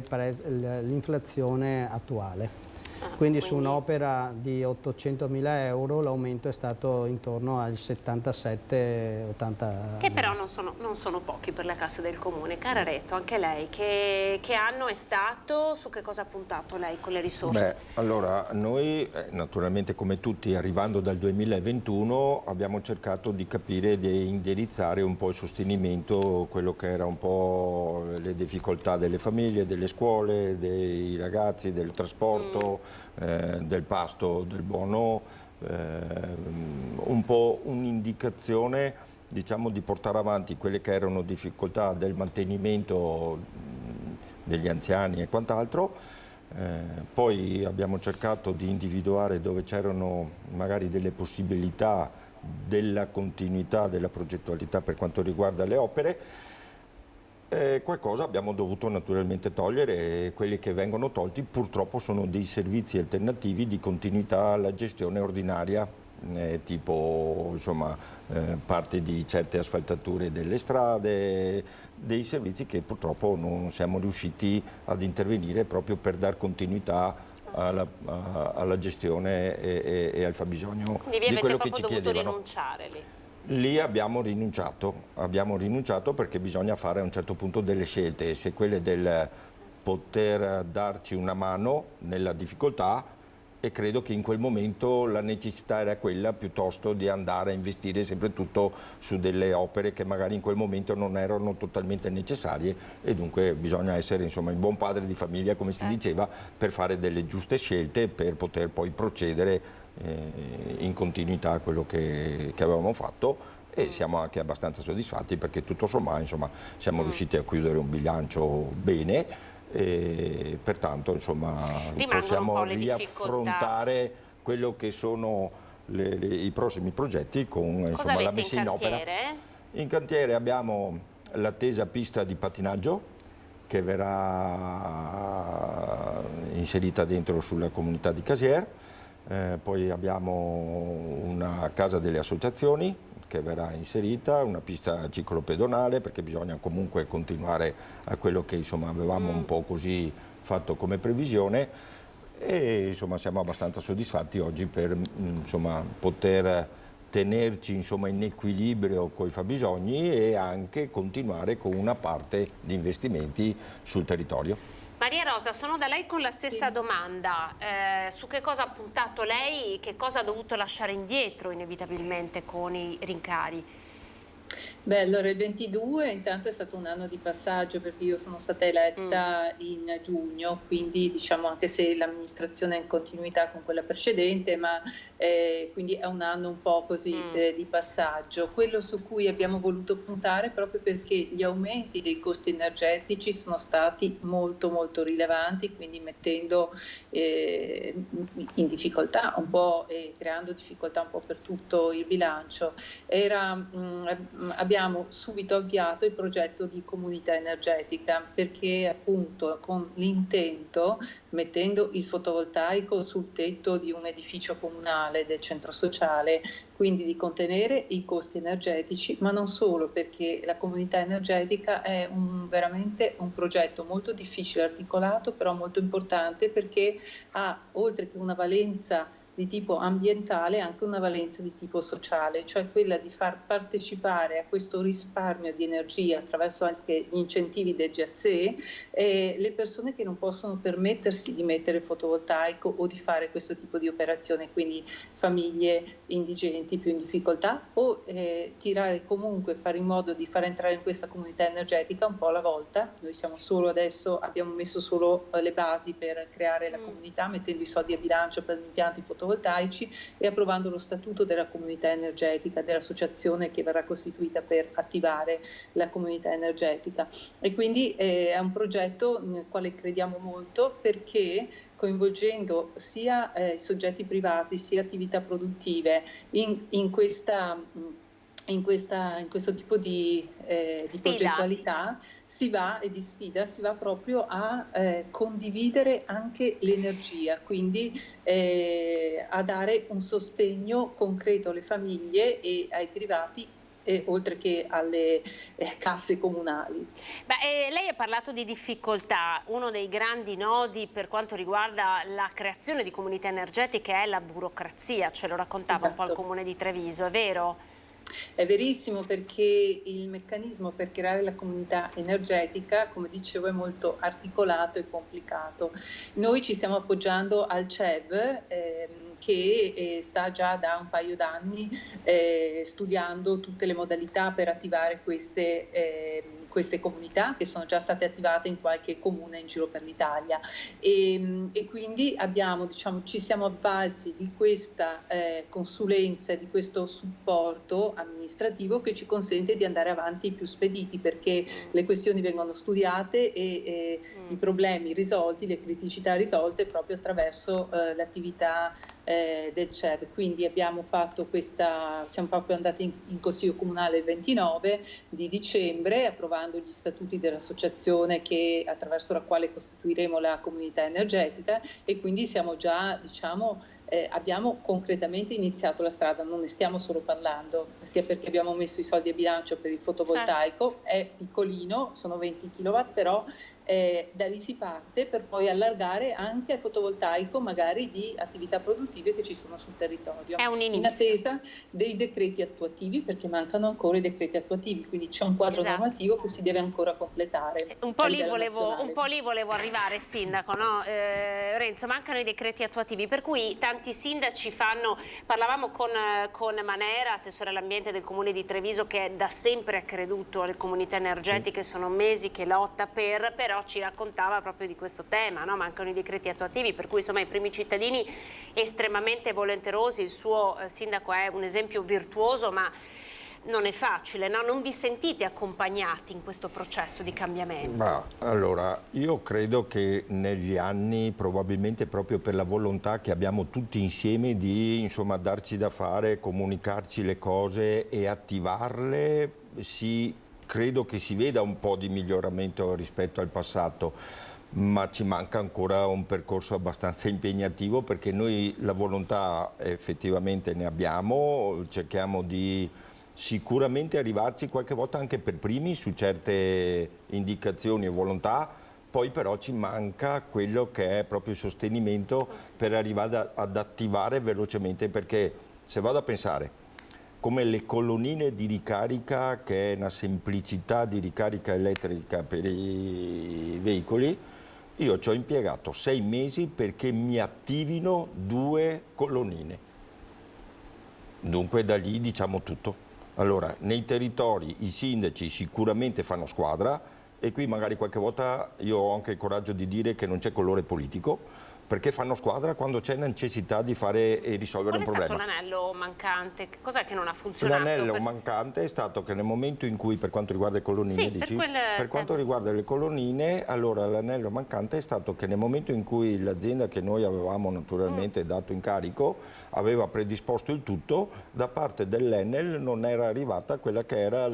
l'inflazione attuale. Quindi su un'opera di 800.000 euro l'aumento è stato intorno ai 77-80. Che però non sono pochi per la cassa del comune. Cara Reto, anche lei, che anno è stato? Su che cosa ha puntato lei con le risorse? Beh, allora noi naturalmente come tutti arrivando dal 2021 abbiamo cercato di capire e di indirizzare un po' il sostenimento, quello che era un po' le difficoltà delle famiglie, delle scuole, dei ragazzi, del trasporto, del pasto, del buono, un po' un'indicazione, diciamo, di portare avanti quelle che erano difficoltà del mantenimento degli anziani e quant'altro. Poi abbiamo cercato di individuare dove c'erano magari delle possibilità della continuità della progettualità per quanto riguarda le opere. Qualcosa abbiamo dovuto naturalmente togliere e quelli che vengono tolti purtroppo sono dei servizi alternativi di continuità alla gestione ordinaria, tipo insomma, parte di certe asfaltature delle strade, dei servizi che purtroppo non siamo riusciti ad intervenire proprio per dar continuità alla gestione e al fabbisogno di quello che ci chiedevano. Quindi vi avete proprio dovuto rinunciare lì? Lì abbiamo rinunciato perché bisogna fare a un certo punto delle scelte e se quelle del poter darci una mano nella difficoltà, e credo che in quel momento la necessità era quella piuttosto di andare a investire sempre tutto su delle opere che magari in quel momento non erano totalmente necessarie e dunque bisogna essere insomma il buon padre di famiglia, come si diceva, per fare delle giuste scelte per poter poi procedere in continuità a quello che avevamo fatto e siamo anche abbastanza soddisfatti perché tutto sommato insomma, siamo riusciti a chiudere un bilancio bene e pertanto insomma, possiamo riaffrontare quello che sono i prossimi progetti con insomma, la messa in opera. In cantiere abbiamo l'attesa pista di pattinaggio che verrà inserita dentro sulla comunità di Casier. Poi abbiamo una casa delle associazioni che verrà inserita, una pista ciclopedonale perché bisogna comunque continuare a quello che insomma, avevamo un po' così fatto come previsione e insomma, siamo abbastanza soddisfatti oggi per insomma, poter tenerci insomma, in equilibrio con i fabbisogni e anche continuare con una parte di investimenti sul territorio. Maria Rosa, sono da lei con la stessa domanda. Su che cosa ha puntato lei, che cosa ha dovuto lasciare indietro inevitabilmente con i rincari? Beh, allora il 22 intanto è stato un anno di passaggio perché io sono stata eletta in giugno, quindi diciamo anche se l'amministrazione è in continuità con quella precedente, ma quindi è un anno un po' così di passaggio. Quello su cui abbiamo voluto puntare proprio perché gli aumenti dei costi energetici sono stati molto molto rilevanti, quindi mettendo in difficoltà un po' e creando difficoltà un po' per tutto il bilancio. abbiamo subito avviato il progetto di comunità energetica, perché appunto con l'intento, mettendo il fotovoltaico sul tetto di un edificio comunale del centro sociale, quindi di contenere i costi energetici, ma non solo, perché la comunità energetica è veramente un progetto molto difficile, articolato, però molto importante, perché ha, oltre che una valenza di tipo ambientale, anche una valenza di tipo sociale, cioè quella di far partecipare a questo risparmio di energia attraverso anche gli incentivi del GSE le persone che non possono permettersi di mettere il fotovoltaico o di fare questo tipo di operazione, quindi famiglie indigenti più in difficoltà, o tirare comunque, fare in modo di far entrare in questa comunità energetica un po' alla volta. Noi siamo solo adesso, abbiamo messo solo le basi per creare la comunità, mettendo i soldi a bilancio per gli impianti fotovoltaici e approvando lo statuto della comunità energetica, dell'associazione che verrà costituita per attivare la comunità energetica. E quindi è un progetto nel quale crediamo molto, perché coinvolgendo sia i soggetti privati sia attività produttive in questo tipo di progettualità, si va proprio a condividere anche l'energia, quindi a dare un sostegno concreto alle famiglie e ai privati, oltre che alle casse comunali. Lei ha parlato di difficoltà. Uno dei grandi nodi per quanto riguarda la creazione di comunità energetiche è la burocrazia, ce lo raccontava un po' il Comune di Treviso, è vero? È verissimo, perché il meccanismo per creare la comunità energetica, come dicevo, è molto articolato e complicato. Noi ci stiamo appoggiando al CEV, che sta già da un paio d'anni studiando tutte le modalità per attivare queste comunità, che sono già state attivate in qualche comune in giro per l'Italia, e quindi ci siamo avvalsi di questa consulenza, di questo supporto amministrativo che ci consente di andare avanti più spediti, perché le questioni vengono studiate e i problemi risolti, le criticità risolte proprio attraverso l'attività del CEV. Quindi siamo proprio andati in Consiglio Comunale il 29 di dicembre, approvando gli statuti dell'associazione attraverso la quale costituiremo la comunità energetica, e quindi siamo già, abbiamo concretamente iniziato la strada, non ne stiamo solo parlando, sia perché abbiamo messo i soldi a bilancio per il fotovoltaico, è piccolino, sono 20 kW, però da lì si parte per poi allargare anche al fotovoltaico, magari di attività produttive che ci sono sul territorio. È un inizio. In attesa dei decreti attuativi, perché mancano ancora i decreti attuativi, quindi c'è un quadro normativo che si deve ancora completare. Un po' lì volevo arrivare, Sindaco, no? Renzo, mancano i decreti attuativi, per cui tanti sindaci parlavamo con Manera, assessore all'ambiente del Comune di Treviso, che da sempre ha creduto alle comunità energetiche, sono mesi che lotta però ci raccontava proprio di questo tema, no? Mancano i decreti attuativi, per cui insomma i primi cittadini estremamente volenterosi. Il suo sindaco è un esempio virtuoso, ma non è facile, no? Non vi sentite accompagnati in questo processo di cambiamento? Allora, io credo che negli anni, probabilmente proprio per la volontà che abbiamo tutti insieme di darci da fare, comunicarci le cose e attivarle, credo che si veda un po' di miglioramento rispetto al passato, ma ci manca ancora un percorso abbastanza impegnativo, perché noi la volontà effettivamente ne abbiamo, cerchiamo di sicuramente arrivarci qualche volta anche per primi su certe indicazioni e volontà, poi però ci manca quello che è proprio il sostenimento per arrivare ad attivare velocemente, perché se vado a pensare come le colonnine di ricarica, che è una semplicità di ricarica elettrica per i veicoli, io ci ho impiegato 6 mesi perché mi attivino 2 colonnine. Dunque da lì diciamo tutto. Allora, nei territori i sindaci sicuramente fanno squadra, e qui magari qualche volta io ho anche il coraggio di dire che non c'è colore politico, perché fanno squadra quando c'è necessità di fare e risolvere un problema. Qual è stato l'anello mancante? Cos'è che non ha funzionato? L'anello mancante è stato che nel momento in cui, per quanto riguarda le colonnine, sì, dici? per quanto riguarda le colonnine, allora l'anello mancante è stato che nel momento in cui l'azienda che noi avevamo naturalmente dato in carico aveva predisposto il tutto, da parte dell'Enel non era arrivata quella che era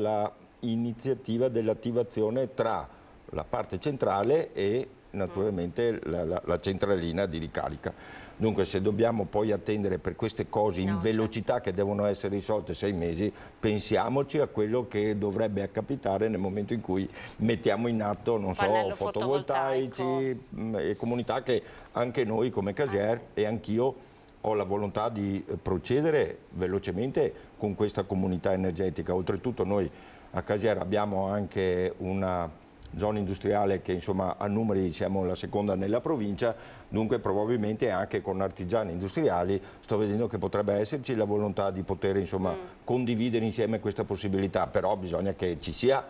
l'iniziativa dell'attivazione tra la parte centrale e naturalmente la centralina di ricarica. Dunque se dobbiamo poi attendere per queste cose in velocità che devono essere risolte 6 mesi, pensiamoci a quello che dovrebbe capitare nel momento in cui mettiamo in atto, non so, fotovoltaici e comunità che anche noi come Casier e anch'io ho la volontà di procedere velocemente con questa comunità energetica. Oltretutto noi a Casier abbiamo anche una zona industriale che insomma a numeri siamo la seconda nella provincia, dunque probabilmente anche con artigiani industriali sto vedendo che potrebbe esserci la volontà di poter insomma condividere insieme questa possibilità, però bisogna che ci sia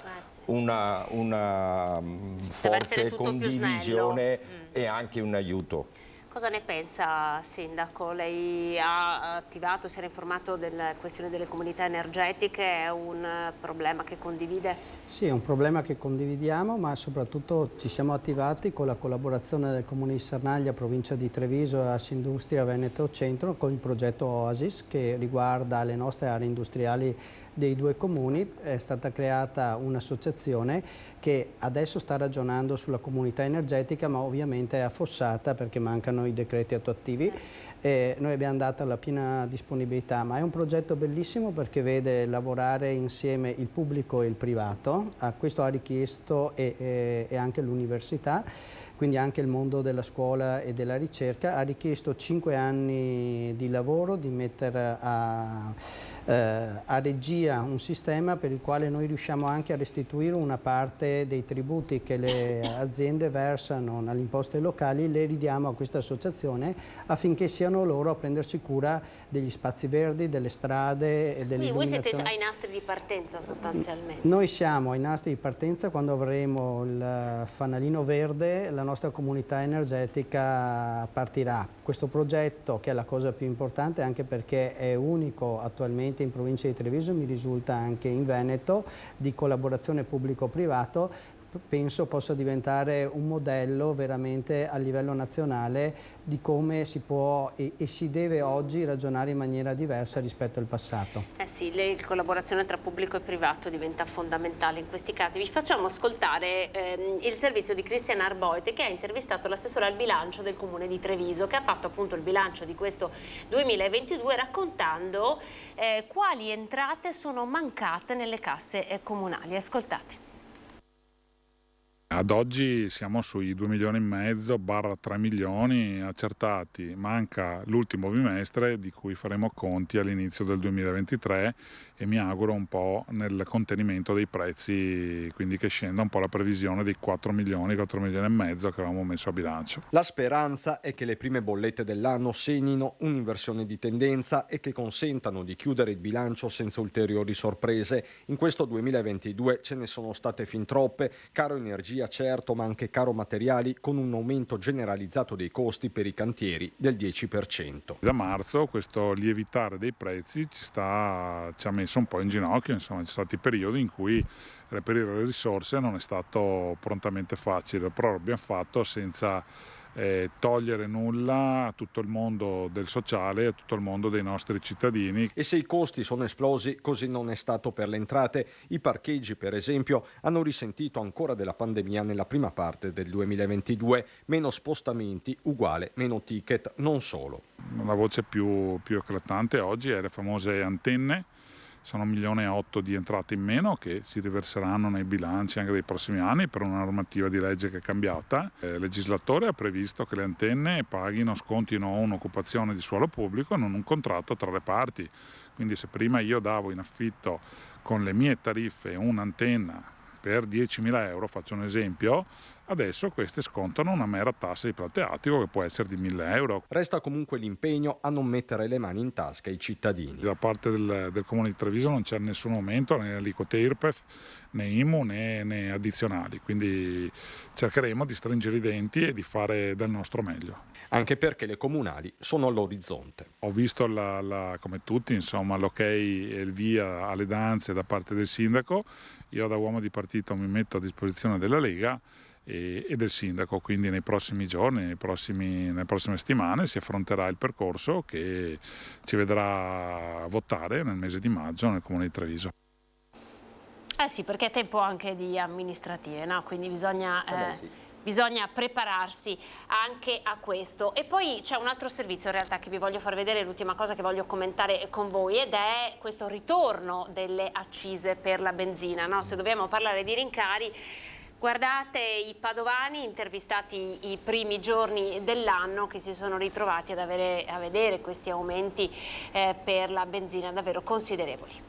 una forte condivisione e anche un aiuto. Cosa ne pensa, Sindaco? Lei ha attivato, si era informato della questione delle comunità energetiche, è un problema che condivide? Sì, è un problema che condividiamo, ma soprattutto ci siamo attivati con la collaborazione del Comune di Sernaglia, provincia di Treviso e Assindustria Veneto Centro con il progetto Oasis che riguarda le nostre aree industriali dei due comuni. È stata creata un'associazione che adesso sta ragionando sulla comunità energetica, ma ovviamente è affossata perché mancano i decreti attuativi. Noi abbiamo dato la piena disponibilità, ma è un progetto bellissimo perché vede lavorare insieme il pubblico e il privato. Questo ha richiesto e anche l'università, quindi anche il mondo della scuola e della ricerca, ha richiesto 5 anni di lavoro, di mettere a regia un sistema per il quale noi riusciamo anche a restituire una parte dei tributi che le aziende versano alle imposte locali, le ridiamo a questa associazione affinché siano loro a prendersi cura degli spazi verdi, delle strade e dell'illuminazione. Quindi voi siete ai nastri di partenza sostanzialmente? Noi siamo ai nastri di partenza. Quando avremo il fanalino verde la nostra comunità energetica partirà. Questo progetto, che è la cosa più importante anche perché è unico attualmente in provincia di Treviso, mi risulta anche in Veneto, di collaborazione pubblico-privato, penso possa diventare un modello veramente a livello nazionale di come si può e si deve oggi ragionare in maniera diversa rispetto al passato. Sì, la collaborazione tra pubblico e privato diventa fondamentale in questi casi. Vi facciamo ascoltare il servizio di Christian Arboit, che ha intervistato l'assessore al bilancio del Comune di Treviso, che ha fatto appunto il bilancio di questo 2022 raccontando quali entrate sono mancate nelle casse comunali. Ascoltate. Ad oggi siamo sui 2,5 milioni / 3 milioni accertati, manca l'ultimo bimestre di cui faremo conti all'inizio del 2023 e mi auguro un po' nel contenimento dei prezzi, quindi che scenda un po' la previsione dei 4 milioni che avevamo messo a bilancio. La speranza è che le prime bollette dell'anno segnino un'inversione di tendenza e che consentano di chiudere il bilancio senza ulteriori sorprese. In questo 2022 ce ne sono state fin troppe, caro energia certo, ma anche caro materiali, con un aumento generalizzato dei costi per i cantieri del 10%. Da marzo questo lievitare dei prezzi ci ha messo un po' in ginocchio, insomma ci sono stati periodi in cui reperire le risorse non è stato prontamente facile, però l'abbiamo fatto senza togliere nulla a tutto il mondo del sociale e a tutto il mondo dei nostri cittadini. E se i costi sono esplosi, così non è stato per le entrate. I parcheggi, per esempio, hanno risentito ancora della pandemia nella prima parte del 2022. Meno spostamenti, uguale, meno ticket, non solo. La voce più eclatante oggi è le famose antenne. Sono 1,8 milioni di entrate in meno che si riverseranno nei bilanci anche dei prossimi anni per una normativa di legge che è cambiata. Il legislatore ha previsto che le antenne scontino un'occupazione di suolo pubblico e non un contratto tra le parti. Quindi se prima io davo in affitto con le mie tariffe un'antenna per 10.000 euro, faccio un esempio, Adesso queste scontano una mera tassa di plateatico che può essere di 1.000 euro. Resta comunque l'impegno a non mettere le mani in tasca ai cittadini. Da parte del Comune di Treviso non c'è nessun aumento né aliquote IRPEF, né IMU né addizionali, quindi cercheremo di stringere i denti e di fare del nostro meglio. Anche perché le comunali sono all'orizzonte. Ho visto come tutti, insomma, l'ok e il via alle danze da parte del sindaco. Io da uomo di partito mi metto a disposizione della Lega e del sindaco, quindi nei prossimi giorni, nelle prossime settimane si affronterà il percorso che ci vedrà votare nel mese di maggio nel Comune di Treviso. Sì, perché è tempo anche di amministrative, no? Quindi bisogna prepararsi anche a questo. E poi c'è un altro servizio in realtà che vi voglio far vedere, l'ultima cosa che voglio commentare con voi, ed è questo ritorno delle accise per la benzina, no? Se dobbiamo parlare di rincari, guardate i padovani intervistati i primi giorni dell'anno che si sono ritrovati a vedere questi aumenti per la benzina davvero considerevoli.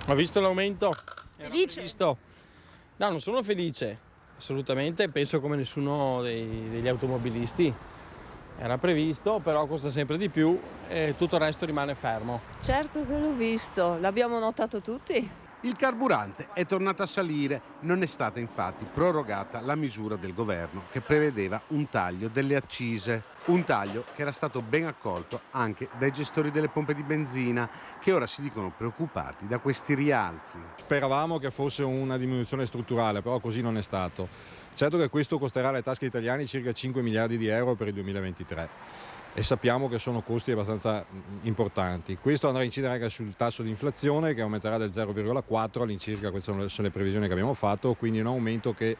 Ho visto l'aumento? Felice? No, non sono felice, assolutamente, penso come nessuno degli automobilisti. Era previsto, però costa sempre di più e tutto il resto rimane fermo. Certo che l'ho visto, l'abbiamo notato tutti. Il carburante è tornato a salire, non è stata infatti prorogata la misura del governo che prevedeva un taglio delle accise, un taglio che era stato ben accolto anche dai gestori delle pompe di benzina che ora si dicono preoccupati da questi rialzi. Speravamo che fosse una diminuzione strutturale, però così non è stato. Certo che questo costerà alle tasche italiane circa 5 miliardi di euro per il 2023. E sappiamo che sono costi abbastanza importanti. Questo andrà a incidere anche sul tasso di inflazione che aumenterà del 0,4 all'incirca, queste sono le previsioni che abbiamo fatto, quindi un aumento che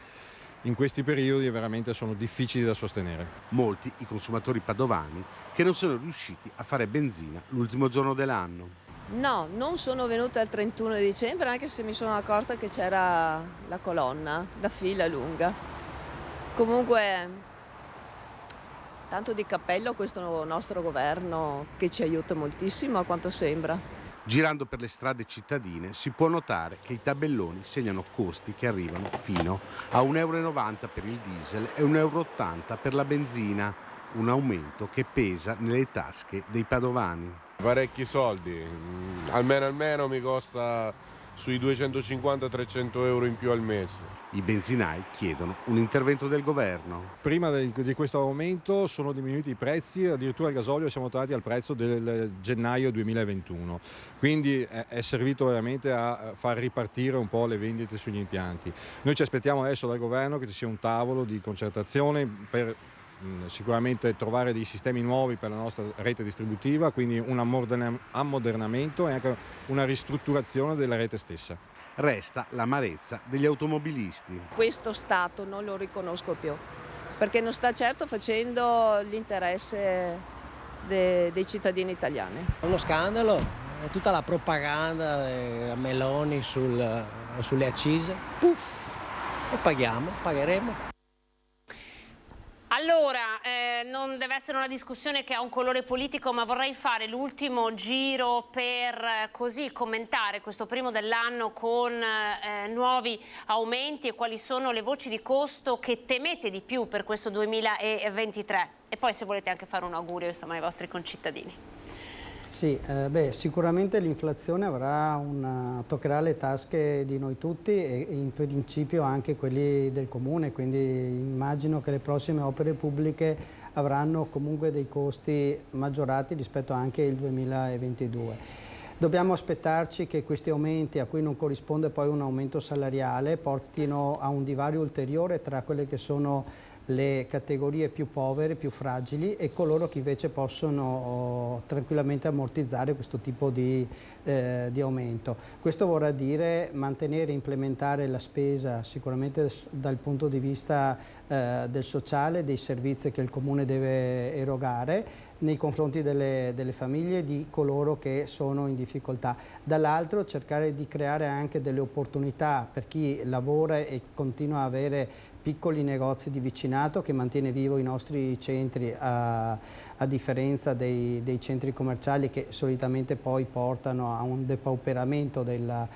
in questi periodi veramente sono difficili da sostenere. Molti i consumatori padovani che non sono riusciti a fare benzina l'ultimo giorno dell'anno. No, non sono venuta il 31 dicembre anche se mi sono accorta che c'era la colonna, la fila lunga. Comunque tanto di cappello a questo nostro governo che ci aiuta moltissimo a quanto sembra. Girando per le strade cittadine si può notare che i tabelloni segnano costi che arrivano fino a 1,90 euro per il diesel e 1,80 euro per la benzina, un aumento che pesa nelle tasche dei padovani. Parecchi soldi, almeno mi costa sui 250-300 euro in più al mese. I benzinai chiedono un intervento del governo. Prima di questo aumento sono diminuiti i prezzi, addirittura il gasolio siamo tornati al prezzo del gennaio 2021, quindi è servito veramente a far ripartire un po' le vendite sugli impianti. Noi ci aspettiamo adesso dal governo che ci sia un tavolo di concertazione per sicuramente trovare dei sistemi nuovi per la nostra rete distributiva, quindi un ammodernamento e anche una ristrutturazione della rete stessa. Resta l'amarezza degli automobilisti. Questo Stato non lo riconosco più, perché non sta certo facendo l'interesse dei cittadini italiani. È uno scandalo, è tutta la propaganda a Meloni sulle accise. Puff, e pagheremo. Allora, non deve essere una discussione che ha un colore politico, ma vorrei fare l'ultimo giro per così commentare questo primo dell'anno con nuovi aumenti e quali sono le voci di costo che temete di più per questo 2023. E poi se volete anche fare un augurio insomma ai vostri concittadini. Sì, sicuramente l'inflazione toccherà le tasche di noi tutti e in principio anche quelli del comune, quindi immagino che le prossime opere pubbliche avranno comunque dei costi maggiorati rispetto anche al 2022. Dobbiamo aspettarci che questi aumenti, a cui non corrisponde poi un aumento salariale, portino a un divario ulteriore tra quelle che sono le categorie più povere, più fragili e coloro che invece possono tranquillamente ammortizzare questo tipo di aumento. Questo vorrà dire mantenere e implementare la spesa sicuramente dal punto di vista del sociale, dei servizi che il Comune deve erogare nei confronti delle famiglie di coloro che sono in difficoltà. Dall'altro cercare di creare anche delle opportunità per chi lavora e continua a avere piccoli negozi di vicinato che mantiene vivo i nostri centri a differenza dei centri commerciali che solitamente poi portano a un depauperamento della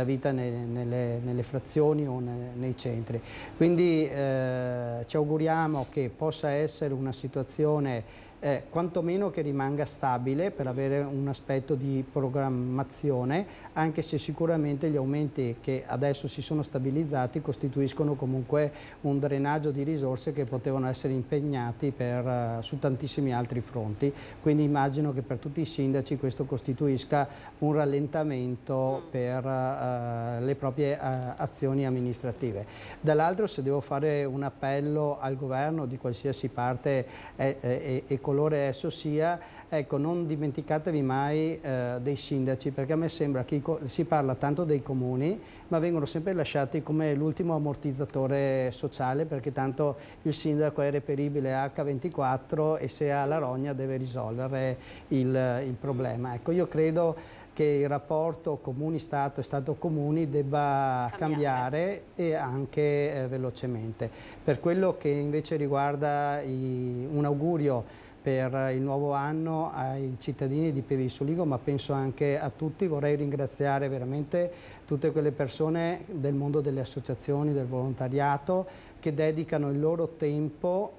vita nelle frazioni o nei centri. Quindi ci auguriamo che possa essere una situazione quantomeno che rimanga stabile per avere un aspetto di programmazione, anche se sicuramente gli aumenti che adesso si sono stabilizzati costituiscono comunque un drenaggio di risorse che potevano essere impegnati su tantissimi altri fronti, quindi immagino che per tutti i sindaci questo costituisca un rallentamento per le proprie azioni amministrative. Dall'altro, se devo fare un appello al governo di qualsiasi parte e colore esso sia, ecco, non dimenticatevi mai dei sindaci, perché a me sembra che si parla tanto dei comuni, ma vengono sempre lasciati come l'ultimo ammortizzatore sociale, perché tanto il sindaco è reperibile H24 e se ha la rogna deve risolvere il problema. Ecco, io credo che il rapporto comuni-Stato e Stato-comuni debba cambiare e anche velocemente. Per quello che invece riguarda un augurio per il nuovo anno ai cittadini di Pieve di Soligo, ma penso anche a tutti, vorrei ringraziare veramente tutte quelle persone del mondo delle associazioni, del volontariato, che dedicano il loro tempo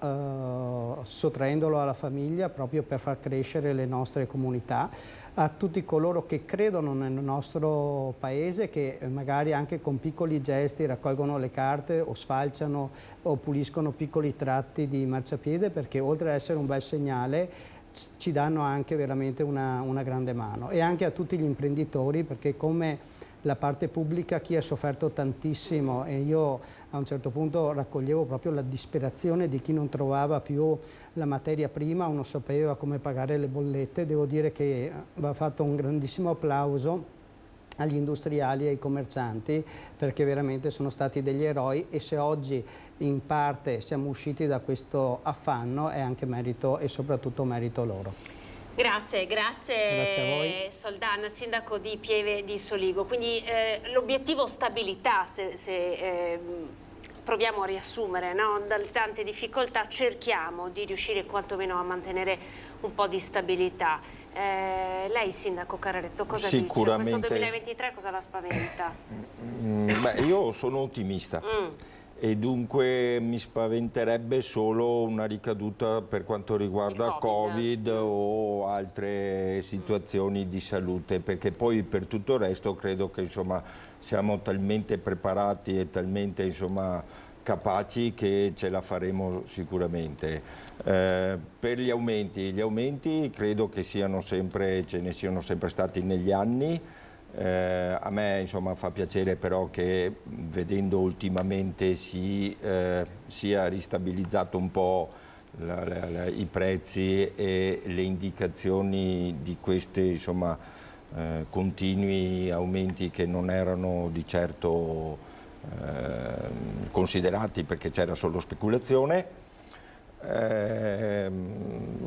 sottraendolo alla famiglia proprio per far crescere le nostre comunità, a tutti coloro che credono nel nostro paese, che magari anche con piccoli gesti raccolgono le carte o sfalciano o puliscono piccoli tratti di marciapiede, perché oltre ad essere un bel segnale ci danno anche veramente una grande mano, e anche a tutti gli imprenditori, perché come la parte pubblica chi ha sofferto tantissimo, e io a un certo punto raccoglievo proprio la disperazione di chi non trovava più la materia prima o non sapeva come pagare le bollette. Devo dire che va fatto un grandissimo applauso agli industriali e ai commercianti, perché veramente sono stati degli eroi, e se oggi in parte siamo usciti da questo affanno è anche merito e soprattutto merito loro. Grazie a voi. Soldan, sindaco di Pieve di Soligo. Quindi l'obiettivo stabilità, se proviamo a riassumere, no? Dalle tante difficoltà cerchiamo di riuscire quantomeno a mantenere un po' di stabilità. Lei, sindaco Carraretto, cosa dice? Questo 2023 cosa la spaventa? Beh, io sono ottimista. E dunque mi spaventerebbe solo una ricaduta per quanto riguarda Covid o altre situazioni di salute, perché poi per tutto il resto credo che insomma siamo talmente preparati e talmente insomma capaci che ce la faremo sicuramente. Per gli aumenti credo che ce ne siano sempre stati negli anni. A me insomma fa piacere però che vedendo ultimamente sia ristabilizzato un po' i prezzi e le indicazioni di questi insomma continui aumenti che non erano di certo considerati, perché c'era solo speculazione.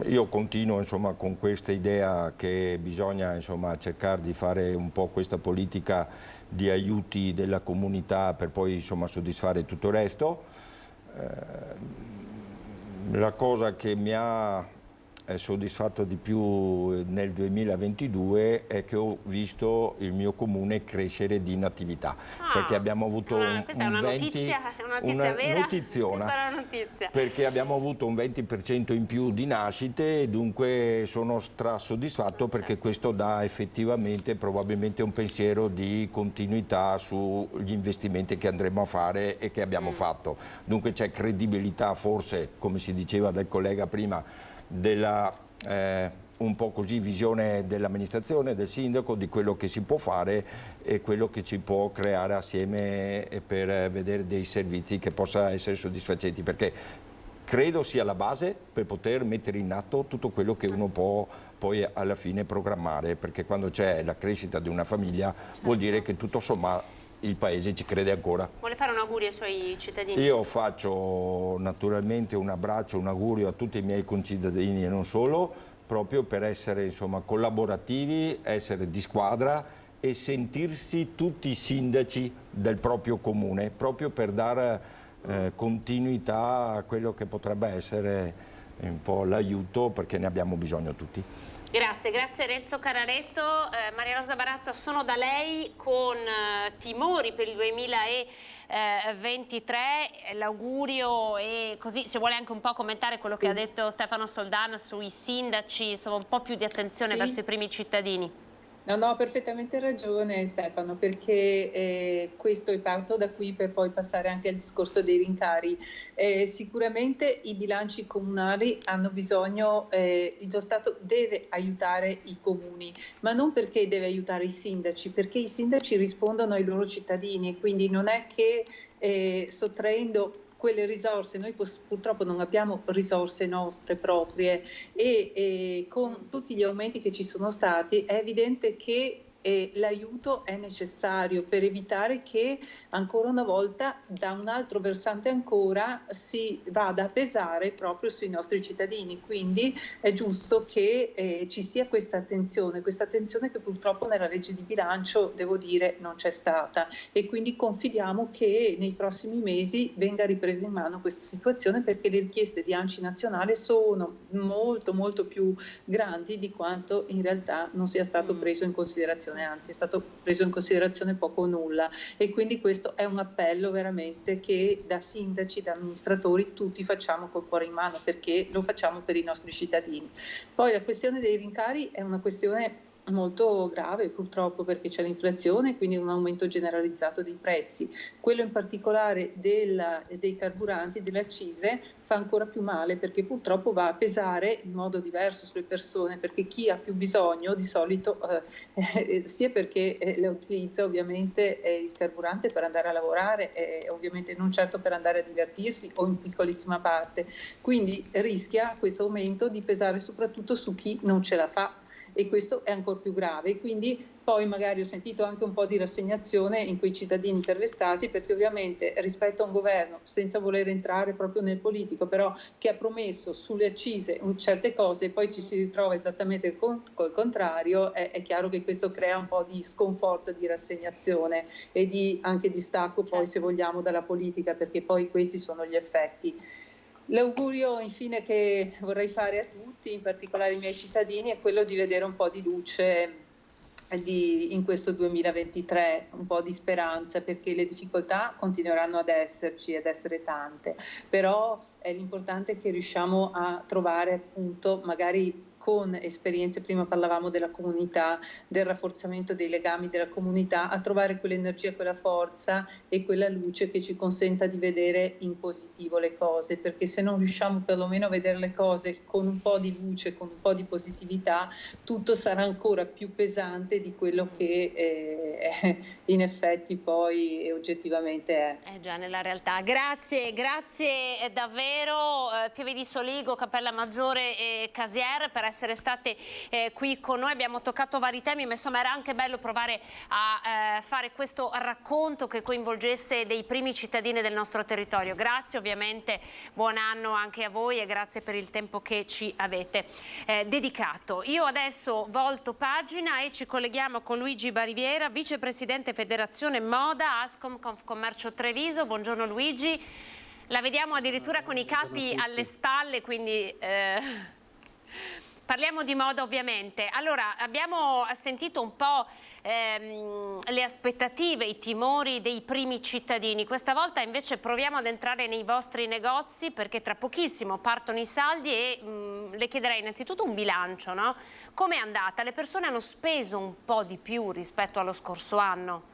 Io continuo insomma con questa idea che bisogna insomma cercare di fare un po' questa politica di aiuti della comunità per poi insomma soddisfare tutto il resto. La cosa che mi ha soddisfatto di più nel 2022 è che ho visto il mio comune crescere di natività, perché abbiamo avuto questa è una notizia vera? Notiziona, questa è una notizia. perché abbiamo avuto un 20% in più di nascite e dunque sono strasoddisfatto, perché questo dà effettivamente probabilmente un pensiero di continuità sugli investimenti che andremo a fare e che abbiamo fatto. Dunque c'è credibilità, forse come si diceva dal collega prima, della un po' così visione dell'amministrazione, del sindaco, di quello che si può fare e quello che ci può creare assieme per vedere dei servizi che possa essere soddisfacenti, perché credo sia la base per poter mettere in atto tutto quello che uno può poi alla fine programmare, perché quando c'è la crescita di una famiglia vuol dire che tutto sommato il paese ci crede ancora. Vuole fare un augurio ai suoi cittadini? Io faccio naturalmente un abbraccio, un augurio a tutti i miei concittadini e non solo, proprio per essere insomma collaborativi, essere di squadra e sentirsi tutti sindaci del proprio comune, proprio per dare continuità a quello che potrebbe essere un po' l'aiuto, perché ne abbiamo bisogno tutti. Grazie Renzo Canaletto. Maria Rosa Barazza, sono da lei con timori per il 2023, l'augurio, e così se vuole anche un po' commentare quello che ha detto Stefano Soldan sui sindaci, insomma un po' più di attenzione verso i primi cittadini. No, ha perfettamente ragione Stefano, perché questo, e parto da qui per poi passare anche al discorso dei rincari. Sicuramente i bilanci comunali hanno bisogno, lo Stato deve aiutare i comuni, ma non perché deve aiutare i sindaci, perché i sindaci rispondono ai loro cittadini, e quindi non è che sottraendo quelle risorse, noi purtroppo non abbiamo risorse nostre proprie, e con tutti gli aumenti che ci sono stati è evidente che l'aiuto è necessario per evitare che ancora una volta da un altro versante ancora si vada a pesare proprio sui nostri cittadini. Quindi è giusto che ci sia questa attenzione che purtroppo nella legge di bilancio, devo dire, non c'è stata, e quindi confidiamo che nei prossimi mesi venga ripresa in mano questa situazione, perché le richieste di ANCI nazionale sono molto più grandi di quanto in realtà non sia stato preso in considerazione, anzi è stato preso in considerazione poco o nulla, e quindi questo è un appello veramente che da sindaci, da amministratori tutti facciamo col cuore in mano, perché lo facciamo per i nostri cittadini. Poi la questione dei rincari è una questione molto grave purtroppo, perché c'è l'inflazione, quindi un aumento generalizzato dei prezzi. Quello in particolare dei carburanti, delle accise, fa ancora più male, perché purtroppo va a pesare in modo diverso sulle persone, perché chi ha più bisogno di solito sia perché le utilizza ovviamente il carburante per andare a lavorare, ovviamente non certo per andare a divertirsi o in piccolissima parte, quindi rischia questo aumento di pesare soprattutto su chi non ce la fa, e questo è ancora più grave. Quindi poi magari ho sentito anche un po' di rassegnazione in quei cittadini intervistati, perché ovviamente rispetto a un governo, senza voler entrare proprio nel politico, però che ha promesso sulle accise certe cose e poi ci si ritrova esattamente col contrario, è chiaro che questo crea un po' di sconforto, di rassegnazione e anche distacco poi, se vogliamo, dalla politica, perché poi questi sono gli effetti. L'augurio infine che vorrei fare a tutti, in particolare ai miei cittadini, è quello di vedere un po' di luce in questo 2023, un po' di speranza, perché le difficoltà continueranno ad esserci, ad essere tante, però l'importante è che riusciamo a trovare, appunto, magari con esperienze, prima parlavamo della comunità, del rafforzamento dei legami della comunità, a trovare quell'energia, quella forza e quella luce che ci consenta di vedere in positivo le cose, perché se non riusciamo perlomeno a vedere le cose con un po' di luce, con un po' di positività, tutto sarà ancora più pesante di quello che in effetti poi oggettivamente è. È già nella realtà. Grazie davvero Pieve Soligo, Cappella Maggiore e Casier per essere state qui con noi. Abbiamo toccato vari temi, ma insomma era anche bello provare a fare questo racconto che coinvolgesse dei primi cittadini del nostro territorio. Grazie, ovviamente buon anno anche a voi e grazie per il tempo che ci avete dedicato. Io adesso volto pagina e ci colleghiamo con Luigi Bariviera, vicepresidente Federazione Moda Ascom Confcommercio Treviso. Buongiorno Luigi, la vediamo addirittura con i capi alle spalle, quindi parliamo di moda ovviamente. Allora, abbiamo sentito un po' le aspettative, i timori dei primi cittadini. Questa volta invece proviamo ad entrare nei vostri negozi, perché tra pochissimo partono i saldi e le chiederei innanzitutto un bilancio, no? Com'è andata? Le persone hanno speso un po' di più rispetto allo scorso anno?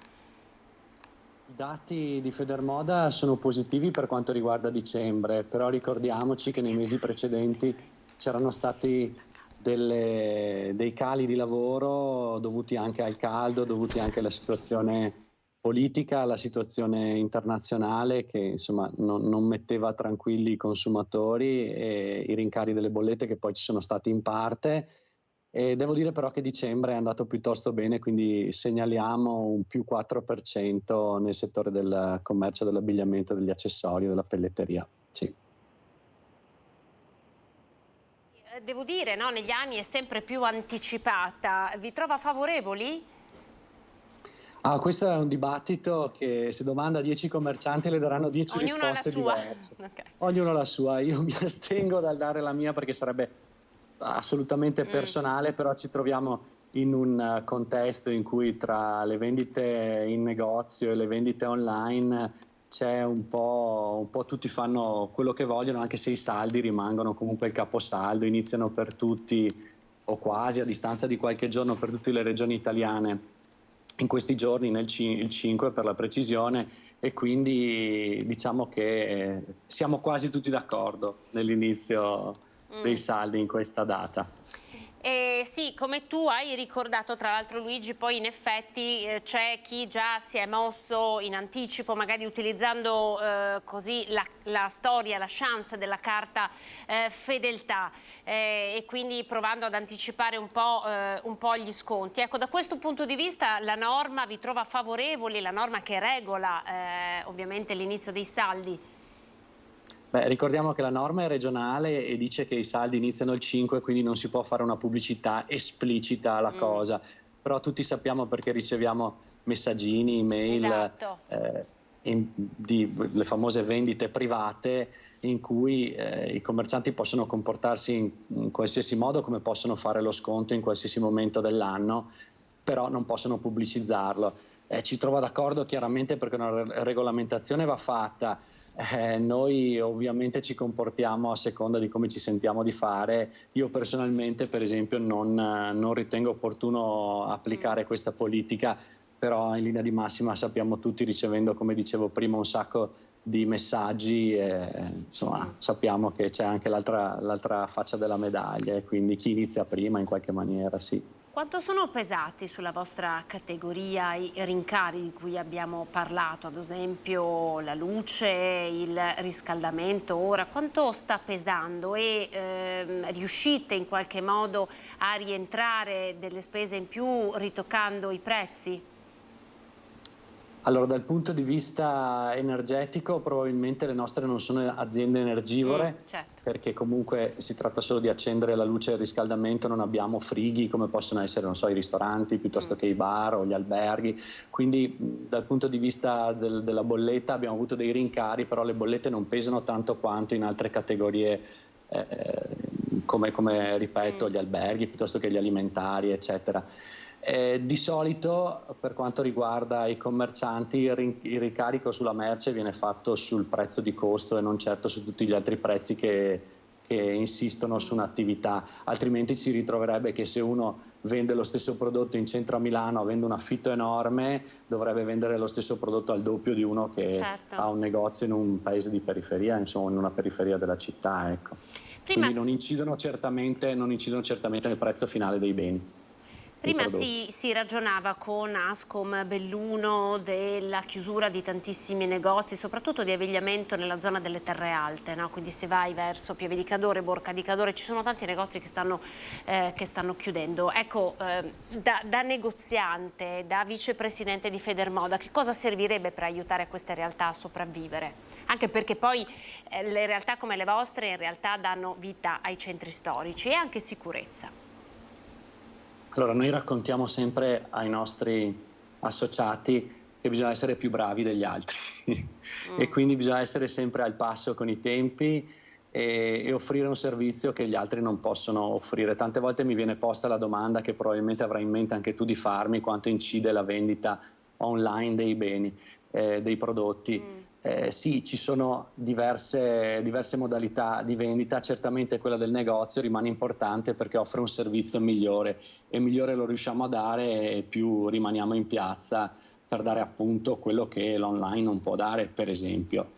I dati di Federmoda sono positivi per quanto riguarda dicembre, però ricordiamoci che nei mesi precedenti c'erano stati dei cali di lavoro dovuti anche al caldo, dovuti anche alla situazione politica, alla situazione internazionale che insomma non metteva tranquilli i consumatori, e i rincari delle bollette che poi ci sono stati in parte. E devo dire però che dicembre è andato piuttosto bene, quindi segnaliamo un più 4% nel settore del commercio, dell'abbigliamento, degli accessori, della pelletteria. Sì. Devo dire, no, negli anni è sempre più anticipata. Vi trova favorevoli? Questo è un dibattito che se domanda 10 commercianti le daranno 10 Ognuno risposte diverse. Okay. Ognuno la sua. Io mi astengo dal dare la mia perché sarebbe assolutamente personale, però ci troviamo in un contesto in cui tra le vendite in negozio e le vendite online c'è un po' tutti fanno quello che vogliono, anche se i saldi rimangono comunque il caposaldo, iniziano per tutti o quasi a distanza di qualche giorno per tutte le regioni italiane in questi giorni, il 5 per la precisione, e quindi diciamo che siamo quasi tutti d'accordo nell'inizio dei saldi in questa data. Sì, come tu hai ricordato, tra l'altro Luigi, poi in effetti c'è chi già si è mosso in anticipo, magari utilizzando così la storia, la chance della carta fedeltà e quindi provando ad anticipare un po' gli sconti. Ecco, da questo punto di vista la norma vi trova favorevoli, la norma che regola ovviamente l'inizio dei saldi? Beh, ricordiamo che la norma è regionale e dice che i saldi iniziano il 5, quindi non si può fare una pubblicità esplicita alla cosa, però tutti sappiamo perché riceviamo messaggini, email, le famose vendite private in cui i commercianti possono comportarsi in qualsiasi modo, come possono fare lo sconto in qualsiasi momento dell'anno, però non possono pubblicizzarlo. Ci trovo d'accordo chiaramente perché una regolamentazione va fatta. Noi ovviamente ci comportiamo a seconda di come ci sentiamo di fare. Io personalmente, per esempio, non ritengo opportuno applicare questa politica, però in linea di massima sappiamo tutti, ricevendo, come dicevo prima, un sacco di messaggi, insomma, sappiamo che c'è anche l'altra faccia della medaglia, e quindi chi inizia prima in qualche maniera sì. Quanto sono pesati sulla vostra categoria i rincari di cui abbiamo parlato, ad esempio la luce, il riscaldamento ora? Quanto sta pesando e riuscite in qualche modo a rientrare delle spese in più ritoccando i prezzi? Allora, dal punto di vista energetico probabilmente le nostre non sono aziende energivore, perché comunque si tratta solo di accendere la luce e il riscaldamento, non abbiamo frighi come possono essere, non so, i ristoranti piuttosto che i bar o gli alberghi, quindi dal punto di vista della bolletta abbiamo avuto dei rincari, però le bollette non pesano tanto quanto in altre categorie come ripeto, gli alberghi piuttosto che gli alimentari, eccetera. Di solito, per quanto riguarda i commercianti, il ricarico sulla merce viene fatto sul prezzo di costo e non certo su tutti gli altri prezzi che insistono su un'attività, altrimenti si ritroverebbe che se uno vende lo stesso prodotto in centro a Milano avendo un affitto enorme, dovrebbe vendere lo stesso prodotto al doppio di uno che ha un negozio in un paese di periferia, insomma in una periferia della città, ecco. Quindi non incidono certamente nel prezzo finale dei beni. Prima si ragionava con Ascom Belluno della chiusura di tantissimi negozi, soprattutto di abbigliamento nella zona delle Terre Alte, no? Quindi se vai verso Pieve di Cadore, Borca di Cadore, ci sono tanti negozi che stanno chiudendo. Ecco, da negoziante, da vicepresidente di Federmoda, che cosa servirebbe per aiutare queste realtà a sopravvivere? Anche perché poi le realtà come le vostre in realtà danno vita ai centri storici e anche sicurezza. Allora, noi raccontiamo sempre ai nostri associati che bisogna essere più bravi degli altri e quindi bisogna essere sempre al passo con i tempi e offrire un servizio che gli altri non possono offrire. Tante volte mi viene posta la domanda, che probabilmente avrai in mente anche tu di farmi, quanto incide la vendita online dei beni, dei prodotti. Sì, ci sono diverse modalità di vendita, certamente quella del negozio rimane importante perché offre un servizio migliore e migliore lo riusciamo a dare e più rimaniamo in piazza per dare appunto quello che l'online non può dare, per esempio.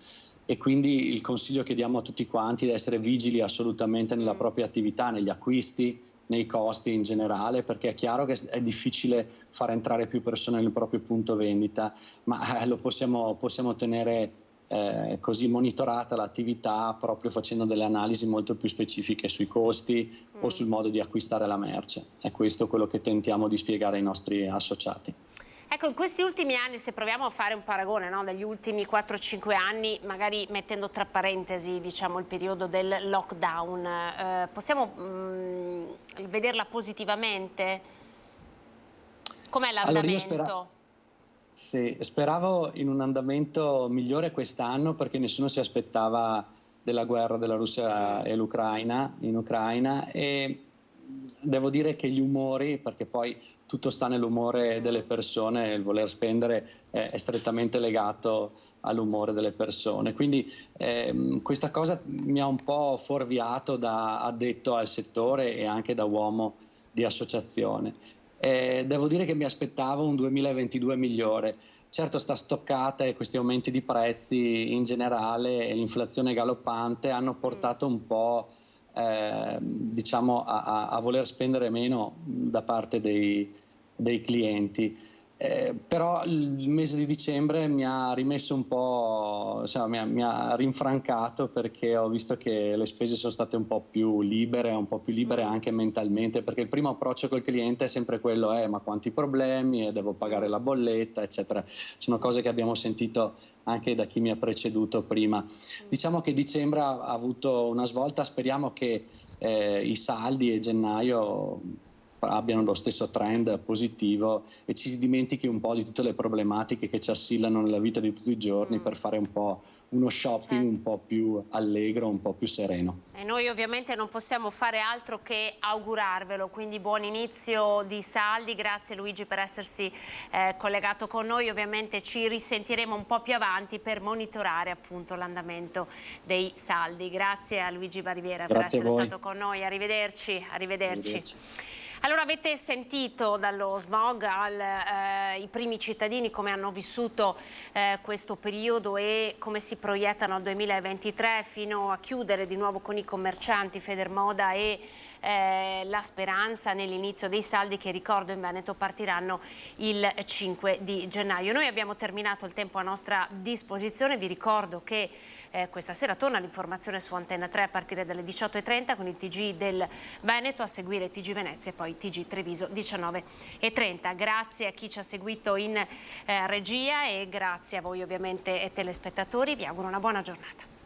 E quindi il consiglio che diamo a tutti quanti è di essere vigili assolutamente nella propria attività, negli acquisti, nei costi in generale, perché è chiaro che è difficile far entrare più persone nel proprio punto vendita, ma lo possiamo tenere così monitorata l'attività proprio facendo delle analisi molto più specifiche sui costi o sul modo di acquistare la merce. È questo quello che tentiamo di spiegare ai nostri associati. Ecco, in questi ultimi anni, se proviamo a fare un paragone, no, degli ultimi 4-5 anni, magari mettendo tra parentesi diciamo, il periodo del lockdown, possiamo vederla positivamente? Com'è l'andamento? Sì, speravo in un andamento migliore quest'anno perché nessuno si aspettava della guerra della Russia e l'Ucraina in Ucraina, e devo dire che gli umori, perché poi tutto sta nell'umore delle persone, il voler spendere è strettamente legato all'umore delle persone, quindi questa cosa mi ha un po' fuorviato da addetto al settore e anche da uomo di associazione. Devo dire che mi aspettavo un 2022 migliore. Certo, sta stoccata e questi aumenti di prezzi in generale e l'inflazione galoppante hanno portato un po' diciamo a voler spendere meno da parte dei clienti. Però il mese di dicembre mi ha rimesso un po', insomma, mi ha rinfrancato, perché ho visto che le spese sono state un po' più libere anche mentalmente, perché il primo approccio col cliente è sempre quello, ma quanti problemi, devo pagare la bolletta, eccetera. Sono cose che abbiamo sentito anche da chi mi ha preceduto prima. Diciamo che dicembre ha avuto una svolta, speriamo che i saldi e gennaio abbiano lo stesso trend positivo e ci si dimentichi un po' di tutte le problematiche che ci assillano nella vita di tutti i giorni, per fare un po' uno shopping un po' più allegro, un po' più sereno. E noi ovviamente non possiamo fare altro che augurarvelo, quindi buon inizio di saldi. Grazie Luigi per essersi collegato con noi. Ovviamente ci risentiremo un po' più avanti per monitorare appunto l'andamento dei saldi. Grazie a Luigi Bariviera per essere stato con noi. Arrivederci. Allora, avete sentito dallo smog i primi cittadini come hanno vissuto questo periodo e come si proiettano al 2023 fino a chiudere di nuovo con i commercianti, Federmoda e la speranza nell'inizio dei saldi che, ricordo, in Veneto partiranno il 5 di gennaio. Noi abbiamo terminato il tempo a nostra disposizione, vi ricordo che questa sera torna l'informazione su Antenna 3 a partire dalle 18:30 con il TG del Veneto, a seguire TG Venezia e poi TG Treviso 19:30. Grazie a chi ci ha seguito in regia e grazie a voi ovviamente telespettatori, vi auguro una buona giornata.